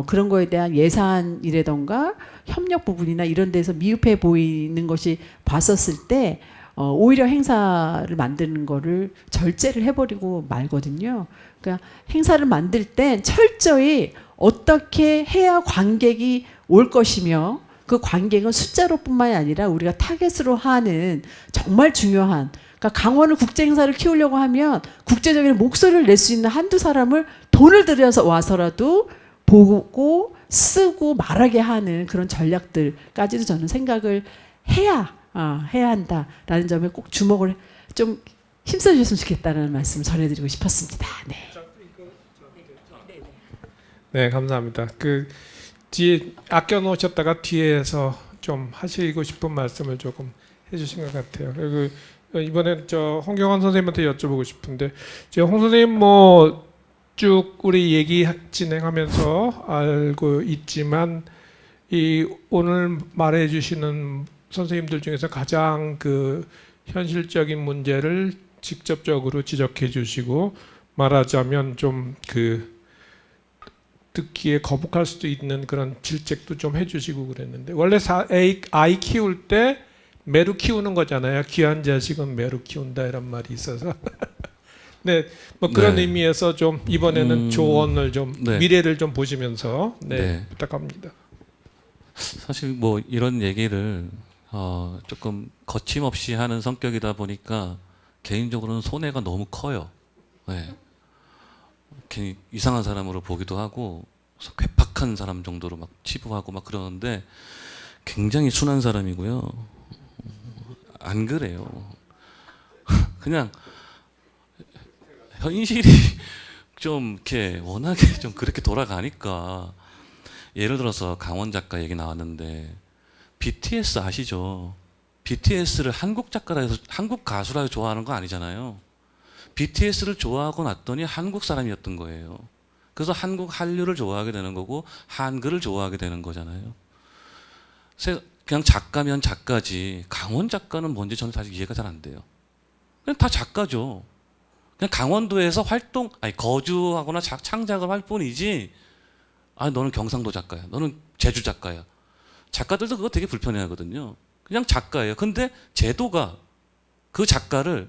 S3: 그런 거에 대한 예산이라던가 협력 부분이나 이런 데서 미흡해 보이는 것이 봤었을 때 오히려 행사를 만드는 거를 절제를 해버리고 말거든요. 그러니까 행사를 만들 땐 철저히 어떻게 해야 관객이 올 것이며 그 관객은 숫자로뿐만이 아니라 우리가 타겟으로 하는 정말 중요한 그러니까 강원을 국제 행사를 키우려고 하면 국제적인 목소리를 낼 수 있는 한두 사람을 돈을 들여서 와서라도 보고 쓰고 말하게 하는 그런 전략들까지도 저는 생각을 해야 한다라는 점에 꼭 주목을 좀 힘써주셨으면 좋겠다는 말씀을 전해드리고 싶었습니다. 네.
S2: 네, 감사합니다. 그 뒤에 아껴 놓으셨다가 뒤에서 좀 하시고 싶은 말씀을 조금 해주신 것 같아요. 그리고 이번에 홍경환 선생님한테 여쭤보고 싶은데 홍 선생님 쭉 우리 얘기 진행하면서 알고 있지만 이 오늘 말해주시는 선생님들 중에서 가장 그 현실적인 문제를 직접적으로 지적해주시고 말하자면 좀 그 듣기에 거북할 수도 있는 그런 질책도 좀 해주시고 그랬는데 원래 아이 키울 때 매루 키우는 거잖아요. 귀한 자식은 매루 키운다 이런 말이 있어서. 네, 뭐 그런
S4: 네.
S2: 의미에서 좀 이번에는 조언을 좀
S4: 네.
S2: 미래를 좀 보시면서 네,
S4: 네.
S2: 부탁합니다.
S4: 사실 뭐 이런 얘기를 조금 거침없이 하는 성격이다 보니까 개인적으로는 손해가 너무 커요. 네. 괜히 이상한 사람으로 보기도 하고 괴팍한 사람 정도로 막 치부하고 막 그러는데 굉장히 순한 사람이고요. 안 그래요. 그냥 현실이 좀 이렇게 워낙에 좀 그렇게 돌아가니까 예를 들어서 강원 작가 얘기 나왔는데 BTS 아시죠? BTS를 한국 작가라 해서 한국 가수라 해서 좋아하는 거 아니잖아요. BTS를 좋아하고 났더니 한국 사람이었던 거예요. 그래서 한국 한류를 좋아하게 되는 거고 한글을 좋아하게 되는 거잖아요. 그냥 작가면 작가지 강원 작가는 뭔지 저는 사실 이해가 잘 안 돼요. 그냥 다 작가죠. 그냥 강원도에서 거주하거나 창작을 할 뿐이지. 너는 경상도 작가야. 너는 제주 작가야. 작가들도 그거 되게 불편해하거든요. 그냥 작가예요. 근데 제도가 그 작가를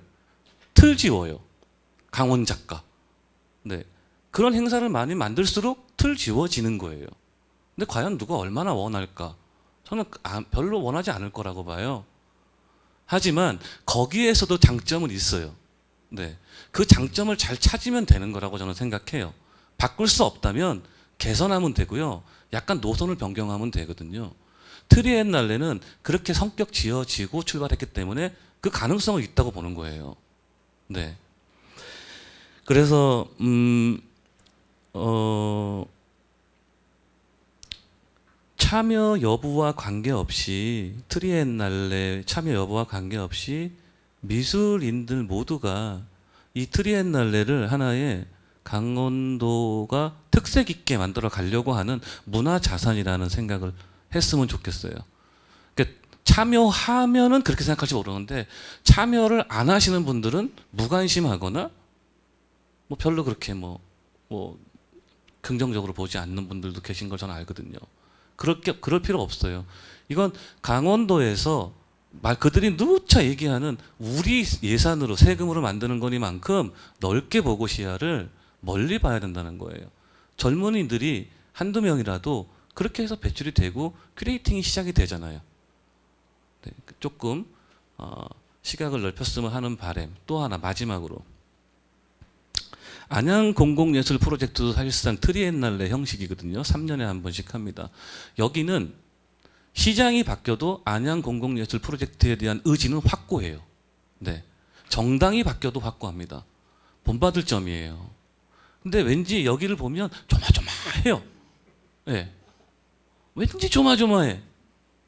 S4: 틀지워요. 강원 작가. 네. 그런 행사를 많이 만들수록 틀지워지는 거예요. 근데 과연 누가 얼마나 원할까? 저는 별로 원하지 않을 거라고 봐요. 하지만 거기에서도 장점은 있어요. 네. 그 장점을 잘 찾으면 되는 거라고 저는 생각해요. 바꿀 수 없다면 개선하면 되고요. 약간 노선을 변경하면 되거든요. 트리엔날레는 그렇게 성격 지어지고 출발했기 때문에 그 가능성은 있다고 보는 거예요. 네. 그래서 참여 여부와 관계없이 트리엔날레 참여 여부와 관계없이 미술인들 모두가 이 트리엔날레를 하나의 강원도가 특색 있게 만들어 가려고 하는 문화 자산이라는 생각을 했으면 좋겠어요. 그러니까 참여하면은 그렇게 생각할지 모르는데 참여를 안 하시는 분들은 무관심하거나 뭐 별로 그렇게 뭐 긍정적으로 보지 않는 분들도 계신 걸 저는 알거든요. 그럴 필요 없어요. 이건 강원도에서 그들이 누차 얘기하는 우리 예산으로 세금으로 만드는 거니만큼 넓게 보고 시야를 멀리 봐야 된다는 거예요. 젊은이들이 한두 명이라도 그렇게 해서 배출이 되고 큐레이팅이 시작이 되잖아요. 네, 조금 시각을 넓혔으면 하는 바람. 또 하나 마지막으로 안양 공공예술 프로젝트도 사실상 트리엔날레 형식이거든요. 3년에 한 번씩 합니다. 여기는 시장이 바뀌어도 안양 공공예술 프로젝트에 대한 의지는 확고해요. 네. 정당이 바뀌어도 확고합니다. 본받을 점이에요. 근데 왠지 여기를 보면 조마조마해요. 네. 왠지 조마조마해.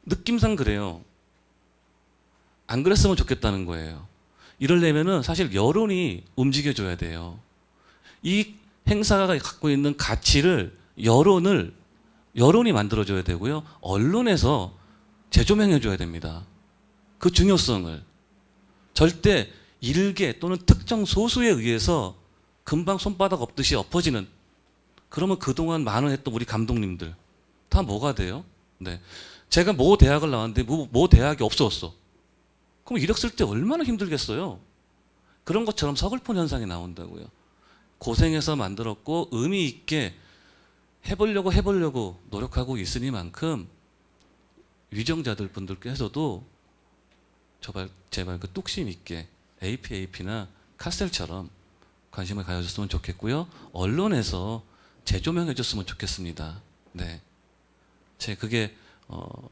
S4: 느낌상 그래요. 안 그랬으면 좋겠다는 거예요. 이러려면은 사실 여론이 움직여줘야 돼요. 이 행사가 갖고 있는 가치를 여론이 만들어줘야 되고요. 언론에서 재조명해줘야 됩니다. 그 중요성을. 절대 일개 또는 특정 소수에 의해서 금방 손바닥 없듯이 엎어지는 그러면 그동안 많은 했던 우리 감독님들 다 뭐가 돼요? 네. 제가 모 대학을 나왔는데 모 대학이 없어졌어. 그럼 이력 쓸 때 얼마나 힘들겠어요? 그런 것처럼 서글픈 현상이 나온다고요. 고생해서 만들었고 의미 있게 해보려고 노력하고 있으니만큼 위정자들 분들께서도 제발 그 뚝심 있게 APAP나 카셀처럼 관심을 가져줬으면 좋겠고요. 언론에서 재조명해줬으면 좋겠습니다. 네, 그게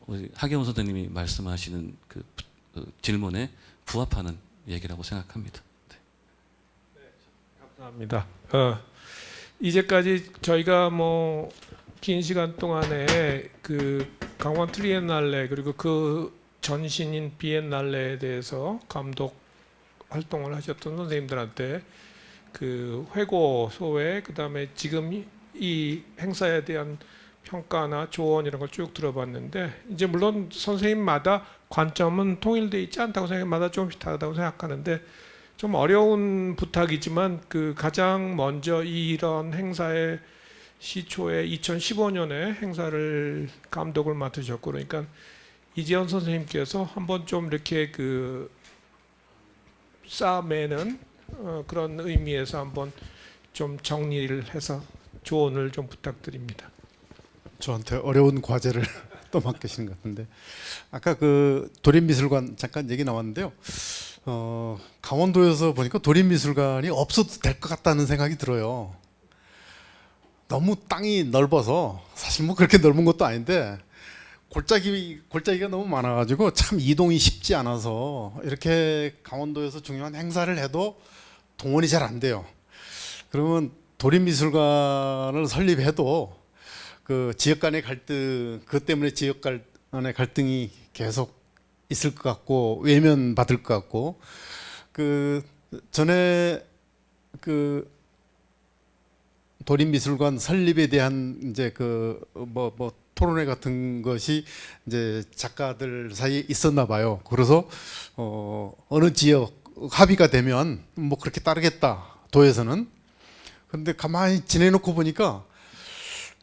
S4: 우리 하경원 선생님이 말씀하시는 그 질문에 부합하는 얘기라고 생각합니다. 네.
S2: 감사합니다. 이제까지 저희가 긴 시간 동안에 그 강원 트리엔날레 그리고 그 전신인 비엔날레에 대해서 감독 활동을 하셨던 선생님들한테 그 회고 소회 그다음에 지금 이 행사에 대한 평가나 조언 이런 걸 쭉 들어봤는데 이제 물론 선생님마다 관점은 통일되어 있지 않다고 생각마다 조금씩 다르다고 생각하는데 좀 어려운 부탁이지만 그 가장 먼저 이런 행사의 시초에 2015년에 행사를 감독을 맡으셨고 그러니까 이재현 선생님께서 한번 좀 이렇게 그 쌓아매는 그런 의미에서 한번 좀 정리를 해서 조언을 좀 부탁드립니다.
S5: 저한테 어려운 과제를 또 맡기시는 것 같은데 아까 그 도립미술관 잠깐 얘기 나왔는데요. 강원도에서 보니까 도립미술관이 없어도 될 것 같다는 생각이 들어요. 너무 땅이 넓어서 사실 뭐 그렇게 넓은 것도 아닌데 골짜기가 너무 많아가지고 참 이동이 쉽지 않아서 이렇게 강원도에서 중요한 행사를 해도 동원이 잘 안 돼요. 그러면 도립미술관을 설립해도 그 지역 간의 갈등, 그것 때문에 지역 간의 갈등이 계속 있을 것 같고 외면받을 것 같고 그 전에 그 도립미술관 설립에 대한 이제 그 뭐 토론회 같은 것이 이제 작가들 사이에 있었나 봐요. 그래서 어느 지역 합의가 되면 뭐 그렇게 따르겠다 도에서는. 그런데 가만히 지내놓고 보니까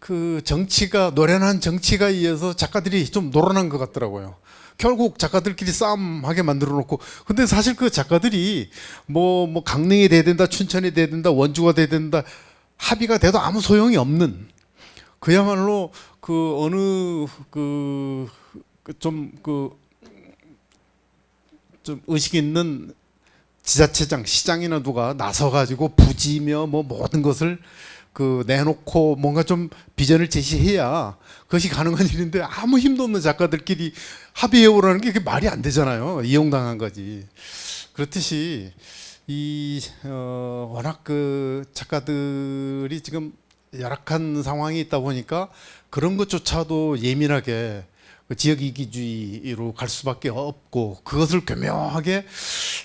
S5: 그 정치가 노련한 정치가 이어서 작가들이 좀 노련한 것 같더라고요. 결국 작가들끼리 싸움하게 만들어 놓고 근데 사실 그 작가들이 뭐 강릉이 돼야 된다, 춘천이 돼야 된다, 원주가 돼야 된다 합의가 돼도 아무 소용이 없는 그야말로 그 어느 좀 의식 있는 지자체장, 시장이나 누가 나서 가지고 부지며 뭐 모든 것을 그 내놓고 뭔가 좀 비전을 제시해야 그것이 가능한 일인데 아무 힘도 없는 작가들끼리 합의해 오라는 게 그게 말이 안 되잖아요. 이용당한 거지. 그렇듯이 이 워낙 그 작가들이 지금 열악한 상황이 있다 보니까 그런 것조차도 예민하게 그 지역 이기주의로 갈 수밖에 없고 그것을 교묘하게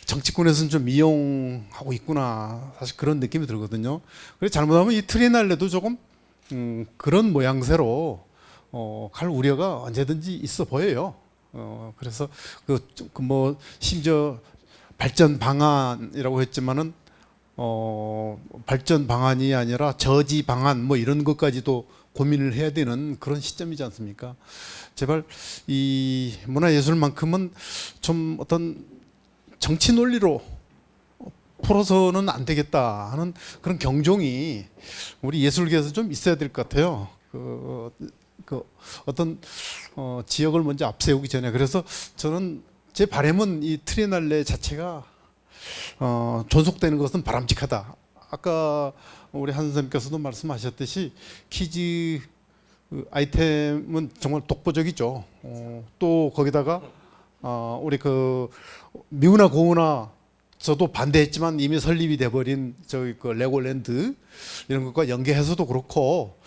S5: 정치권에서는 좀 이용하고 있구나 사실 그런 느낌이 들거든요. 그래서 잘못하면 이 트리엔날레도 조금 그런 모양새로 갈 우려가 언제든지 있어 보여요. 그래서 뭐 심지어 발전 방안이라고 했지만은 발전 방안이 아니라 저지 방안 뭐 이런 것까지도 고민을 해야 되는 그런 시점이지 않습니까? 제발 이 문화예술만큼은 좀 어떤 정치 논리로 풀어서는 안 되겠다 하는 그런 경종이 우리 예술계에서 좀 있어야 될 것 같아요. 그 어떤 지역을 먼저 앞세우기 전에 그래서 저는 제 바람은 이 트리엔날레 자체가 존속되는 것은 바람직하다. 아까 우리 한 선생님께서도 말씀하셨듯이 퀴즈 아이템은 정말 독보적이죠. 또 거기다가 우리 그 미우나 고우나 저도 반대했지만 이미 설립이 돼버린 저기 그 레고랜드 이런 것과 연계해서도 그렇고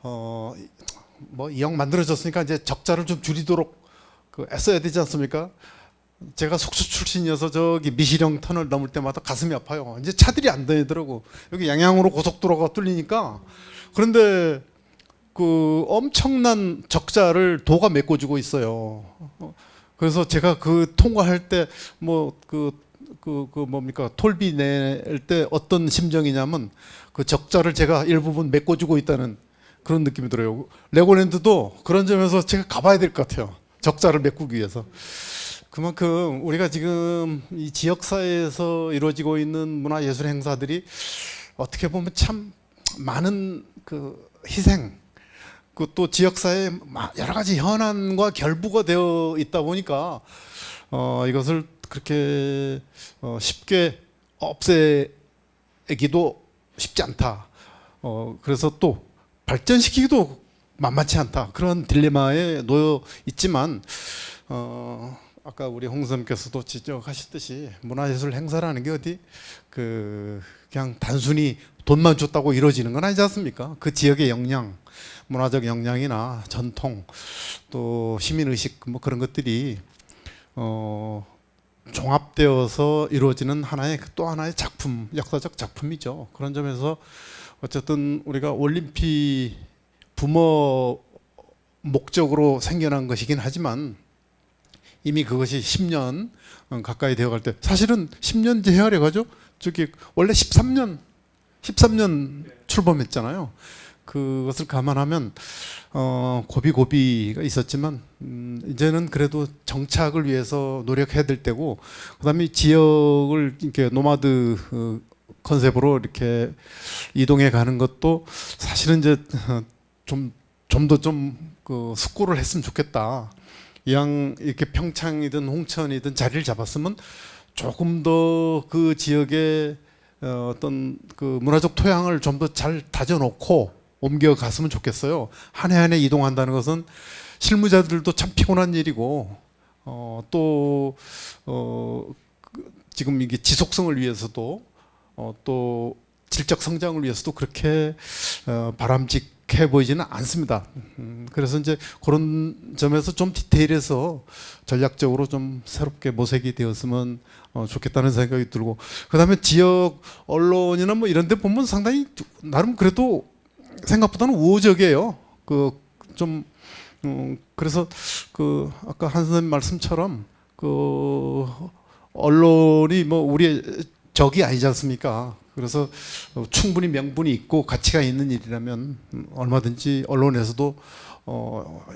S5: 뭐 이왕 만들어졌으니까 이제 적자를 좀 줄이도록 애써야 되지 않습니까? 제가 속초 출신이어서 저기 미시령 터널 넘을 때마다 가슴이 아파요. 이제 차들이 안 다니더라고. 여기 양양으로 고속도로가 뚫리니까. 그런데 그 엄청난 적자를 도가 메꿔주고 있어요. 그래서 제가 그 통과할 때 뭐 뭡니까 톨비 낼 때 어떤 심정이냐면 그 적자를 제가 일부분 메꿔주고 있다는 그런 느낌이 들어요. 레고랜드도 그런 점에서 제가 가봐야 될 것 같아요. 적자를 메꾸기 위해서. 그만큼 우리가 지금 이 지역사회에서 이루어지고 있는 문화예술 행사들이 어떻게 보면 참 많은 그 희생, 그 또 지역사회 여러 가지 현안과 결부가 되어 있다 보니까 이것을 그렇게 쉽게 없애기도 쉽지 않다. 그래서 또 발전시키기도 만만치 않다. 그런 딜레마에 놓여 있지만 아까 우리 홍 선생님께서도 지적하셨듯이 문화예술 행사라는 게 어디 그냥 단순히 돈만 줬다고 이루어지는 건 아니지 않습니까? 그 지역의 역량, 문화적 역량이나 전통, 또 시민의식 뭐 그런 것들이 종합되어서 이루어지는 또 하나의 작품, 역사적 작품이죠. 그런 점에서 어쨌든 우리가 올림픽 부모 목적으로 생겨난 것이긴 하지만 이미 그것이 10년 가까이 되어갈 때 사실은 10년째 헤아려 가죠. 저기 원래 13년 출범했잖아요. 그것을 감안하면 고비고비가 있었지만 이제는 그래도 정착을 위해서 노력해야 될 때고, 그다음에 지역을 이렇게 노마드 컨셉으로 이렇게 이동해 가는 것도 사실은 이제 좀 더 그 숙고를 했으면 좋겠다. 이왕 이렇게 평창이든 홍천이든 자리를 잡았으면 조금 더 그 지역의 어떤 그 문화적 토양을 좀 더 잘 다져놓고 옮겨갔으면 좋겠어요. 한 해 한 해 이동한다는 것은 실무자들도 참 피곤한 일이고, 지금 이게 지속성을 위해서도 또 질적 성장을 위해서도 그렇게 바람직해 보이지는 않습니다. 그래서 이제 그런 점에서 좀 디테일해서 전략적으로 좀 새롭게 모색이 되었으면 좋겠다는 생각이 들고, 그다음에 지역 언론이나 뭐 이런 데 보면 상당히 나름 그래도 생각보다는 우호적이에요. 그래서 아까 한 선생님 말씀처럼 언론이 뭐 우리의 적이 아니지 않습니까? 그래서 충분히 명분이 있고 가치가 있는 일이라면 얼마든지 언론에서도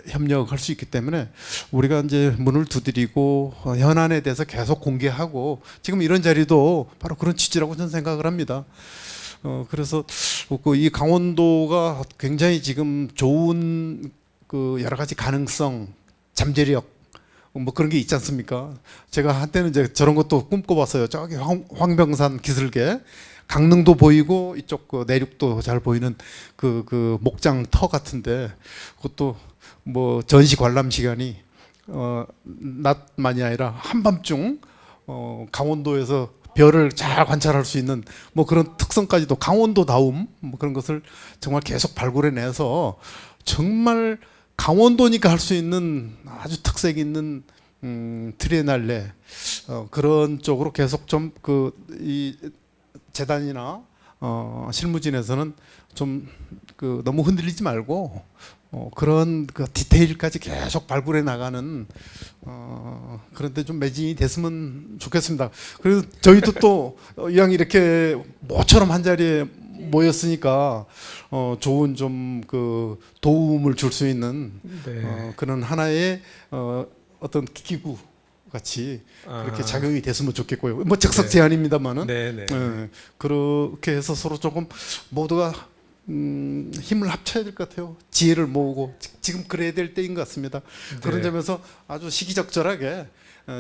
S5: 협력할 수 있기 때문에 우리가 이제 문을 두드리고 현안에 대해서 계속 공개하고, 지금 이런 자리도 바로 그런 취지라고 저는 생각을 합니다. 그래서 이 강원도가 굉장히 지금 좋은 여러 가지 가능성, 잠재력 뭐 그런 게 있지 않습니까? 제가 한때는 이제 저런 것도 꿈꿔봤어요. 저기 황병산 기슭에 강릉도 보이고 이쪽 내륙도 잘 보이는 그 목장 터 같은데, 그것도 뭐 전시 관람 시간이 낮만이 아니라 한밤중 강원도에서 별을 잘 관찰할 수 있는 뭐 그런 특성까지도, 강원도다움 뭐 그런 것을 정말 계속 발굴해내서 정말 강원도니까 할 수 있는 아주 특색 있는 트리에날레 그런 쪽으로 계속 좀 이 재단이나 실무진에서는 좀 너무 흔들리지 말고 그런 디테일까지 계속 발굴해 나가는 그런데 좀 매진이 됐으면 좋겠습니다. 그래서 저희도 또 이왕 이렇게 모처럼 한 자리에 모였으니까 좋은 좀 도움을 줄 수 있는
S2: 네.
S5: 그런 하나의 어떤 기구 같이 그렇게 작용이 됐으면 좋겠고요. 뭐 즉석
S2: 네.
S5: 제안입니다만은
S2: 네네.
S5: 그렇게 해서 서로 조금 모두가 힘을 합쳐야 될 것 같아요. 지혜를 모으고 지금 그래야 될 때인 것 같습니다. 그런
S2: 네.
S5: 점에서 아주 시기적절하게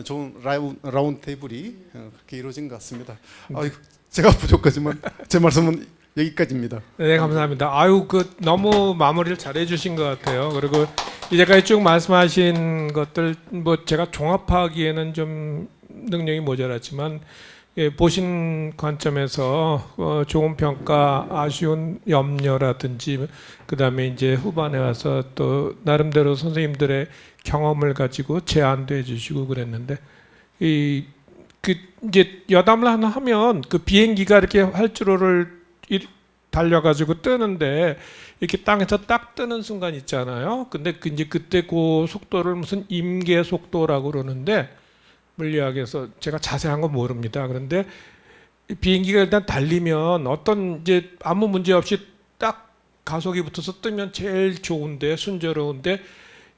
S5: 좋은 라운드 테이블이 그렇게 이루어진 것 같습니다. 아이고, 제가 부족하지만 제 말씀은 여기까지입니다.
S2: 네, 감사합니다. 아유, 너무 마무리를 잘 해주신 것 같아요. 그리고 이제까지 쭉 말씀하신 것들 뭐 제가 종합하기에는 좀 능력이 모자랐지만, 예, 보신 관점에서 좋은 평가, 아쉬운 염려라든지, 그다음에 이제 후반에 와서 또 나름대로 선생님들의 경험을 가지고 제안도 해주시고 그랬는데, 이제 여담을 하나 하면 비행기가 이렇게 활주로를 달려가지고 뜨는데 이렇게 땅에서 딱 뜨는 순간 있잖아요. 근데 이제 그때 그 속도를 무슨 임계 속도라고 그러는데, 물리학에서 제가 자세한 건 모릅니다. 그런데 비행기가 일단 달리면 어떤 이제 아무 문제 없이 딱 가속이 붙어서 뜨면 제일 좋은데 순조로운데,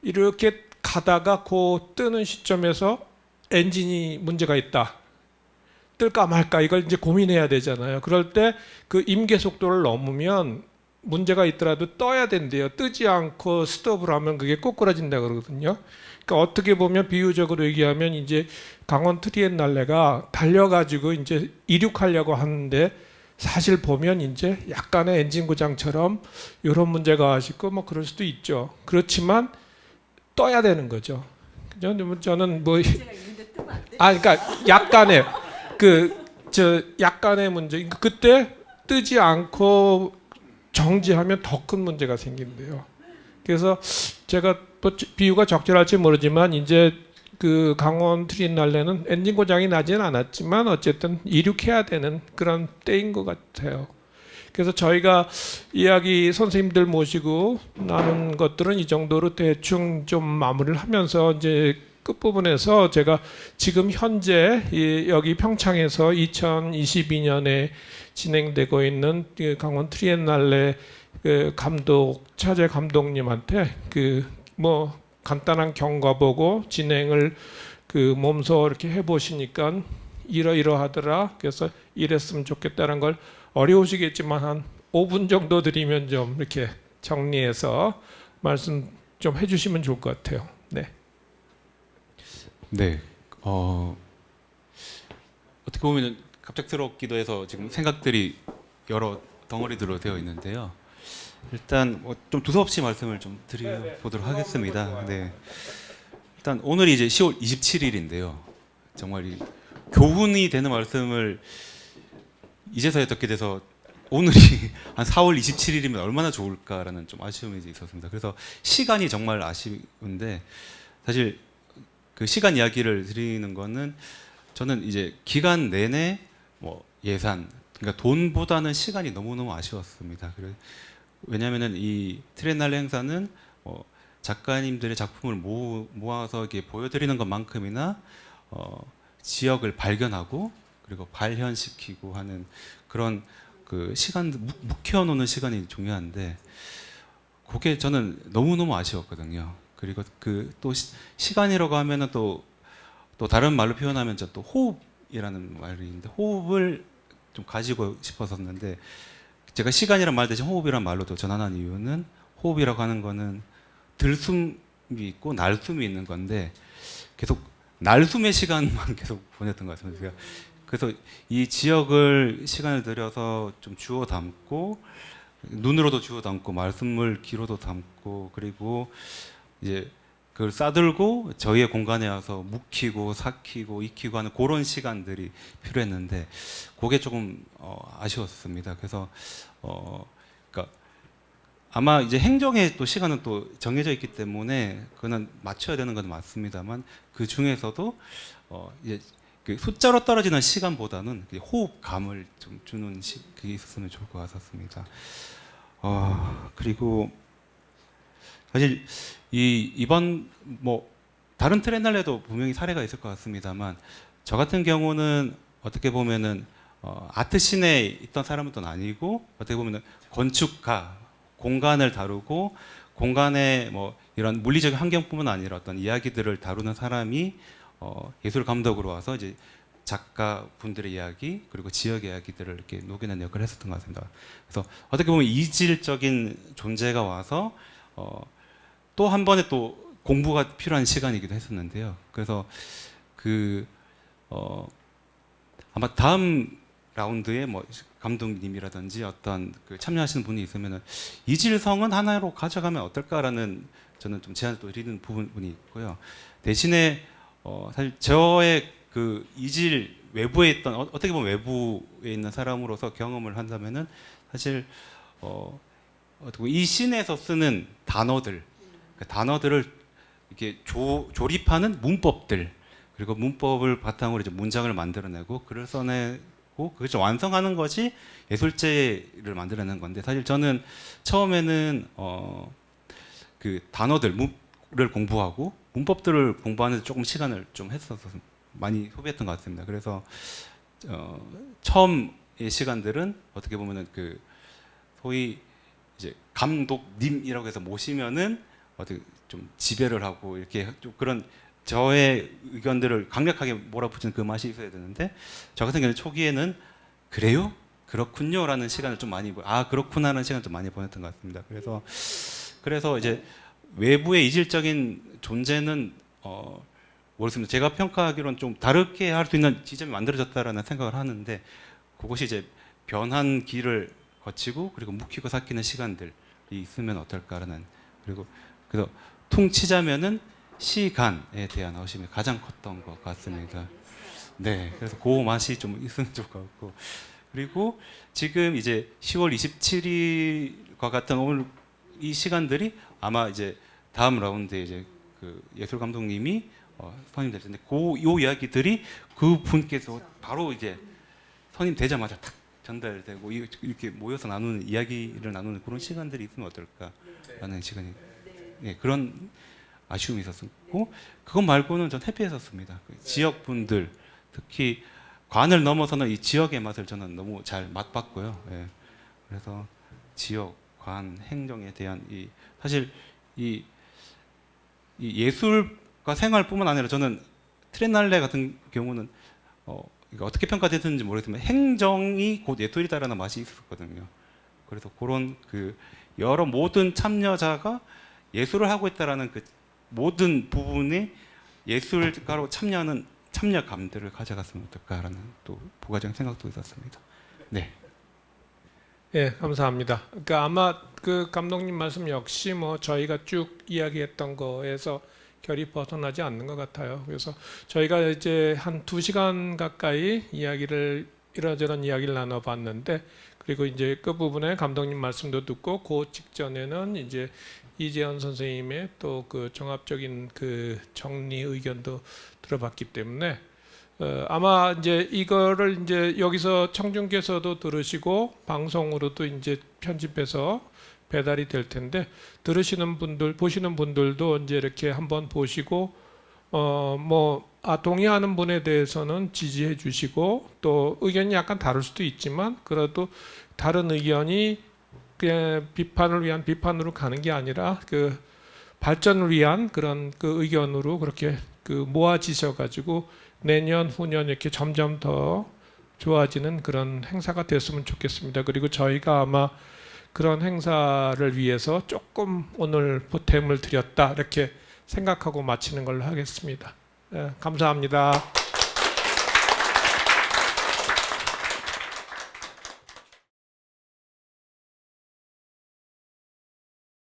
S2: 이렇게 가다가 그 뜨는 시점에서 엔진이 문제가 있다. 뜰까 말까 이걸 이제 고민해야 되잖아요. 그럴 때 임계 속도를 넘으면 문제가 있더라도 떠야 된대요. 뜨지 않고 스톱을 하면 그게 꼬꾸라진다 그러거든요. 그러니까 어떻게 보면 비유적으로 얘기하면 이제 강원 트리엔날레가 달려가지고 이제 이륙하려고 하는데, 사실 보면 이제 약간의 엔진 고장처럼 이런 문제가 있고 뭐 그럴 수도 있죠. 그렇지만 떠야 되는 거죠. 저는 뭐 그러니까 약간의 약간의 문제. 그때 뜨지 않고 정지하면 더 큰 문제가 생긴대요. 그래서 제가 뭐 비유가 적절할지 모르지만 이제 강원 트리엔날레는 엔진 고장이 나지는 않았지만 어쨌든 이륙해야 되는 그런 때인 것 같아요. 그래서 저희가 이야기 선생님들 모시고 나눈 것들은 이 정도로 대충 좀 마무리를 하면서, 이제 끝부분에서 제가 지금 현재 여기 평창에서 2022년에 진행되고 있는 강원 트리엔날레 그 감독 차재 감독님한테 그 뭐 간단한 경과 보고 진행을 그 몸소 이렇게 해보시니까 이러이러하더라. 그래서 이랬으면 좋겠다는 걸 어려우시겠지만 한 5분 정도 드리면 좀 이렇게 정리해서 말씀 좀 해주시면 좋을 것 같아요. 네.
S7: 네. 어떻게 보면 갑작스럽기도 해서 지금 생각들이 여러 덩어리들로 되어 있는데요. 일단 좀 두서없이 말씀을 좀 드려보도록 하겠습니다. 네. 일단 오늘이 이제 10월 27일인데요. 정말 이 교훈이 되는 말씀을 이제서야 듣게 돼서 오늘이 한 4월 27일이면 얼마나 좋을까라는 좀 아쉬움이 있었습니다. 그래서 시간이 정말 아쉬운데 사실 그 시간 이야기를 드리는 거는 저는 이제 기간 내내 뭐 예산 그러니까 돈보다는 시간이 너무너무 아쉬웠습니다. 왜냐하면은 이 트리엔날레 행사는 작가님들의 작품을 모아서 이렇게 보여드리는 것만큼이나 지역을 발견하고 그리고 발현시키고 하는 그런 그 시간 묵혀놓는 시간이 중요한데 그게 저는 너무너무 아쉬웠거든요. 그리고 그 또 시간이라고 하면은 또 다른 말로 표현하면 또 호흡이라는 말이 있는데 호흡을 좀 가지고 싶었었는데 제가 시간이란 말 대신 호흡이란 말로 또 전환한 이유는 호흡이라고 하는 거는 들숨이 있고 날숨이 있는 건데 계속 날숨의 시간만 계속 보냈던 것 같습니다. 그래서 이 지역을 시간을 들여서 좀 주워 담고 눈으로도 주워 담고 말씀을 귀로도 담고 그리고 이제 그걸 싸들고 저희의 공간에 와서 묵히고 삭히고 익히고 하는 그런 시간들이 필요했는데 그게 조금 아쉬웠습니다. 그래서 그러니까 아마 이제 행정의 또 시간은 또 정해져 있기 때문에 그거는 맞춰야 되는 건 맞습니다만 그 중에서도 이제 그 숫자로 떨어지는 시간보다는 호흡감을 좀 주는 그게 있었으면 좋을 것 같았습니다. 그리고 사실 이번 뭐 다른 트렌날레도 분명히 사례가 있을 것 같습니다만 저 같은 경우는 어떻게 보면은 아트 씬에 있던 사람은 또 아니고 어떻게 보면은 건축가 공간을 다루고 공간의 뭐 이런 물리적인 환경뿐만 아니라 어떤 이야기들을 다루는 사람이 예술 감독으로 와서 이제 작가 분들의 이야기 그리고 지역의 이야기들을 이렇게 녹여낸 역할을 했었던 것 같습니다. 그래서 어떻게 보면 이질적인 존재가 와서 또 한 번에 또 공부가 필요한 시간이기도 했었는데요. 그래서 아마 다음 라운드에 뭐 감독님이라든지 어떤 그 참여하시는 분이 있으면은 이질성은 하나로 가져가면 어떨까라는 저는 좀 제안을 또 드리는 부분이 있고요. 대신에 사실 저의 그 이질 외부에 있던 어떻게 보면 외부에 있는 사람으로서 경험을 한다면은 사실 이 씬에서 쓰는 단어들 그 단어들을 이렇게 조립하는 문법들 그리고 문법을 바탕으로 이제 문장을 만들어내고 글을 써내고 그걸 좀 완성하는 것이 예술제를 만들어내는 건데 사실 저는 처음에는 그 단어들을 공부하고 문법들을 공부하는데 조금 시간을 좀 했어서 많이 소비했던 것 같습니다. 그래서 처음의 시간들은 어떻게 보면은 그 소위 이제 감독님이라고 해서 모시면은 어떻게 좀 지배를 하고 이렇게 좀 그런 저의 의견들을 강력하게 몰아붙이는 그 맛이 있어야 되는데 저 같은 경우는 초기에는 그래요? 그렇군요라는 시간을 좀 많이 그렇구나라는 시간을 좀 많이 보냈던 것 같습니다. 그래서 이제 외부의 이질적인 존재는 모르겠습니다. 제가 평가하기로는 좀 다르게 할 수 있는 지점이 만들어졌다라는 생각을 하는데 그것이 이제 변한 길을 거치고 그리고 묵히고 삭히는 시간들이 있으면 어떨까라는 그래서 퉁치자면은 시간에 대한 의심이 가장 컸던 것 같습니다. 네, 그래서 그 맛이 좀 있으면 좋을 것 같고 그리고 지금 이제 10월 27일과 같은 오늘 이 시간들이 아마 이제 다음 라운드에 이제 그 예술 감독님이 선임 될 텐데 요 이야기들이 그 분께서 바로 이제 선임 되자마자 탁 전달되고 이렇게 모여서 나누는 이야기를 나누는 그런 시간들이 있으면 어떨까라는 시간이 그런 아쉬움이 있었고 그것 말고는 전 해피했었습니다. 지역 분들 특히 관을 넘어서는 이 지역의 맛을 저는 너무 잘 맛봤고요. 그래서 지역 관한 행정에 대한 사실 이 예술과 생활뿐만 아니라 저는 트리엔날레 같은 경우는 이게 어떻게 평가됐는지 모르겠지만 행정이 곧 예술이다라는 맛이 있었거든요. 그래서 그런 그 여러 모든 참여자가 예술을 하고 있다라는 그 모든 부분이 예술가로 참여하는 참여감들을 가져갔으면 어떨까라는 또 부가적인 생각도 있었습니다. 네.
S2: 예, 감사합니다. 그러니까 아마 그 감독님 말씀 역시 뭐 저희가 쭉 이야기했던 거에서 결이 벗어나지 않는 것 같아요. 그래서 저희가 이제 한 2시간 가까이 이런저런 이야기를 나눠봤는데, 그리고 이제 그 부분에 감독님 말씀도 듣고 그 직전에는 이제 이재현 선생님의 또 그 종합적인 그 정리 의견도 들어봤기 때문에 아마 이제 이거를 이제 여기서 청중께서도 들으시고 방송으로도 이제 편집해서 배달이 될 텐데, 들으시는 분들, 보시는 분들도 이제 이렇게 한번 보시고 동의하는 분에 대해서는 지지해 주시고, 또 의견이 약간 다를 수도 있지만 그래도 다른 의견이 그냥 비판을 위한 비판으로 가는 게 아니라 그 발전을 위한 그런 그 의견으로 그렇게 그 모아지셔 가지고 내년 후년 이렇게 점점 더 좋아지는 그런 행사가 됐으면 좋겠습니다. 그리고 저희가 아마 그런 행사를 위해서 조금 오늘 보탬을 드렸다 이렇게 생각하고 마치는 걸로 하겠습니다. 감사합니다.